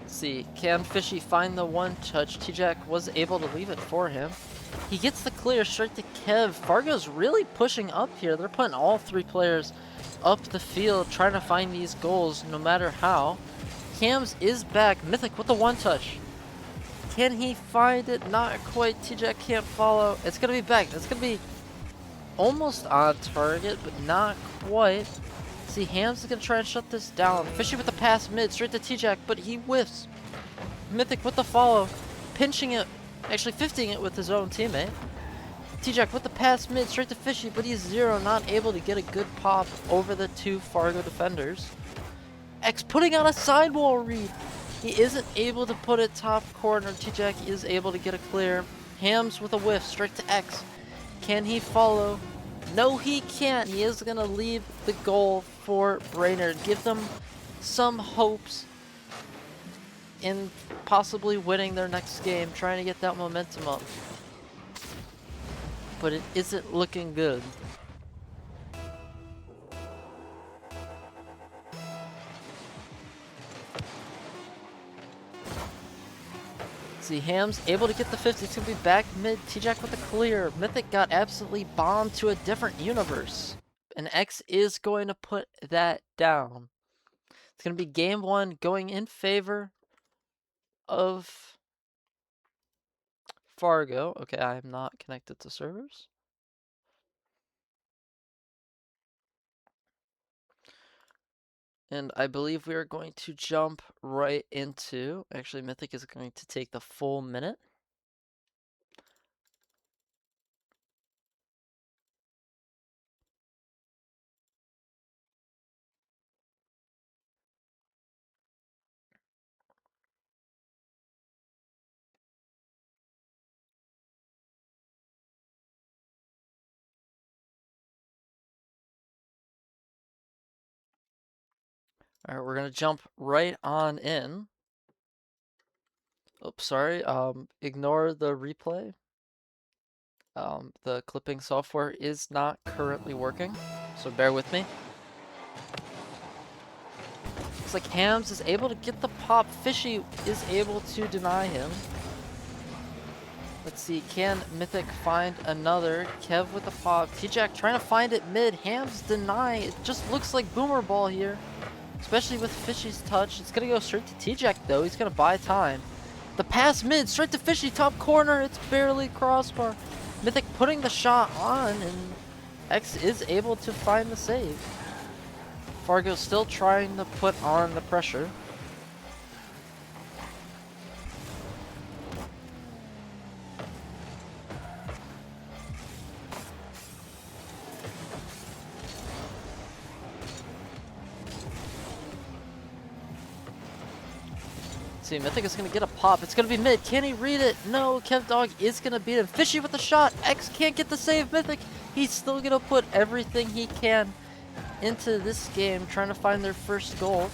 See, can Fishy find the one touch? T-Jack was able to leave it for him. He gets the clear straight to Kev. Fargo's really pushing up here. They're putting all three players up the field, trying to find these goals no matter how. Cams is back. Mythic with the one touch. Can he find it? Not quite. T-Jack can't follow. It's going to be back. It's going to be almost on target, but not quite. See, Hams is going to try and shut this down. Fishy with the pass mid, straight to T-Jack, but he whiffs. Mythic with the follow, pinching it, actually 50ing it with his own teammate. T-Jack with the pass mid, straight to Fishy, but he's 0, not able to get a good pop over the two Fargo defenders. X putting on a sidewall read. He isn't able to put it top corner. T-Jack is able to get a clear. Hams with a whiff, straight to X. Can he follow? No, he can't. He is going to leave the goal for Brainerd. Give them some hopes in possibly winning their next game, trying to get that momentum up. But it isn't looking good. See, Hams able to get the 50. It's going to be back mid. T-Jack with the clear. Mythic got absolutely bombed to a different universe. And X is going to put that down. It's going to be game 1 going in favor of Fargo. Okay, I am not connected to servers. And I believe we are going to jump right into... Actually, Mythic is going to take the full minute. Alright, we're gonna jump right on in. Oops, sorry. Ignore the replay. The clipping software is not currently working, so bear with me. Looks like Hams is able to get the pop. Fishy is able to deny him. Let's see, can Mythic find another? Kev with the pop. T-Jack trying to find it mid. Hams deny. It just looks like Boomer Ball here. Especially with Fishy's touch. It's going to go straight to T-Jack though. He's going to buy time. The pass mid, straight to Fishy, top corner. It's barely crossbar. Mythic putting the shot on, and X is able to find the save. Fargo still trying to put on the pressure. See, Mythic is going to get a pop. It's going to be mid. Can he read it? No, KevDog is going to beat him. Fishy with the shot. X can't get the save. Mythic, he's still going to put everything he can into this game, trying to find their first goal.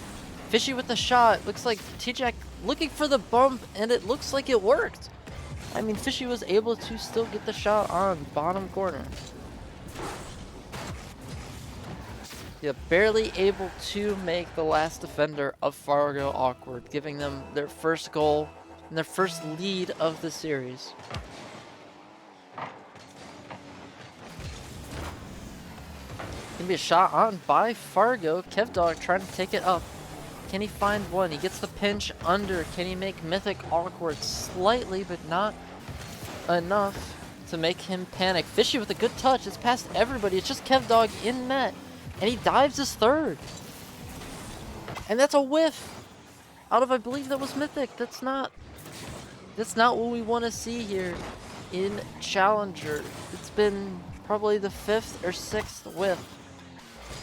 Fishy with the shot. Looks like T-Jack looking for the bump, and it looks like it worked. I mean, Fishy was able to still get the shot on bottom corner. Yeah, barely able to make the last defender of Fargo awkward, giving them their first goal and their first lead of the series. Gonna be a shot on by Fargo. KevDog trying to take it up. Can he find one? He gets the pinch under. Can he make Mythic awkward? Slightly, but not enough to make him panic. Fishy with a good touch. It's past everybody. It's just KevDog in net. And he dives his third. And that's a whiff. Out of, I believe that was Mythic. That's not what we want to see here in Challenger. It's been probably the 5th or 6th whiff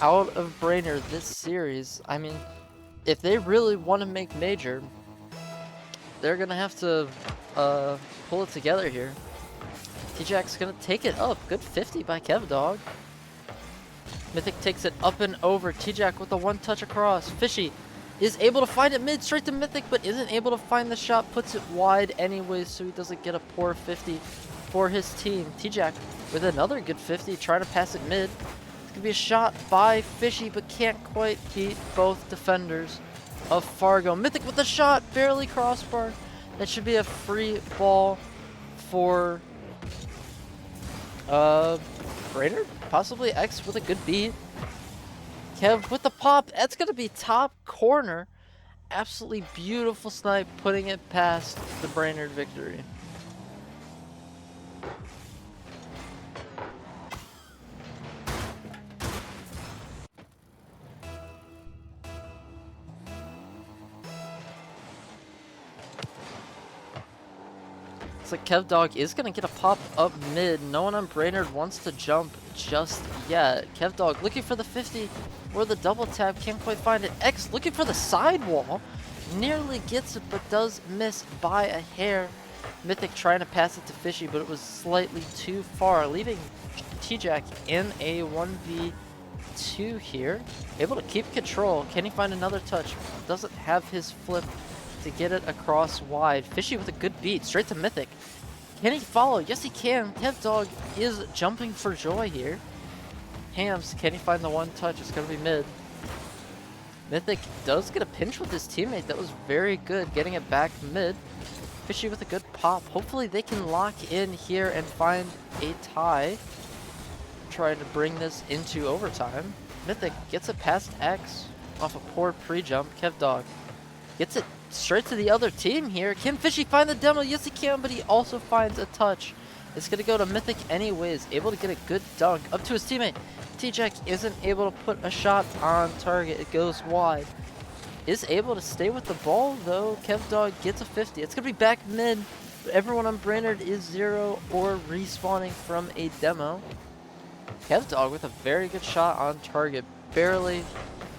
out of Brainerd this series. I mean, if they really want to make Major, they're going to have to pull it together here. T-Jack's going to take it up. Good 50 by KevDog. Mythic takes it up and over. T-Jack with a one touch across. Fishy is able to find it mid, straight to Mythic, but isn't able to find the shot. Puts it wide anyways, so he doesn't get a poor 50 for his team. T-Jack with another good 50, trying to pass it mid. It's going to be a shot by Fishy, but can't quite beat both defenders of Fargo. Mythic with the shot, barely crossbar. That should be a free ball for Brainerd? Possibly X with a good beat. Kev with the pop. That's going to be top corner. Absolutely beautiful snipe, putting it past the Brainerd victory. Looks like KevDog is going to get a pop up mid. No one on Brainerd wants to jump just yet. KevDog looking for the 50 or the double tap. Can't quite find it. X looking for the sidewall. Nearly gets it, but does miss by a hair. Mythic trying to pass it to Fishy, but it was slightly too far, leaving T-Jack in a 1v2 here. Able to keep control. Can he find another touch? Doesn't have his flip to get it across wide. Fishy with a good beat, straight to Mythic. Can he follow? Yes, he can. KevDog is jumping for joy here. Hams, can he find the one touch? It's going to be mid. Mythic does get a pinch with his teammate. That was very good, getting it back mid. Fishy with a good pop. Hopefully they can lock in here and find a tie. Trying to bring this into overtime. Mythic gets it past X off a poor pre-jump. KevDog gets it straight to the other team here. Can Fishy find the demo? Yes, he can, but he also finds a touch. It's going to go to Mythic anyways. Able to get a good dunk up to his teammate. T-Jack isn't able to put a shot on target. It goes wide. Is able to stay with the ball, though. KevDog gets a 50. It's going to be back mid. But everyone on Brainerd is 0 or respawning from a demo. KevDog with a very good shot on target. Barely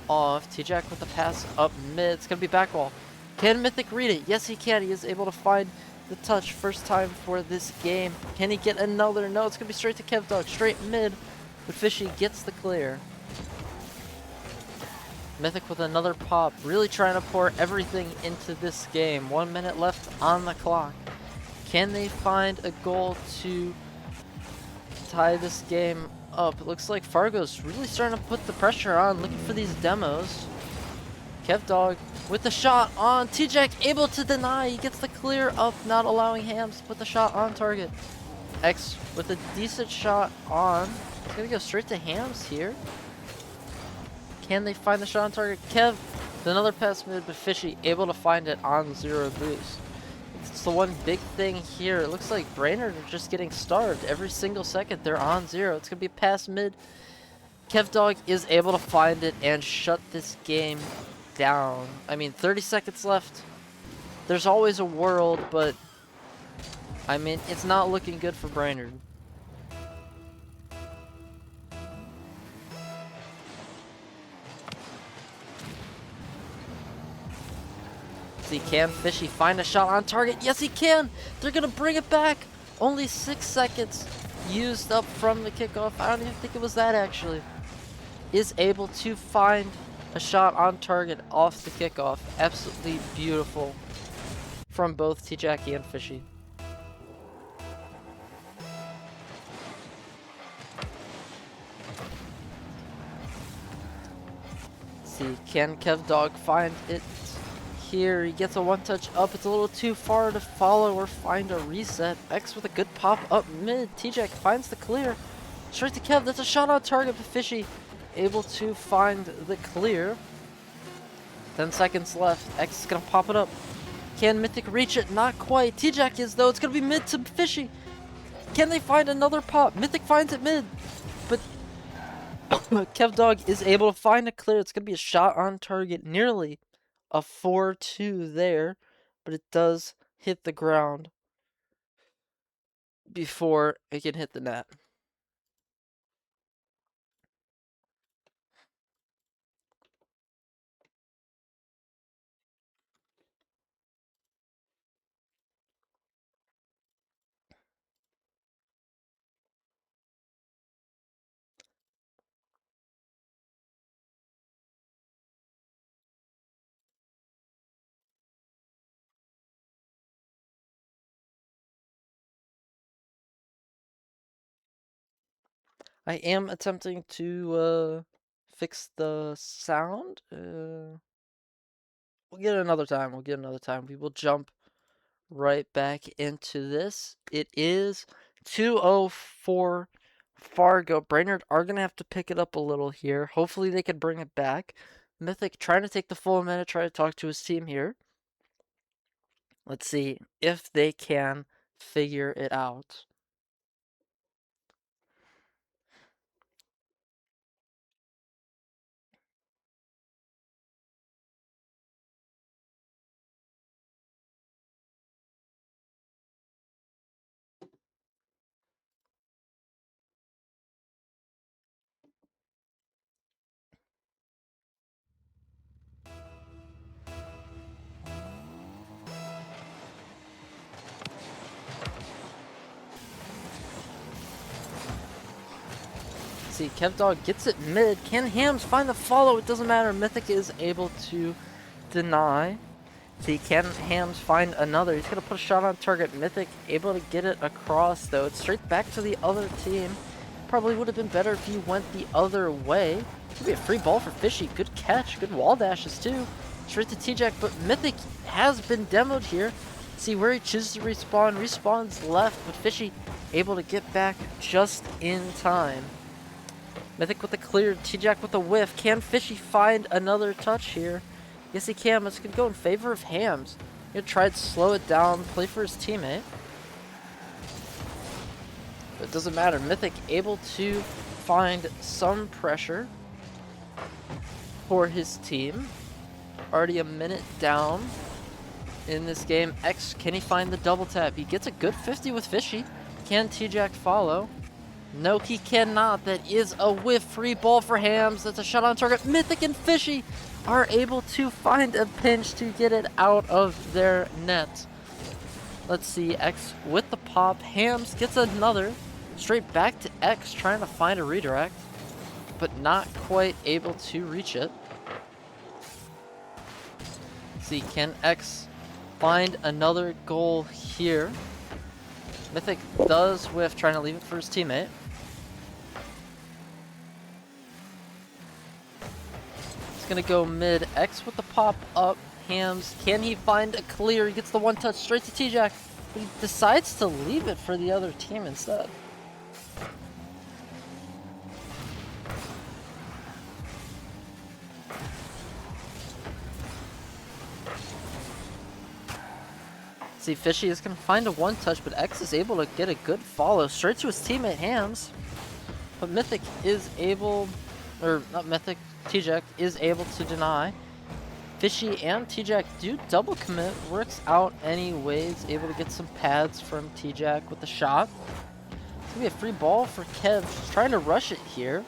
off. T-Jack with the pass up mid. It's going to be back wall. Can Mythic read it? Yes, he can. He is able to find the touch. First time for this game. Can he get another? No, it's going to be straight to KevDog. Straight mid. But Fishy gets the clear. Mythic with another pop. Really trying to pour everything into this game. 1 minute left on the clock. Can they find a goal to tie this game up? It looks like Fargo's really starting to put the pressure on. Looking for these demos. KevDog with the shot on T-Jack, able to deny. He gets the clear up, not allowing Hams to put the shot on target. X with a decent shot on. He's gonna go straight to Hams here. Can they find the shot on target? Kev with another pass mid, but Fishy able to find it on 0 boost. It's the one big thing here. It looks like Brainerd are just getting starved every single second. They're on 0. It's gonna be a pass mid. KevDog is able to find it and shut this game down. I mean, 30 seconds left. There's always a world, but I mean, it's not looking good for Brainerd. See, can Fishy find a shot on target? Yes, he can! They're gonna bring it back! Only 6 seconds used up from the kickoff. I don't even think it was that, actually. Is able to find a shot on target off the kickoff. Absolutely beautiful from both T-Jackie and Fishy. See, can KevDog find it here? He gets a one-touch up. It's a little too far to follow or find a reset. X with a good pop up mid. T-Jack finds the clear. Straight to Kev. That's a shot on target, but Fishy able to find the clear. 10 seconds left. X is going to pop it up. Can Mythic reach it? Not quite. T-Jack is, though. It's going to be mid to Fishy. Can they find another pop? Mythic finds it mid. But KevDog is able to find a clear. It's going to be a shot on target. Nearly a 4-2 there. But it does hit the ground before it can hit the net. I am attempting to fix the sound. We'll get it another time. We'll get it another time. We will jump right back into this. It is 2:04 Fargo. Brainerd are going to have to pick it up a little here. Hopefully they can bring it back. Mythic trying to take the full minute, try to talk to his team here. Let's see if they can figure it out. See, KevDog gets it mid. Can Hams find the follow? It doesn't matter. Mythic is able to deny. See, can Hams find another? He's going to put a shot on target. Mythic able to get it across, though. It's straight back to the other team. Probably would have been better if he went the other way. Could be a free ball for Fishy. Good catch. Good wall dashes, too. Straight to T-Jack, but Mythic has been demoed here. See where he chooses to respawn. Respawns left, but Fishy able to get back just in time. Mythic with a clear, T-Jack with a whiff. Can Fishy find another touch here? Yes, he can, but it's going to go in favor of Hams. He's going to try to slow it down, play for his teammate. But it doesn't matter. Mythic able to find some pressure for his team. Already a minute down in this game. X, can he find the double tap? He gets a good 50 with Fishy. Can T-Jack follow? No, he cannot. That is a whiff. Free ball for Hams. That's a shot on target. Mythic and Fishy are able to find a pinch to get it out of their net. Let's see. X with the pop. Hams gets another. Straight back to X, trying to find a redirect, but not quite able to reach it. See, can X find another goal here? Mythic does whiff, trying to leave it for his teammate. It's gonna go mid. X with the pop up. Hams. Can he find a clear? He gets the one touch straight to T-Jack. But he decides to leave it for the other team instead. See, Fishy is going to find a one touch, but X is able to get a good follow straight to his teammate Hams. But Mythic is able, or not Mythic, T-Jack is able to deny. Fishy and T-Jack do double commit, works out anyways, able to get some pads from T-Jack with the shot. It's going to be a free ball for Kev, just trying to rush it here.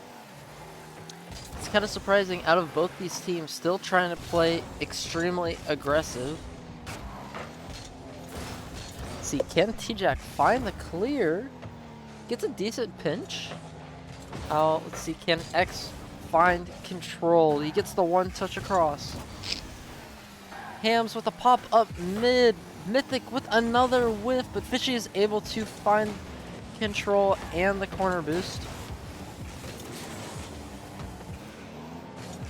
It's kind of surprising out of both these teams, still trying to play extremely aggressive. See, can T-Jack find the clear? Gets a decent pinch. Let's see, can X find control? He gets the one touch across. Hams with a pop up mid. Mythic with another whiff, but Fishy is able to find control and the corner boost.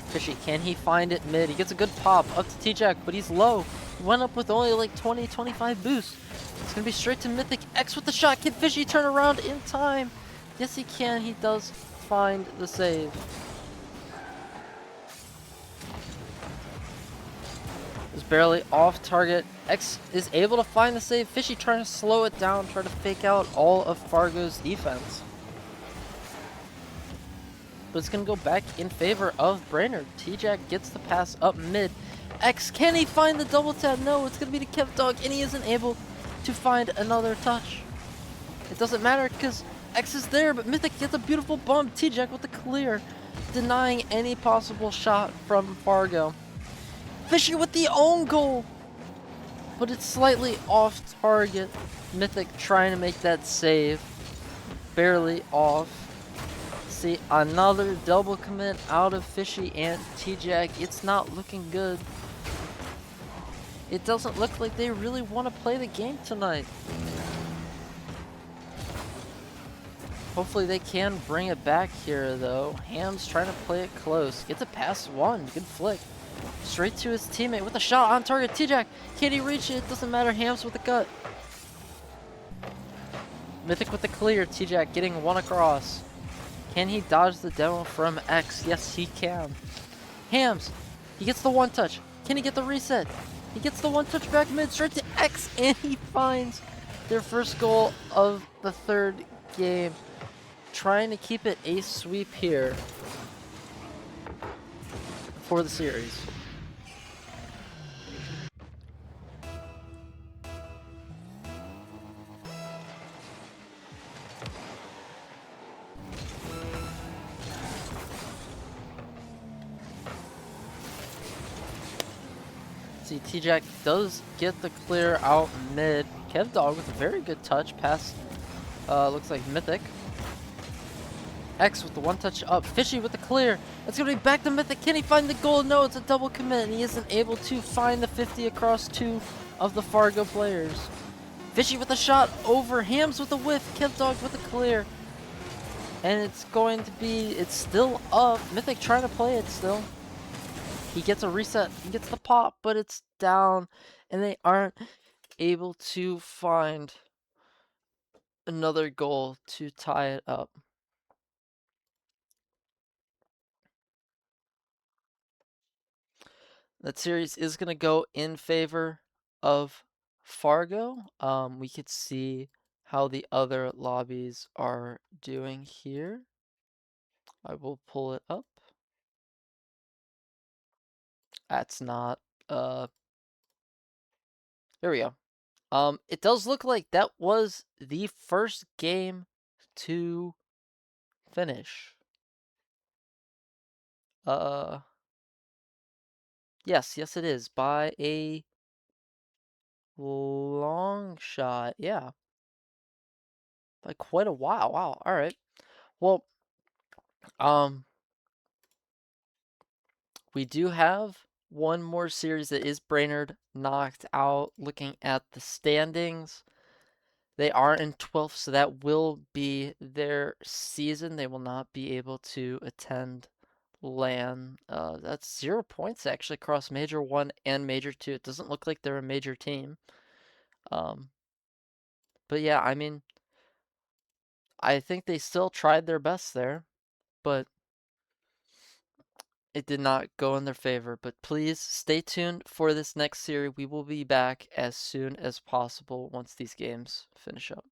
Fishy, can he find it mid? He gets a good pop up to T-Jack, but he's low. He went up with only like 20-25 boost. It's going to be straight to Mythic. X with the shot. Can Fishy turn around in time? Yes, he can. He does find the save. Is barely off target. X is able to find the save. Fishy trying to slow it down, try to fake out all of Fargo's defense. But it's going to go back in favor of Brainerd. T-Jack gets the pass up mid. X, can he find the double tap? No, it's going to be the Kev Dog, and he isn't able to find another touch. It doesn't matter because X is there, but Mythic gets a beautiful bump. T-Jack with the clear, denying any possible shot from Fargo. Fishy with the own goal, but it's slightly off target. Mythic trying to make that save, barely off. See, another double commit out of Fishy and T-Jack. It's not looking good. It doesn't look like they really want to play the game tonight. Hopefully they can bring it back here though. Hams trying to play it close. Gets a pass one. Good flick. Straight to his teammate with a shot on target. T-Jack, can he reach it? Doesn't matter. Hams with the cut. Mythic with the clear. T-Jack getting one across. Can he dodge the demo from X? Yes, he can. Hams, he gets the one touch. Can he get the reset? He gets the one touch back mid straight to X, and he finds their first goal of the third game. Trying to keep it a sweep here for the series. See, T-Jack does get the clear out mid. Kev Dog with a very good touch past, looks like Mythic. X with the one touch up. Fishy with the clear. It's going to be back to Mythic. Can he find the goal? No, it's a double commit, and he isn't able to find the 50 across two of the Fargo players. Fishy with a shot over. Hams with a whiff. Kev Dog with a clear. And it's going to be, it's still up. Mythic trying to play it still. He gets a reset. He gets the pop, but it's down, and they aren't able to find another goal to tie it up. That series is going to go in favor of Fargo. We could see how the other lobbies are doing here. I will pull it up. That's not, there we go. It does look like that was the first game to finish. Yes, it is by a long shot. Yeah. By quite a while. Wow. All right. Well, we do have one more series that is Brainerd knocked out. Looking at the standings, they are in 12th, so that will be their season. They will not be able to attend LAN. That's 0 points actually across Major 1 and Major 2. It doesn't look like they're a major team. But yeah, I mean, I think they still tried their best there, but it did not go in their favor. But please stay tuned for this next series. We will be back as soon as possible once these games finish up.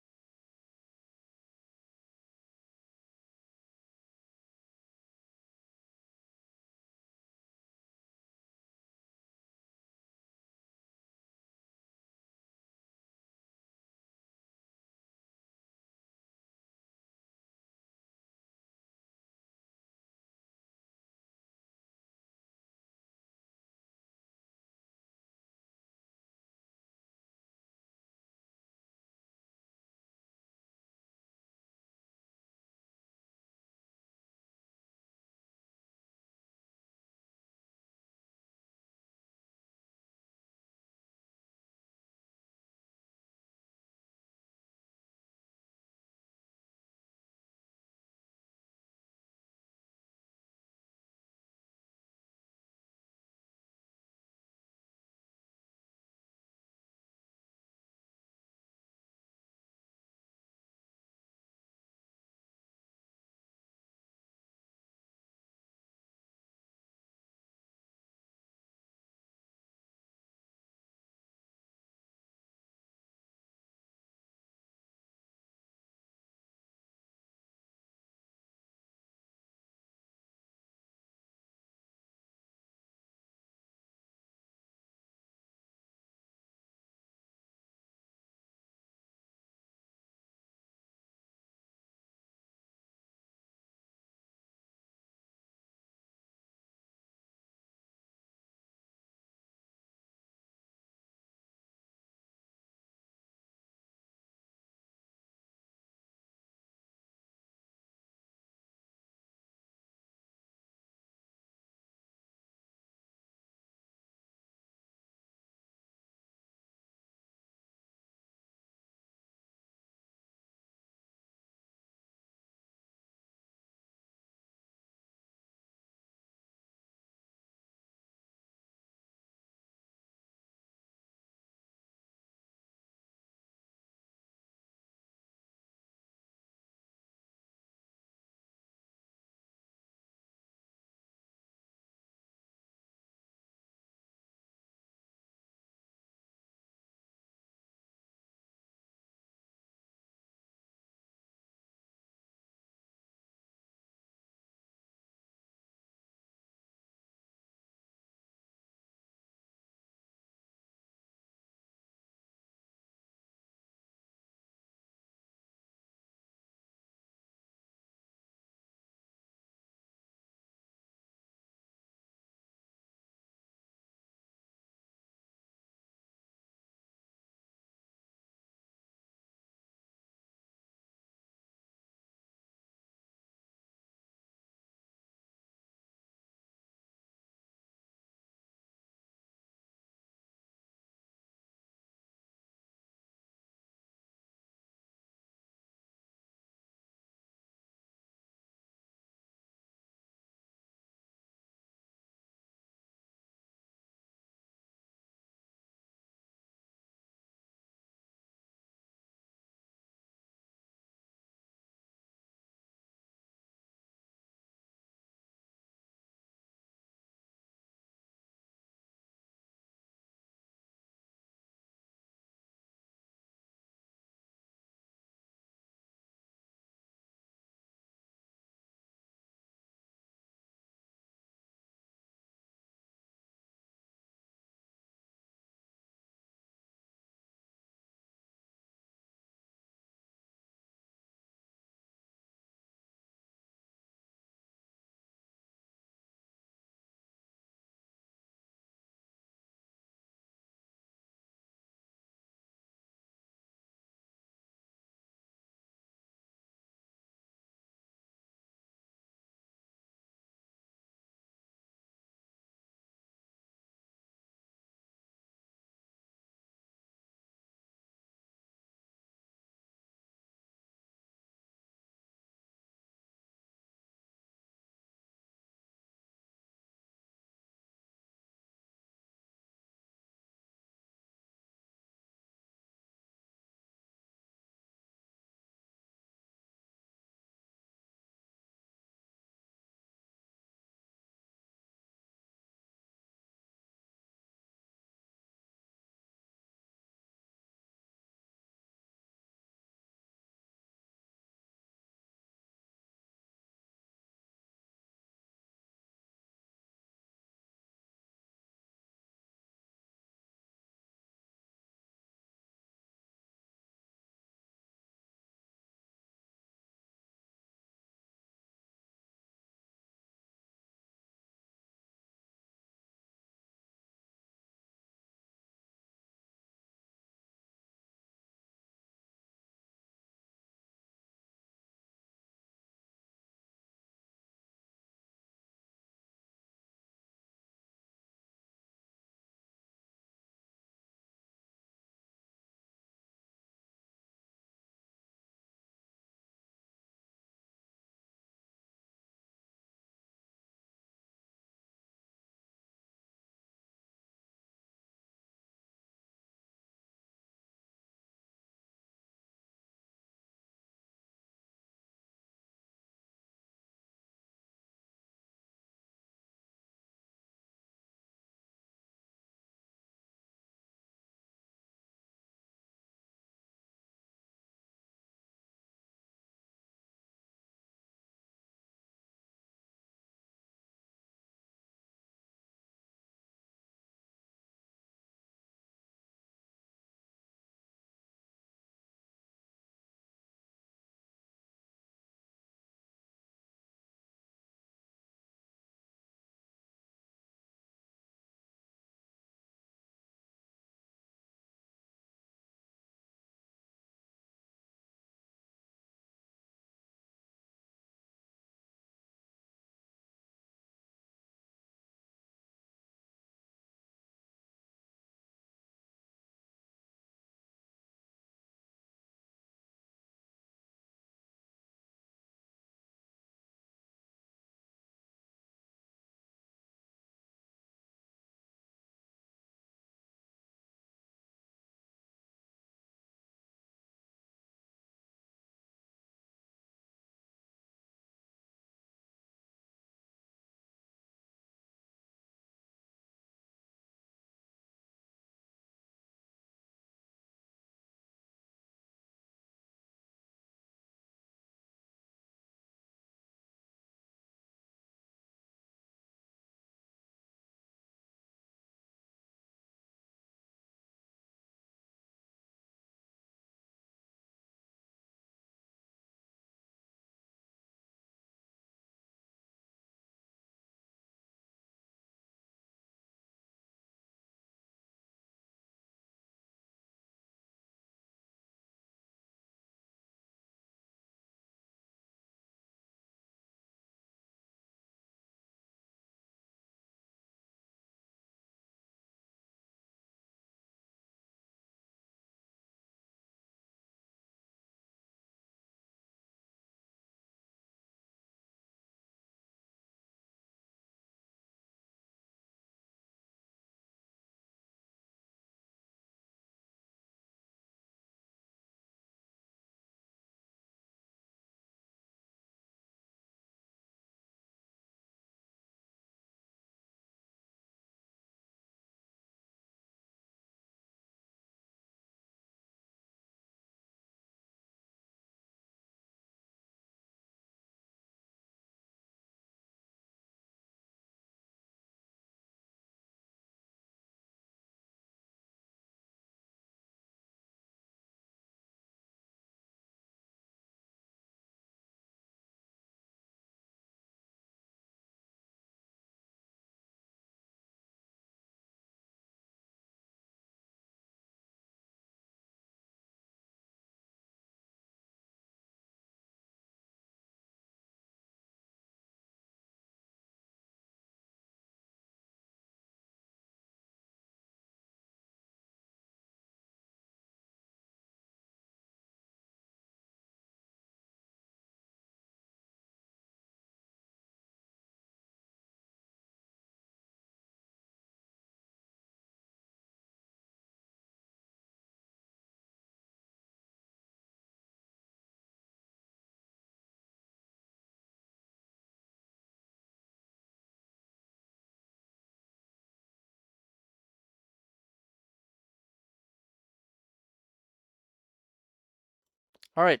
All right.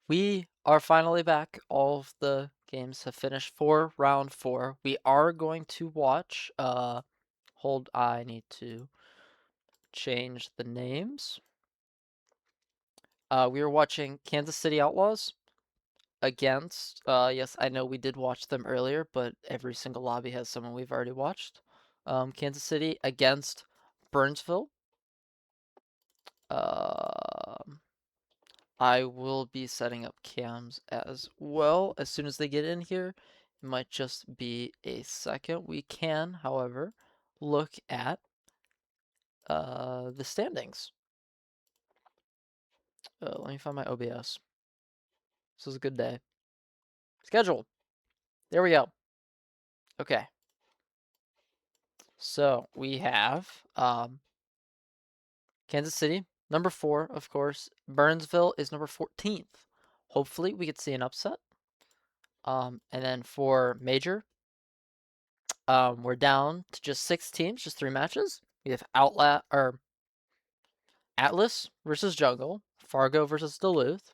We are finally back. All of the games have finished for round 4. We are going to watch, I need to change the names. We are watching Kansas City Outlaws against, yes, I know we did watch them earlier, but every single lobby has someone we've already watched. Kansas City against Burnsville. I will be setting up cams as well as soon as they get in here. It might just be a second. We can, however, look at the standings. Let me find my OBS. This is a good day. Schedule. There we go. Okay. So we have Kansas City, number 4, of course. Burnsville is number 14th. Hopefully we could see an upset. And then for Major, we're down to just 6 teams, just 3 matches. We have Atlas versus Jungle, Fargo versus Duluth,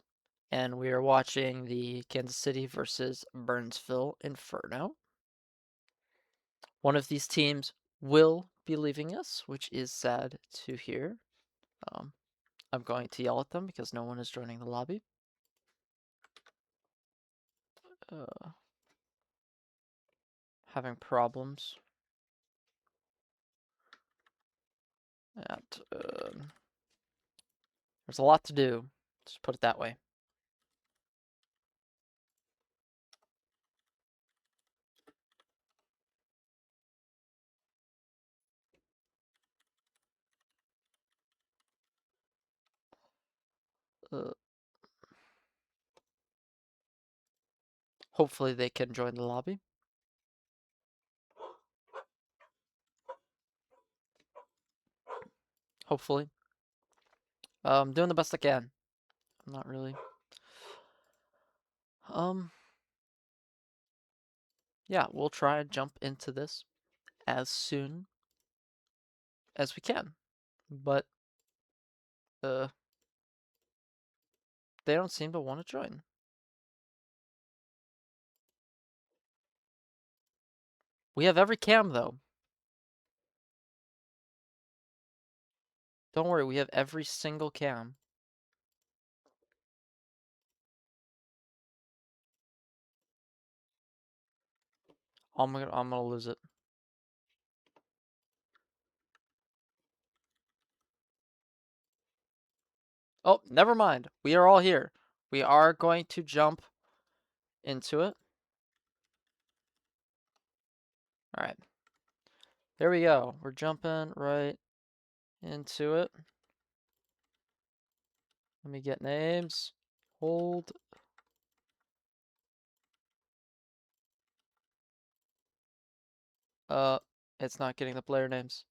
and we are watching the Kansas City versus Burnsville Inferno. One of these teams will be leaving us, which is sad to hear. I'm going to yell at them because no one is joining the lobby. Having problems at there's a lot to do, just put it that way. Hopefully they can join the lobby. Hopefully. I'm doing the best I can. I'm not really. Yeah, we'll try and jump into this as soon as we can. But they don't seem to want to join. We have every cam though. Don't worry, we have every single cam. I'm gonna lose it. Oh, never mind. We are all here. We are going to jump into it. All right. There we go. We're jumping right into it. Let me get names. Hold. It's not getting the player names.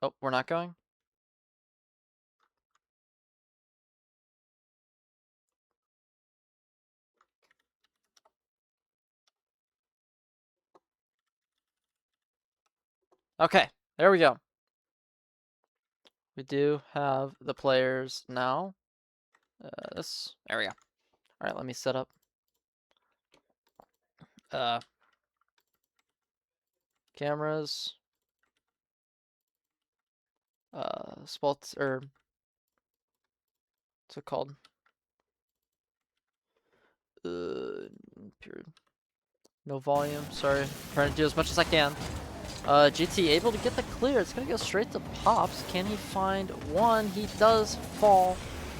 Oh, we're not going? Okay, there we go. We do have the players now. There we go. All right, let me set up. Cameras. Spots, or what's it called? Period. No volume, sorry. Trying to do as much as I can. GT able to get the clear. It's gonna go straight to Pops. Can he find one? He does fall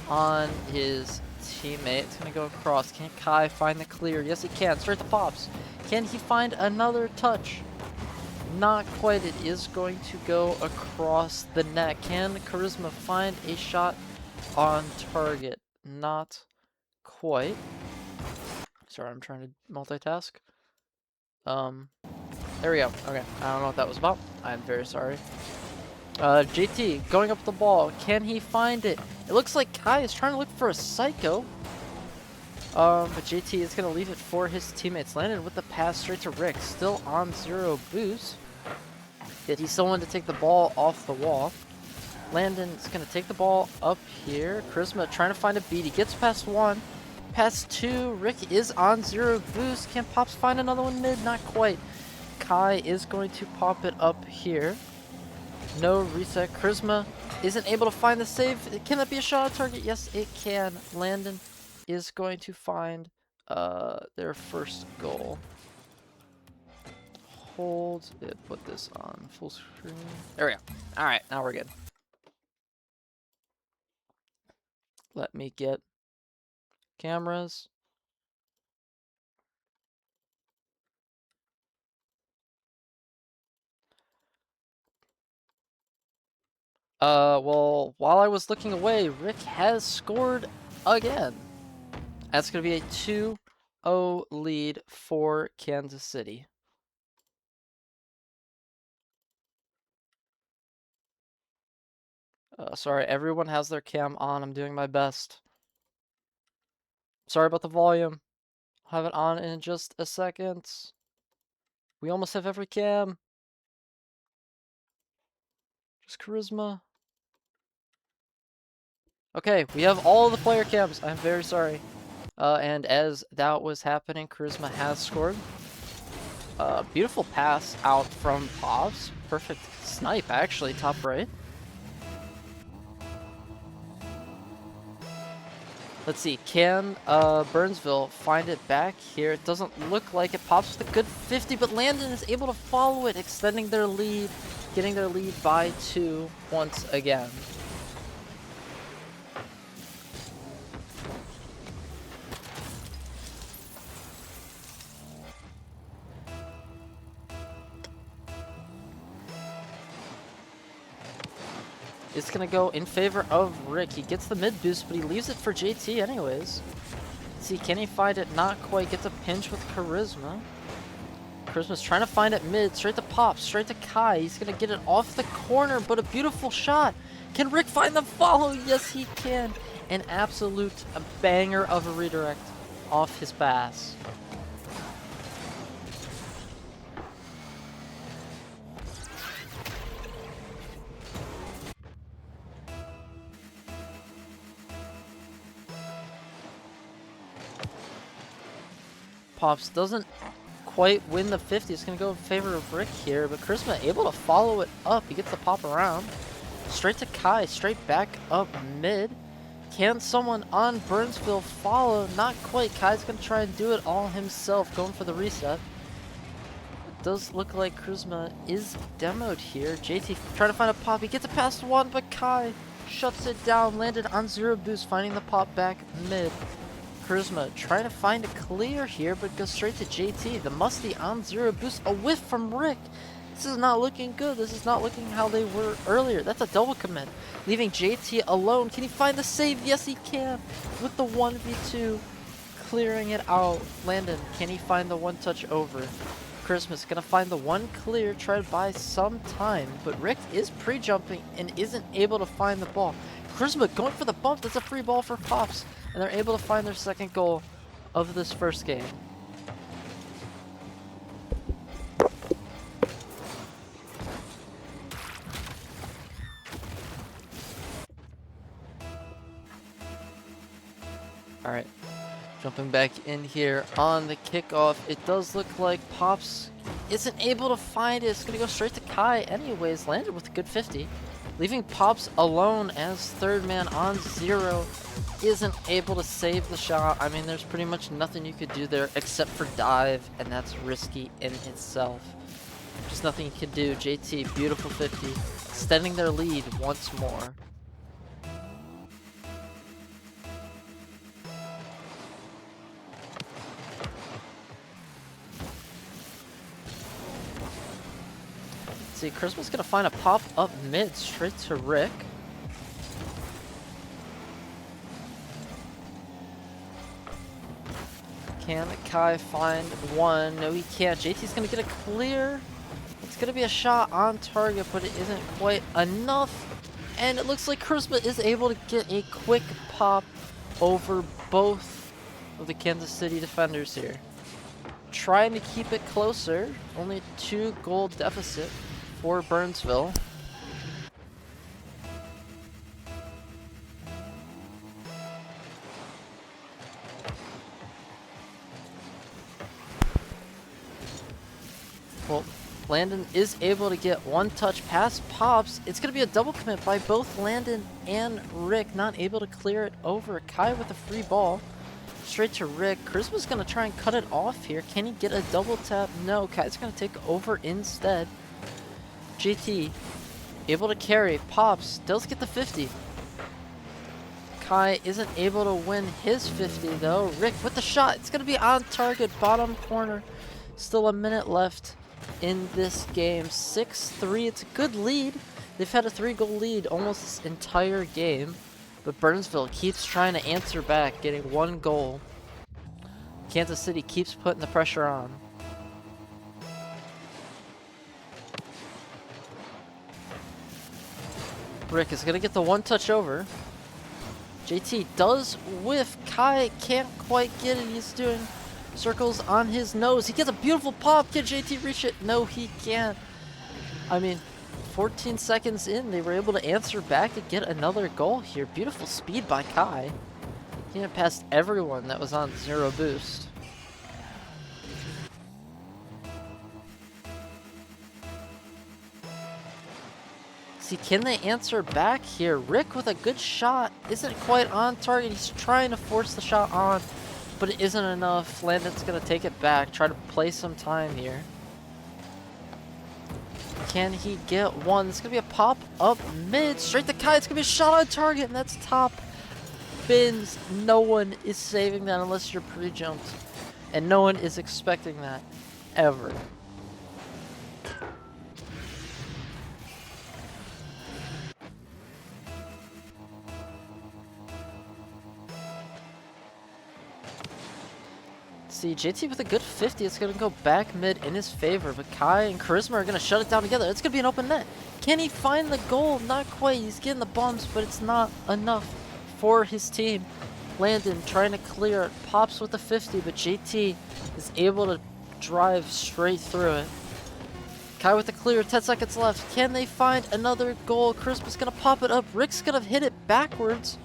on his teammate. It's gonna go across. Can Kai find the clear? Yes, he can. Straight to Pops. Can he find another touch? Not quite. It is going to go across the net. Can Charisma find a shot on target? Not quite. Sorry, I'm trying to multitask. There we go. Okay, I don't know what that was about. I'm very sorry. JT going up the ball. Can he find it? It looks like Kai is trying to look for a Psycho. But JT is going to leave it for his teammates. Landed with the pass straight to Rick. Still on 0 boost. Yet he's still wanting to take the ball off the wall. Landon's gonna take the ball up here. Charisma trying to find a beat. He gets past one, past two. Rick is on 0 boost. Can Pops find another one mid? Not quite. Kai is going to pop it up here. No reset. Charisma isn't able to find the save. Can that be a shot on target? Yes, it can. Landon is going to find their first goal. Hold it, put this on full screen. There we go. Alright, now we're good. Let me get cameras. Well, while I was looking away, Rick has scored again. That's going to be a 2-0 lead for Kansas City. Sorry, everyone has their cam on. I'm doing my best. Sorry about the volume. I'll have it on in just a second. We almost have every cam. Just Charisma. Okay, we have all the player cams. I'm very sorry. And as that was happening, Charisma has scored. Beautiful pass out from Pops. Perfect snipe, actually, top right. Let's see, can Burnsville find it back here? It doesn't look like it. Pops with a good 50, but Landon is able to follow it, extending their lead, getting their lead by 2 once again. It's going to go in favor of Rick. He gets the mid boost, but he leaves it for JT anyways. Let's see, can he find it? Not quite. Gets a pinch with Charisma. Charisma's trying to find it mid. Straight to Pop. Straight to Kai. He's going to get it off the corner, but a beautiful shot. Can Rick find the follow? Yes, he can. An absolute banger of a redirect off his pass. Pops doesn't quite win the 50. It's going to go in favor of Rick here, but Charisma able to follow it up. He gets the pop around. Straight to Kai, straight back up mid. Can someone on Burnsville follow? Not quite. Kai's going to try and do it all himself, going for the reset. It does look like Charisma is demoed here. JT trying to find a pop. He gets it past one, but Kai shuts it down. Landed on 0 boost, finding the pop back mid. Charisma trying to find a clear here, but goes straight to JT. The musty on 0 boost. A whiff from Rick. This is not looking good. This is not looking how they were earlier. That's a double commit. Leaving JT alone. Can he find the save? Yes, he can. With the 1v2. Clearing it out. Landon, can he find the one touch over? Charisma's going to find the one clear. Try to buy some time. But Rick is pre-jumping and isn't able to find the ball. Charisma going for the bump. That's a free ball for Pops. And they're able to find their second goal of this first game. Alright, jumping back in here on the kickoff. It does look like Pops isn't able to find it. It's going to go straight to Kai anyways. Landed with a good 50. Leaving Pops alone as third man on 0. Isn't able to save the shot. I mean, there's pretty much nothing you could do there except for dive, and that's risky in itself. Just nothing you can do. JT, beautiful 50, extending their lead once more. Let's see, Charisma's gonna find a pop up mid straight to Rick. Can Kai find one? No, he can't. JT's going to get a clear. It's going to be a shot on target, but it isn't quite enough. And it looks like Charisma is able to get a quick pop over both of the Kansas City defenders here. Trying to keep it closer. Only 2 goal deficit for Burnsville. Well, Landon is able to get one touch past Pops. It's going to be a double commit by both Landon and Rick, not able to clear it over. Kai with a free ball. Straight to Rick. Charisma's going to try and cut it off here. Can he get a double tap? No, Kai's going to take over instead. JT able to carry. Pops does get the 50. Kai isn't able to win his 50 though. Rick with the shot. It's going to be on target, bottom corner. Still a minute left in this game. 6-3. It's a good lead. They've had a 3-goal lead almost this entire game. But Burnsville keeps trying to answer back, getting 1 goal. Kansas City keeps putting the pressure on. Rick is going to get the 1 touch over. JT does whiff. Kai can't quite get it. He's doing circles on his nose. He gets a beautiful pop. Can JT reach it? No, he can't. I mean, 14 seconds in, they were able to answer back to get another goal here. Beautiful speed by Kai. He went past everyone that was on 0 boost. See, can they answer back here? Rick with a good shot. Isn't quite on target. He's trying to force the shot on, but it isn't enough. Landon's going to take it back, try to play some time here. Can he get one? It's going to be a pop up mid. Straight to Kai. It's going to be a shot on target, and that's top bins. No one is saving that unless you're pre-jumped. And no one is expecting that. Ever. See, JT with a good 50. It's going to go back mid in his favor, but Kai and Charisma are going to shut it down together. It's going to be an open net. Can he find the goal? Not quite. He's getting the bumps, but it's not enough for his team. Landon trying to clear it. Pops with the 50, but JT is able to drive straight through it. Kai with the clear. 10 seconds left. Can they find another goal? Charisma's going to pop it up. Rick's going to hit it backwards,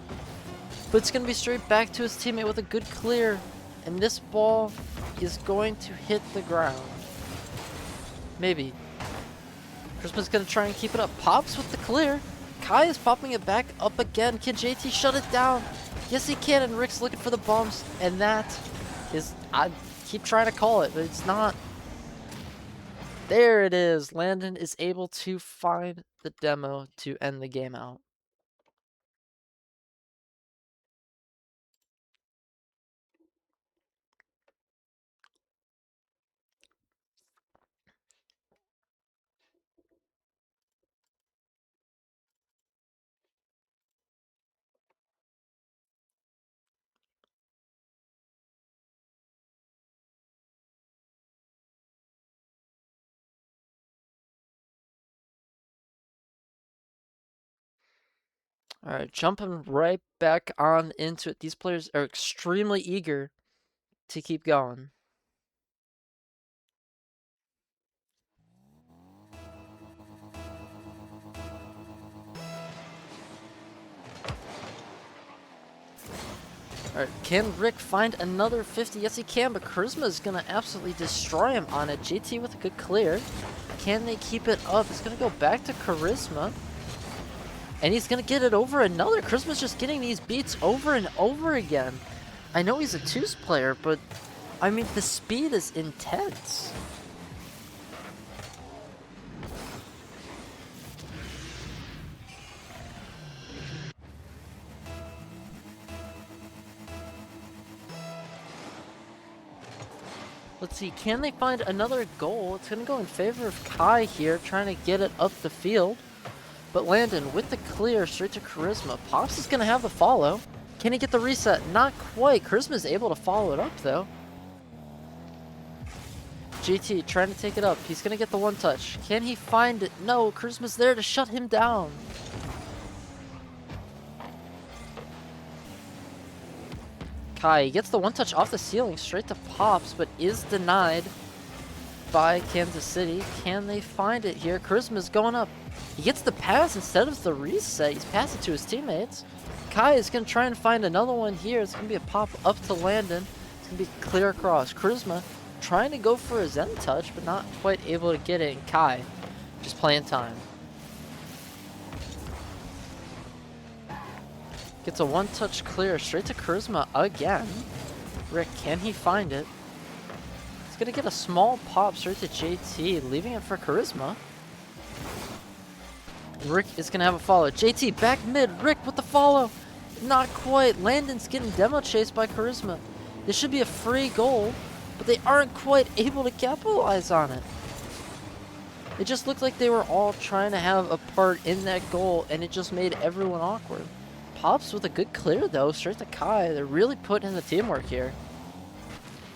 but it's going to be straight back to his teammate with a good clear. And this ball is going to hit the ground. Maybe. Charisma's going to try and keep it up. Pops with the clear. Kai is popping it back up again. Can JT shut it down? Yes, he can. And Rick's looking for the bumps. And that is... I keep trying to call it, but it's not. There it is. Landon is able to find the demo to end the game out. All right, jumping right back on into it. These players are extremely eager to keep going. All right, can Rick find another 50? Yes, he can, but Charisma is going to absolutely destroy him on it. JT with a good clear. Can they keep it up? It's going to go back to Charisma. And he's going to get it over another. Charisma's just getting these beats over and over again. I know he's a twos player, but I mean, the speed is intense. Let's see, can they find another goal? It's going to go in favor of Kai here, trying to get it up the field. But Landon with the clear straight to Charisma. Pops is going to have the follow. Can he get the reset? Not quite. Charisma is able to follow it up, though. GT trying to take it up. He's going to get the one touch. Can he find it? No, Charisma's there to shut him down. Kai gets the one touch off the ceiling straight to Pops, but is denied by Kansas City. Can they find it here? Charisma's going up. He gets the pass instead of the reset. He's passing to his teammates. Kai is going to try and find another one here. It's going to be a pop up to Landon. It's going to be clear across. Charisma trying to go for a Zen touch, but not quite able to get it. And Kai just playing time. Gets a one-touch clear straight to Charisma again. Rick, can he find it? He's gonna get a small pop straight to JT, leaving it for Charisma. Rick is gonna have a follow. JT back mid. Rick with the follow. Not quite. Landon's getting demo chased by Charisma. This should be a free goal, but they aren't quite able to capitalize on it. It just looked like they were all trying to have a part in that goal, and it just made everyone awkward. Pops with a good clear though, straight to Kai. They're really putting in the teamwork here.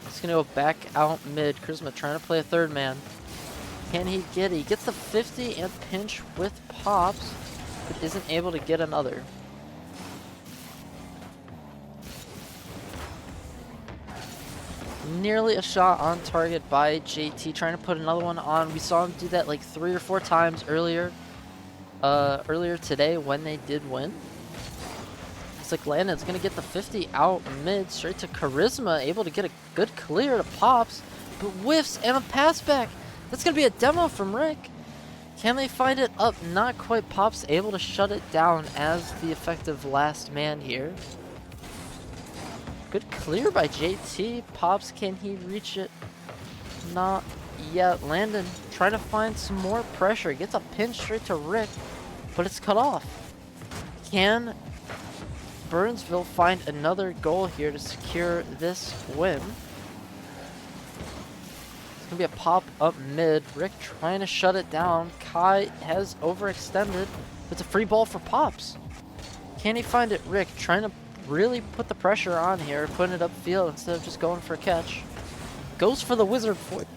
He's gonna go back out mid. Charisma trying to play a third man. Can he get it? He gets the 50 and pinch with Pops, but isn't able to get another. Nearly a shot on target by JT, trying to put another one on. We saw him do that like 3 or 4 times earlier today when they did win. It's like Landon's gonna get the 50 out mid, straight to Charisma, able to get a good clear to Pops, but whiffs and a pass back. That's gonna be a demo from Rick. Can they find it up? Not quite. Pops able to shut it down as the effective last man here. Good clear by JT. Pops, can he reach it? Not yet. Landon trying to find some more pressure. Gets a pinch straight to Rick, but it's cut off. Can Burnsville find another goal here to secure this win? It's gonna be a pop up mid. Rick trying to shut it down. Kai has overextended. It's a free ball for Pops. Can he find it? Rick trying to really put the pressure on here, putting it upfield instead of just going for a catch. Goes for the wizard foot,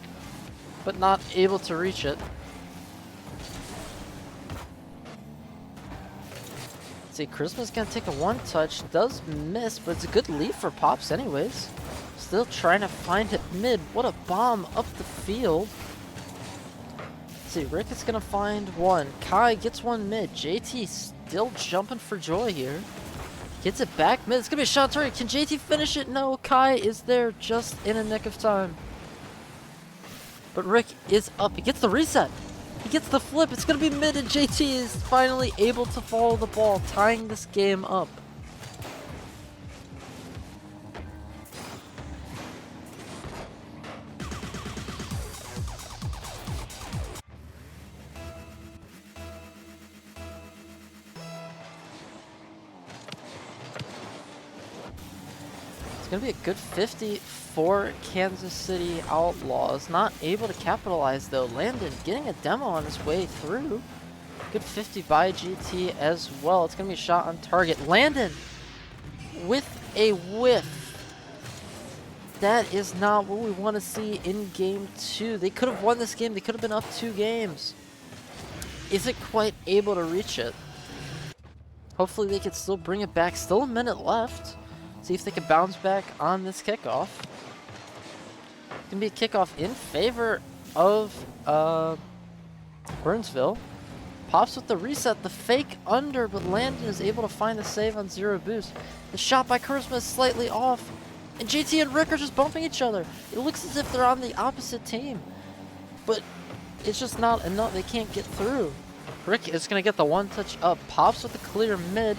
but not able to reach it. See, Charisma's gonna take a one touch, does miss, but it's a good lead for Pops anyways. Still trying to find it mid. What a bomb up the field. See, Rick is gonna find one. Kai gets one mid. JT still jumping for joy here. Gets it back mid. It's gonna be a shot target. Can JT finish it? No, Kai is there just in a nick of time. But Rick is up. He gets the reset. He gets the flip. It's gonna be mid, and JT is finally able to follow the ball, tying this game up. It's gonna be a good 50 for Kansas City Outlaws. Not able to capitalize though. Landon getting a demo on his way through. Good 50 by GT as well. It's gonna be a shot on target. Landon with a whiff. That is not what we want to see in game 2. They could have won this game. They could have been up 2 games. Isn't quite able to reach it. Hopefully they could still bring it back. Still a minute left. See if they can bounce back on this kickoff. It's gonna be a kickoff in favor of Burnsville. Pops with the reset, the fake under, but Landon is able to find the save on 0 boost. The shot by Charisma is slightly off, and JT and Rick are just bumping each other. It looks as if they're on the opposite team, but it's just not enough. They can't get through. Rick is gonna get the one touch up. Pops with the clear mid.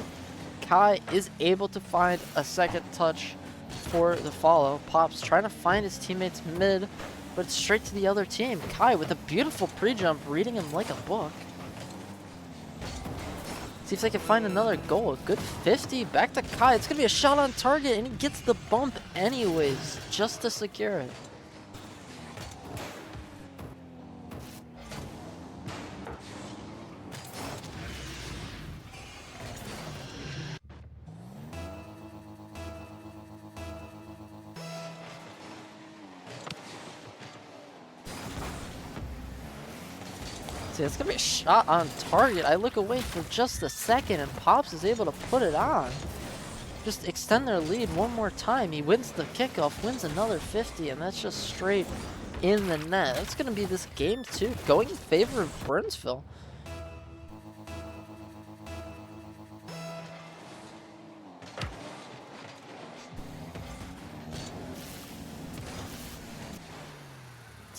Kai is able to find a second touch for the follow. Pops trying to find his teammates mid, but it's straight to the other team. Kai with a beautiful pre-jump, reading him like a book. See if they can find another goal. A good 50 back to Kai. It's gonna be a shot on target, and he gets the bump anyways, just to secure it. It's gonna be a shot on target. I look away for just a second, and Pops is able to put it on. Just extend their lead one more time. He wins the kickoff, wins another 50, and that's just straight in the net. That's gonna be this game 2, going in favor of Burnsville.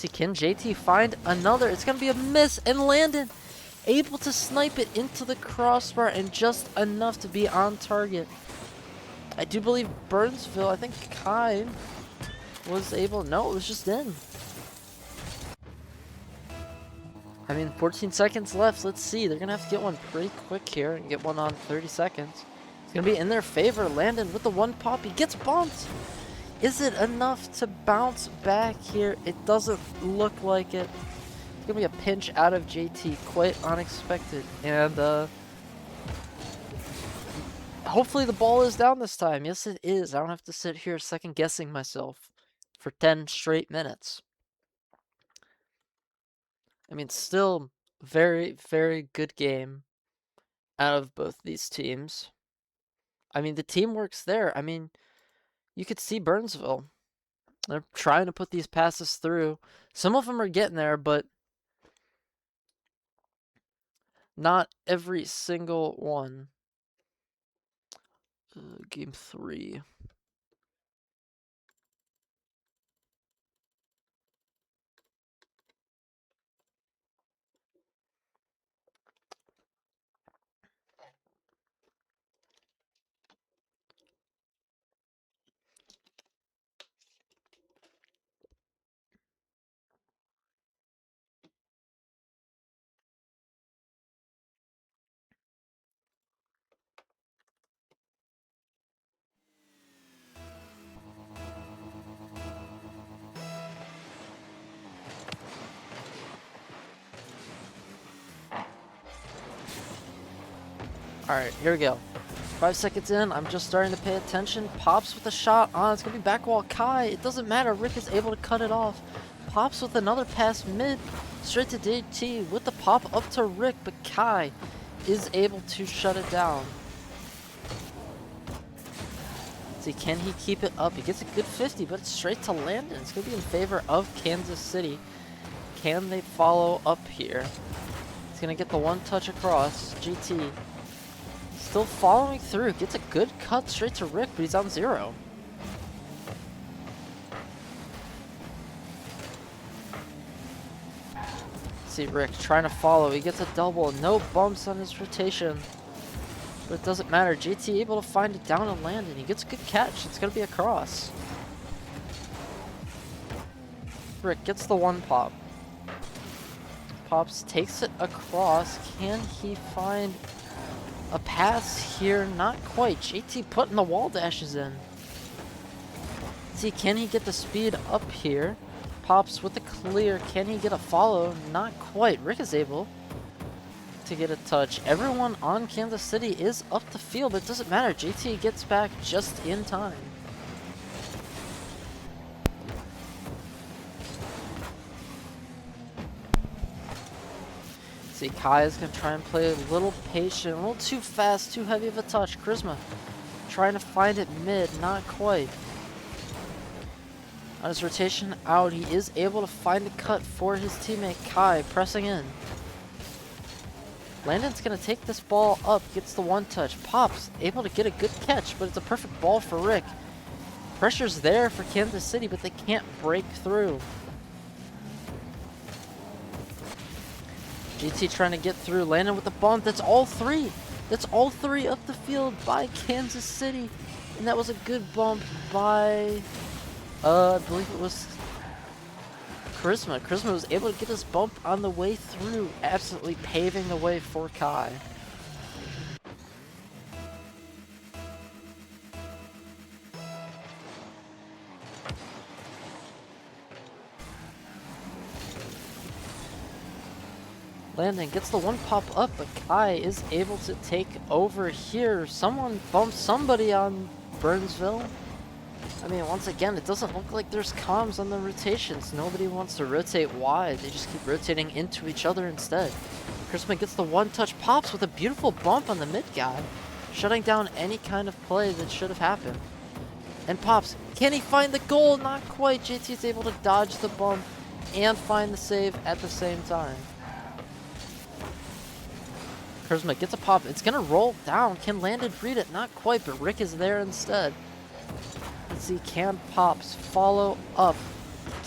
See, can JT find another? It's going to be a miss, and Landon able to snipe it into the crossbar and just enough to be on target. I do believe Burnsville, I think Kai was able, no, it was just in. I mean, 14 seconds left. Let's see. They're going to have to get one pretty quick here and get one on 30 seconds. It's going to be in their favor. Landon with the one pop. He gets bumped. Is it enough to bounce back here? It doesn't look like it. It's going to be a pinch out of JT. Quite unexpected. And hopefully the ball is down this time. Yes, it is. I don't have to sit here second guessing myself for 10 straight minutes. I mean, still very, very good game out of both these teams. I mean, the teamwork's there. I mean, you could see Burnsville. They're trying to put these passes through. Some of them are getting there, but not every single one. Game 3. Alright, here we go. 5 seconds in, I'm just starting to pay attention. Pops with a shot on. It's going to be back wall Kai. It doesn't matter. Rick is able to cut it off. Pops with another pass mid. Straight to JT with the pop up to Rick, but Kai is able to shut it down. See, can he keep it up? He gets a good 50, but it's straight to Landon. It's going to be in favor of Kansas City. Can they follow up here? He's going to get the one touch across. GT still following through. Gets a good cut straight to Rick, but he's on 0. See Rick trying to follow. He gets a double. No bumps on his rotation. But it doesn't matter. JT able to find it down and Landon. He gets a good catch. It's going to be a cross. Rick gets the one pop. Pops takes it across. Can he find a pass here? Not quite. JT putting the wall dashes in. See, can he get the speed up here? Pops with the clear. Can he get a follow? Not quite. Rick is able to get a touch. Everyone on Kansas City is up the field, but it doesn't matter. JT gets back just in time. See, Kai is going to try and play a little patient, a little too fast, too heavy of a touch. Charisma trying to find it mid, not quite. On his rotation out, he is able to find a cut for his teammate Kai, pressing in. Landon's going to take this ball up, gets the one touch. Pops able to get a good catch, but it's a perfect ball for Rick. Pressure's there for Kansas City, but they can't break through. GT trying to get through. Landon with the bump. That's all three. That's all three up the field by Kansas City. And that was a good bump by, I believe it was Charisma. Charisma was able to get this bump on the way through, absolutely paving the way for Kai. Landon gets the one pop up, but Kai is able to take over here. Someone bumped somebody on Burnsville. I mean, once again, it doesn't look like there's comms on the rotations. Nobody wants to rotate wide. They just keep rotating into each other instead. Chrisman gets the one touch. Pops with a beautiful bump on the mid guy, shutting down any kind of play that should have happened. And Pops, can he find the goal? Not quite. JT's able to dodge the bump and find the save at the same time. Charisma gets a pop. It's going to roll down. Can Landon read it? Not quite, but Rick is there instead. Let's see, can Pops follow up?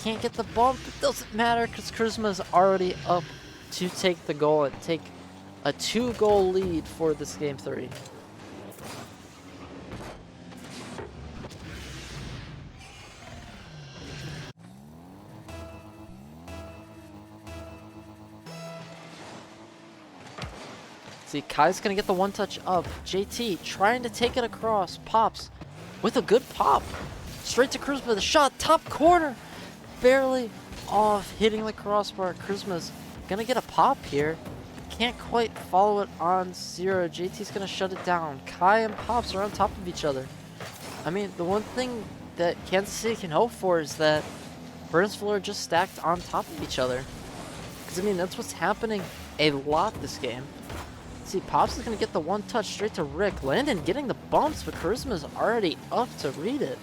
can't get the bump. It doesn't matter because Charisma is already up to take the goal and take a 2-goal lead for this game 3. See, Kai's gonna get the one touch up. JT trying to take it across. Pops with a good pop. Straight to Charisma. The shot, top corner. Barely off, hitting the crossbar. Charisma's gonna get a pop here. Can't quite follow it on 0. JT's gonna shut it down. Kai and Pops are on top of each other. I mean, the one thing that Kansas City can hope for is that Burnsville are just stacked on top of each other. Because, I mean, that's what's happening a lot this game. See, Pops is going to get the one touch straight to Rick. Landon getting the bumps, but Charisma's already up to read it.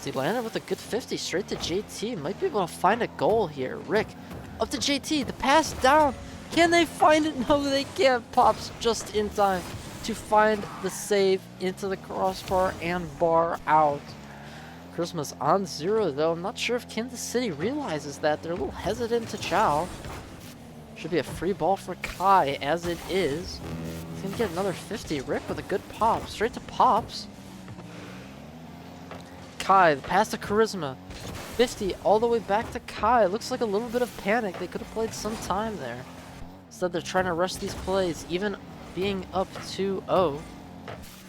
See, Landon with a good 50 straight to JT. Might be able to find a goal here. Rick up to JT. The pass down. Can they find it? No, they can't. Pops just in time to find the save into the crossbar and bar out. Charisma's on 0 though. I'm not sure if Kansas City realizes that. They're a little hesitant to chow. Should be a free ball for Kai as it is. He's gonna get another 50. Rick with a good pop. Straight to Pops. Kai, the pass to Charisma. 50 all the way back to Kai. Looks like a little bit of panic. They could have played some time there. Instead they're trying to rush these plays, even being up 2-0.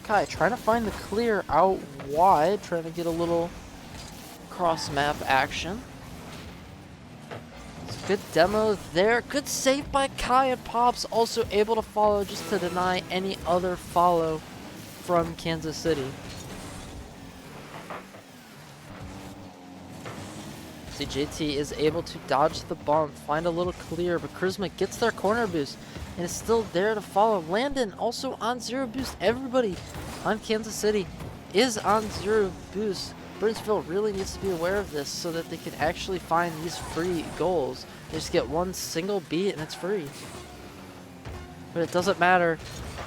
Kai trying to find the clear out wide, trying to get a little cross map action. It's a good demo there. Good save by Kai, and Pops also able to follow just to deny any other follow from Kansas City. See, JT is able to dodge the bump, find a little clear, but Charisma gets their corner boost and is still there to follow. Landon also on 0 boost. Everybody on Kansas City is on 0 boost. Burnsville really needs to be aware of this so that they can actually find these free goals. They just get one single beat and it's free. But it doesn't matter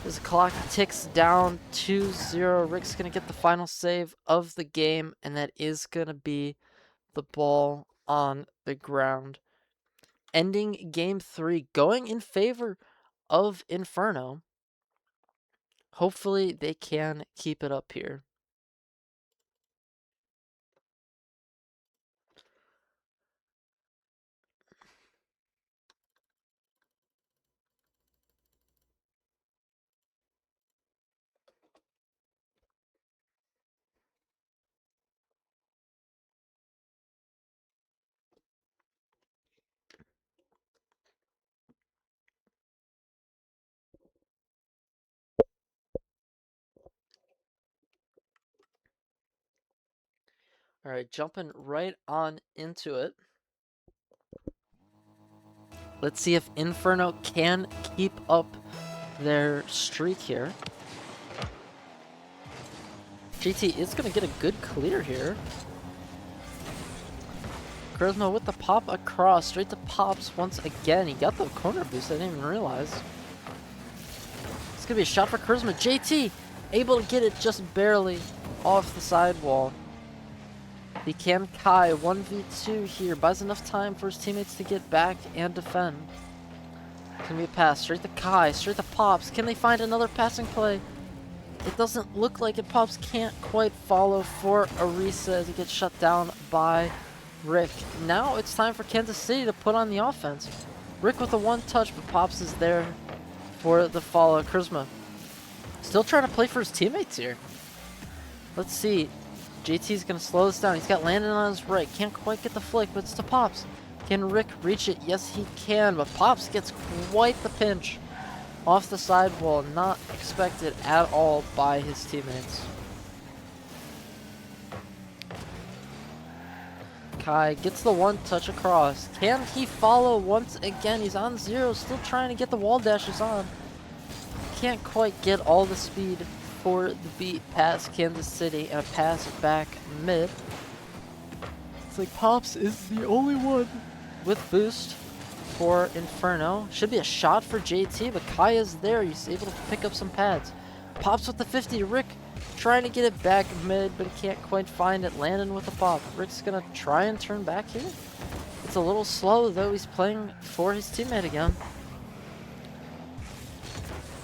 as the clock ticks down 2-0. Rick's going to get the final save of the game, and that is going to be the ball on the ground. Ending game 3, going in favor of Inferno. Hopefully they can keep it up here. All right, jumping right on into it. Let's see if Inferno can keep up their streak here. GT is going to get a good clear here. Charisma with the pop across, straight to Pops once again. He got the corner boost, I didn't even realize. It's going to be a shot for Charisma. JT able to get it just barely off the sidewall. He can Kai 1v2 here, buys enough time for his teammates to get back and defend. It's gonna be a pass straight to Kai, straight to Pops. Can they find another passing play? It doesn't look like it. Pops can't quite follow for a reset. He gets shut down by Rick. Now it's time for Kansas City to put on the offense. Rick with a one touch, but Pops is there for the follow. Charisma still trying to play for his teammates here. Let's see. JT's going to slow this down. He's got Landon on his right. Can't quite get the flick, but it's to Pops. Can Rick reach it? Yes, he can, but Pops gets quite the pinch off the sidewall. Not expected at all by his teammates. Kai gets the one touch across. Can he follow once again? He's on 0, still trying to get the wall dashes on. Can't quite get all the speed for the beat past Kansas City and a pass back mid. It's like Pops is the only one with boost for Inferno. Should be a shot for JT, but Kai is there. He's able to pick up some pads. Pops with the 50. Rick trying to get it back mid, but he can't quite find it. Landon with the pop. Rick's gonna try and turn back here. It's a little slow though. He's playing for his teammate again.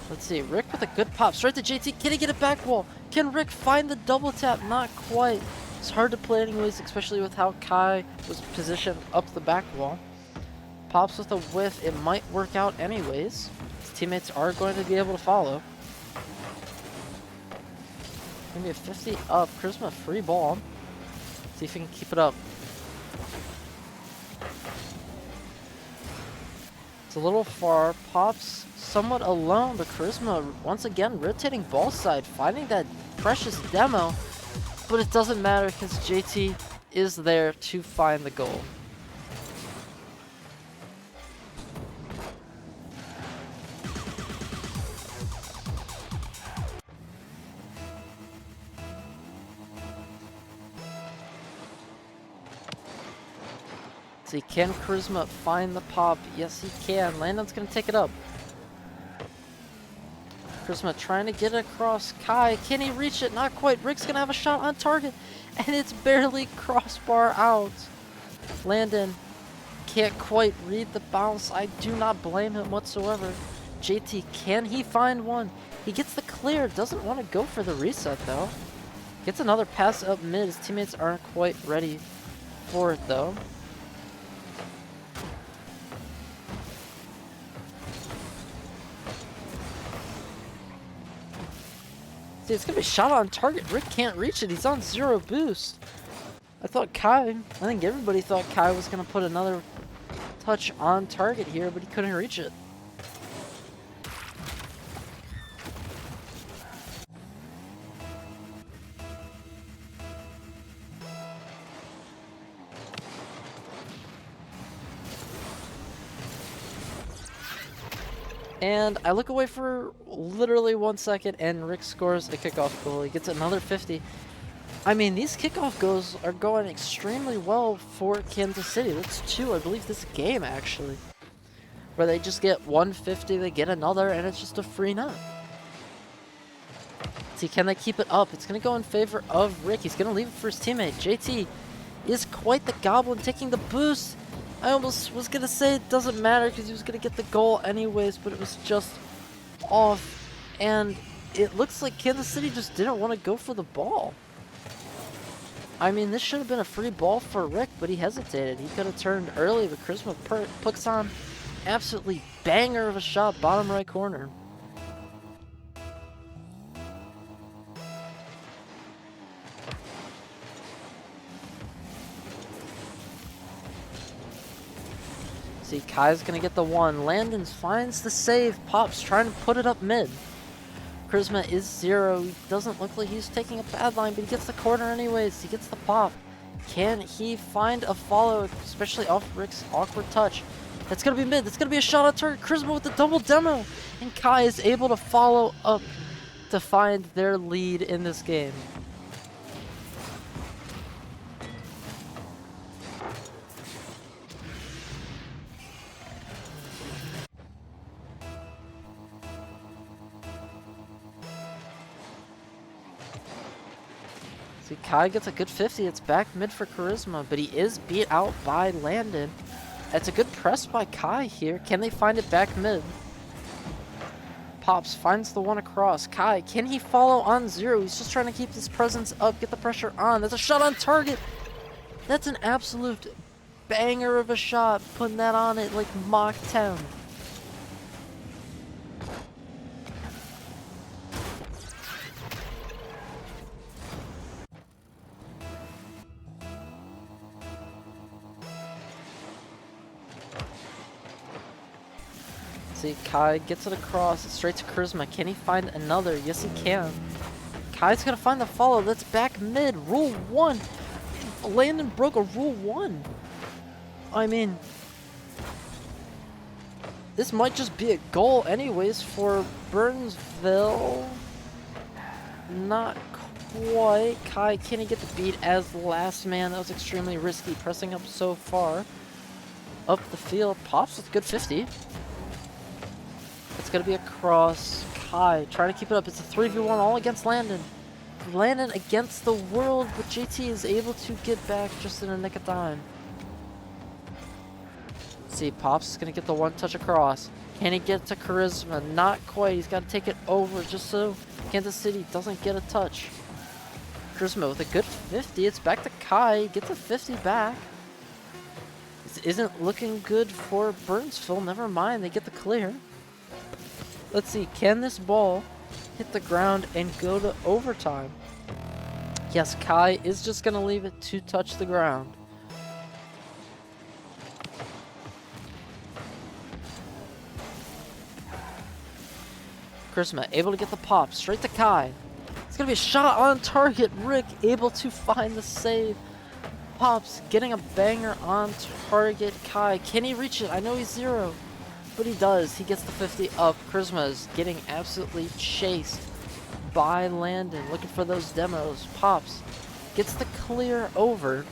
Let's see. Rick with a good pop. Straight to JT. Can he get a back wall? Can Rick find the double tap? Not quite. It's hard to play anyways, especially with how Kai was positioned up the back wall. Pops with a whiff. It might work out anyways. His teammates are going to be able to follow. Maybe a 50 up. Charisma free ball. See if he can keep it up. It's a little far. Pops somewhat alone, but Charisma once again rotating ball side, finding that precious demo. But it doesn't matter because JT is there to find the goal. See, can Charisma find the pop? Yes, he can. Landon's going to take it up. Charisma trying to get it across. Kai, can he reach it? Not quite. Rick's going to have a shot on target, and it's barely crossbar out. Landon can't quite read the bounce. I do not blame him whatsoever. JT, can he find one? He gets the clear. Doesn't want to go for the reset, though. Gets another pass up mid. His teammates aren't quite ready for it, though. It's gonna be shot on target. Rick can't reach it. He's on 0 boost. I think everybody thought Kai was gonna put another touch on target here, but he couldn't reach it. And I look away for literally 1 second, and Rick scores a kickoff goal. He gets another 50. I mean, these kickoff goals are going extremely well for Kansas City. That's 2, I believe, this game, actually. Where they just get 150, they get another, and it's just a free nut. See, can they keep it up? It's going to go in favor of Rick. He's going to leave it for his teammate. JT is quite the goblin, taking the boost. I almost was going to say it doesn't matter because he was going to get the goal anyways, but it was just off. And it looks like Kansas City just didn't want to go for the ball. I mean, this should have been a free ball for Rick, but he hesitated. He could have turned early, but Charisma puts on absolutely banger of a shot, bottom right corner. See, Kai's gonna get the 1. Landon finds the save. Pops trying to put it up mid. Charisma is 0. He doesn't look like he's taking a bad line, but he gets the corner anyways. He gets the pop. Can he find a follow, especially off Rick's awkward touch? That's gonna be mid. That's gonna be a shot on target. Charisma with the double demo. And Kai is able to follow up to find their lead in this game. See, Kai gets a good 50. It's back mid for Charisma, but he is beat out by Landon. It's a good press by Kai here. Can they find it back mid? Pops finds the 1 across. Kai, can he follow on 0? He's just trying to keep his presence up, get the pressure on. That's a shot on target. That's an absolute banger of a shot, putting that on it like Mach 10. See, Kai gets it across, straight to Charisma. Can he find another? Yes, he can. Kai's gonna find the follow. That's back mid. Rule 1. Landon broke a rule 1. I mean, this might just be a goal anyways for Burnsville. Not quite. Kai, can he get the beat as the last man? That was extremely risky, pressing up so far up the field. Pops with a good 50. It's going to be a cross. Kai trying to keep it up. It's a 3v1 all against Landon. Landon against the world, but JT is able to get back just in a nick of time. See, Pops is going to get the one touch across. Can he get to Charisma? Not quite. He's got to take it over just so Kansas City doesn't get a touch. Charisma with a good 50. It's back to Kai. Gets a 50 back. This isn't looking good for Burnsville. Never mind. They get the clear. Let's see. Can this ball hit the ground and go to overtime? Yes, Kai is just going to leave it to touch the ground. Charisma able to get the pop straight to Kai. It's going to be a shot on target. Rick able to find the save. Pops getting a banger on target. Kai, can he reach it? I know he's 0, but he does. He gets the 50 up. Charisma is getting absolutely chased by Landon, looking for those demos. Pops gets the clear over.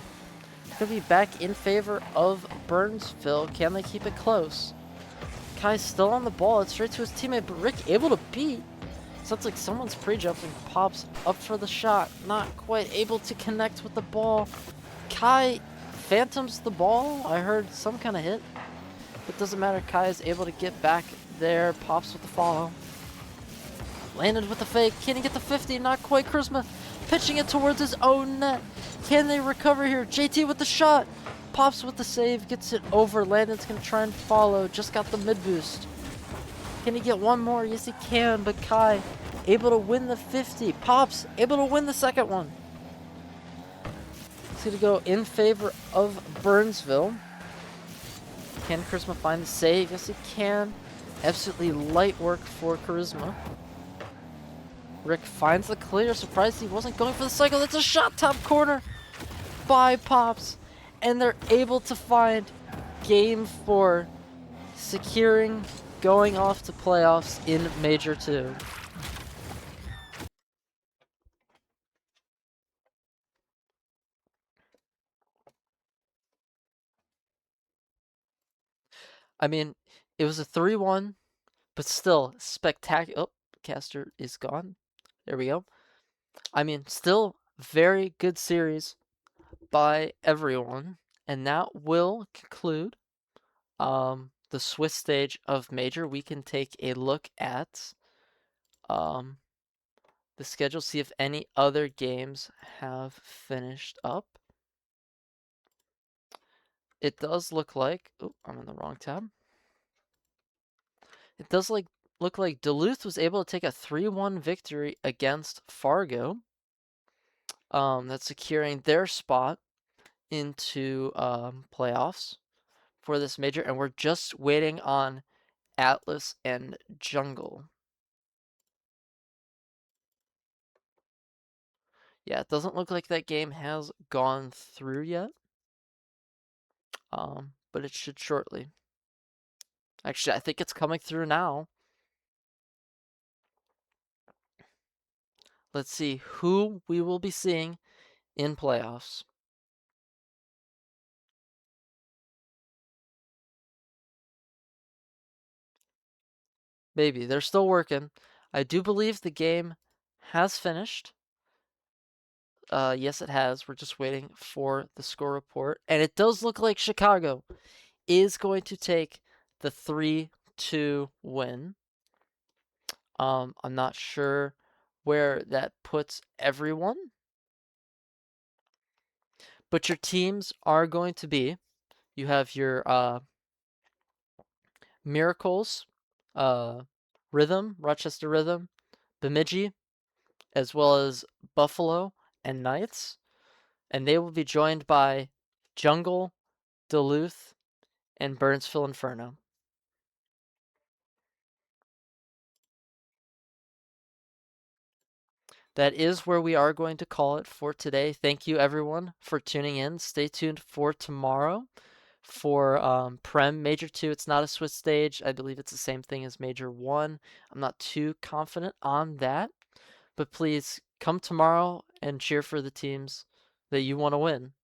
Going to be back in favor of Burnsville. Can they keep it close? Kai's still on the ball. It's straight to his teammate, but Rick able to beat. Sounds like someone's pre-jumping. Pops up for the shot. Not quite able to connect with the ball. Kai phantoms the ball. I heard some kind of hit. But doesn't matter. Kai is able to get back there. Pops with the follow. Landed with the fake. Can he get the 50? Not quite. Charisma pitching it towards his own net. Can they recover here? JT with the shot. Pops with the save. Gets it over. Landon's going to try and follow. Just got the mid boost. Can he get one more? Yes, he can. But Kai able to win the 50. Pops able to win the second one. It's going to go in favor of Burnsville. Can Charisma find the save? Yes, he can. Absolutely light work for Charisma. Rick finds the clear. Surprised he wasn't going for the cycle. That's a shot top corner by Pops. And they're able to find game 4, securing going off to playoffs in Major 2. I mean, it was a 3-1, but still spectacular. Oh, caster is gone. There we go. I mean, still very good series by everyone. And that will conclude the Swiss stage of Major. We can take a look at the schedule, see if any other games have finished up. It does look like, oh, I'm in the wrong tab. It does look like Duluth was able to take a 3-1 victory against Fargo. That's securing their spot into playoffs for this major, and we're just waiting on Atlas and Jungle. Yeah, it doesn't look like that game has gone through yet, but it should shortly. Actually, I think it's coming through now. Let's see who we will be seeing in playoffs. Maybe. They're still working. I do believe the game has finished. Yes, it has. We're just waiting for the score report. And it does look like Chicago is going to take the 3-2 win. I'm not sure where that puts everyone. But your teams are going to be, you have your Miracles, Rhythm, Rochester Rhythm, Bemidji, as well as Buffalo and Knights. And they will be joined by Jungle, Duluth, and Burnsville Inferno. That is where we are going to call it for today. Thank you, everyone, for tuning in. Stay tuned for tomorrow for Prem Major 2. It's not a Swiss stage. I believe it's the same thing as Major 1. I'm not too confident on that. But please come tomorrow and cheer for the teams that you want to win.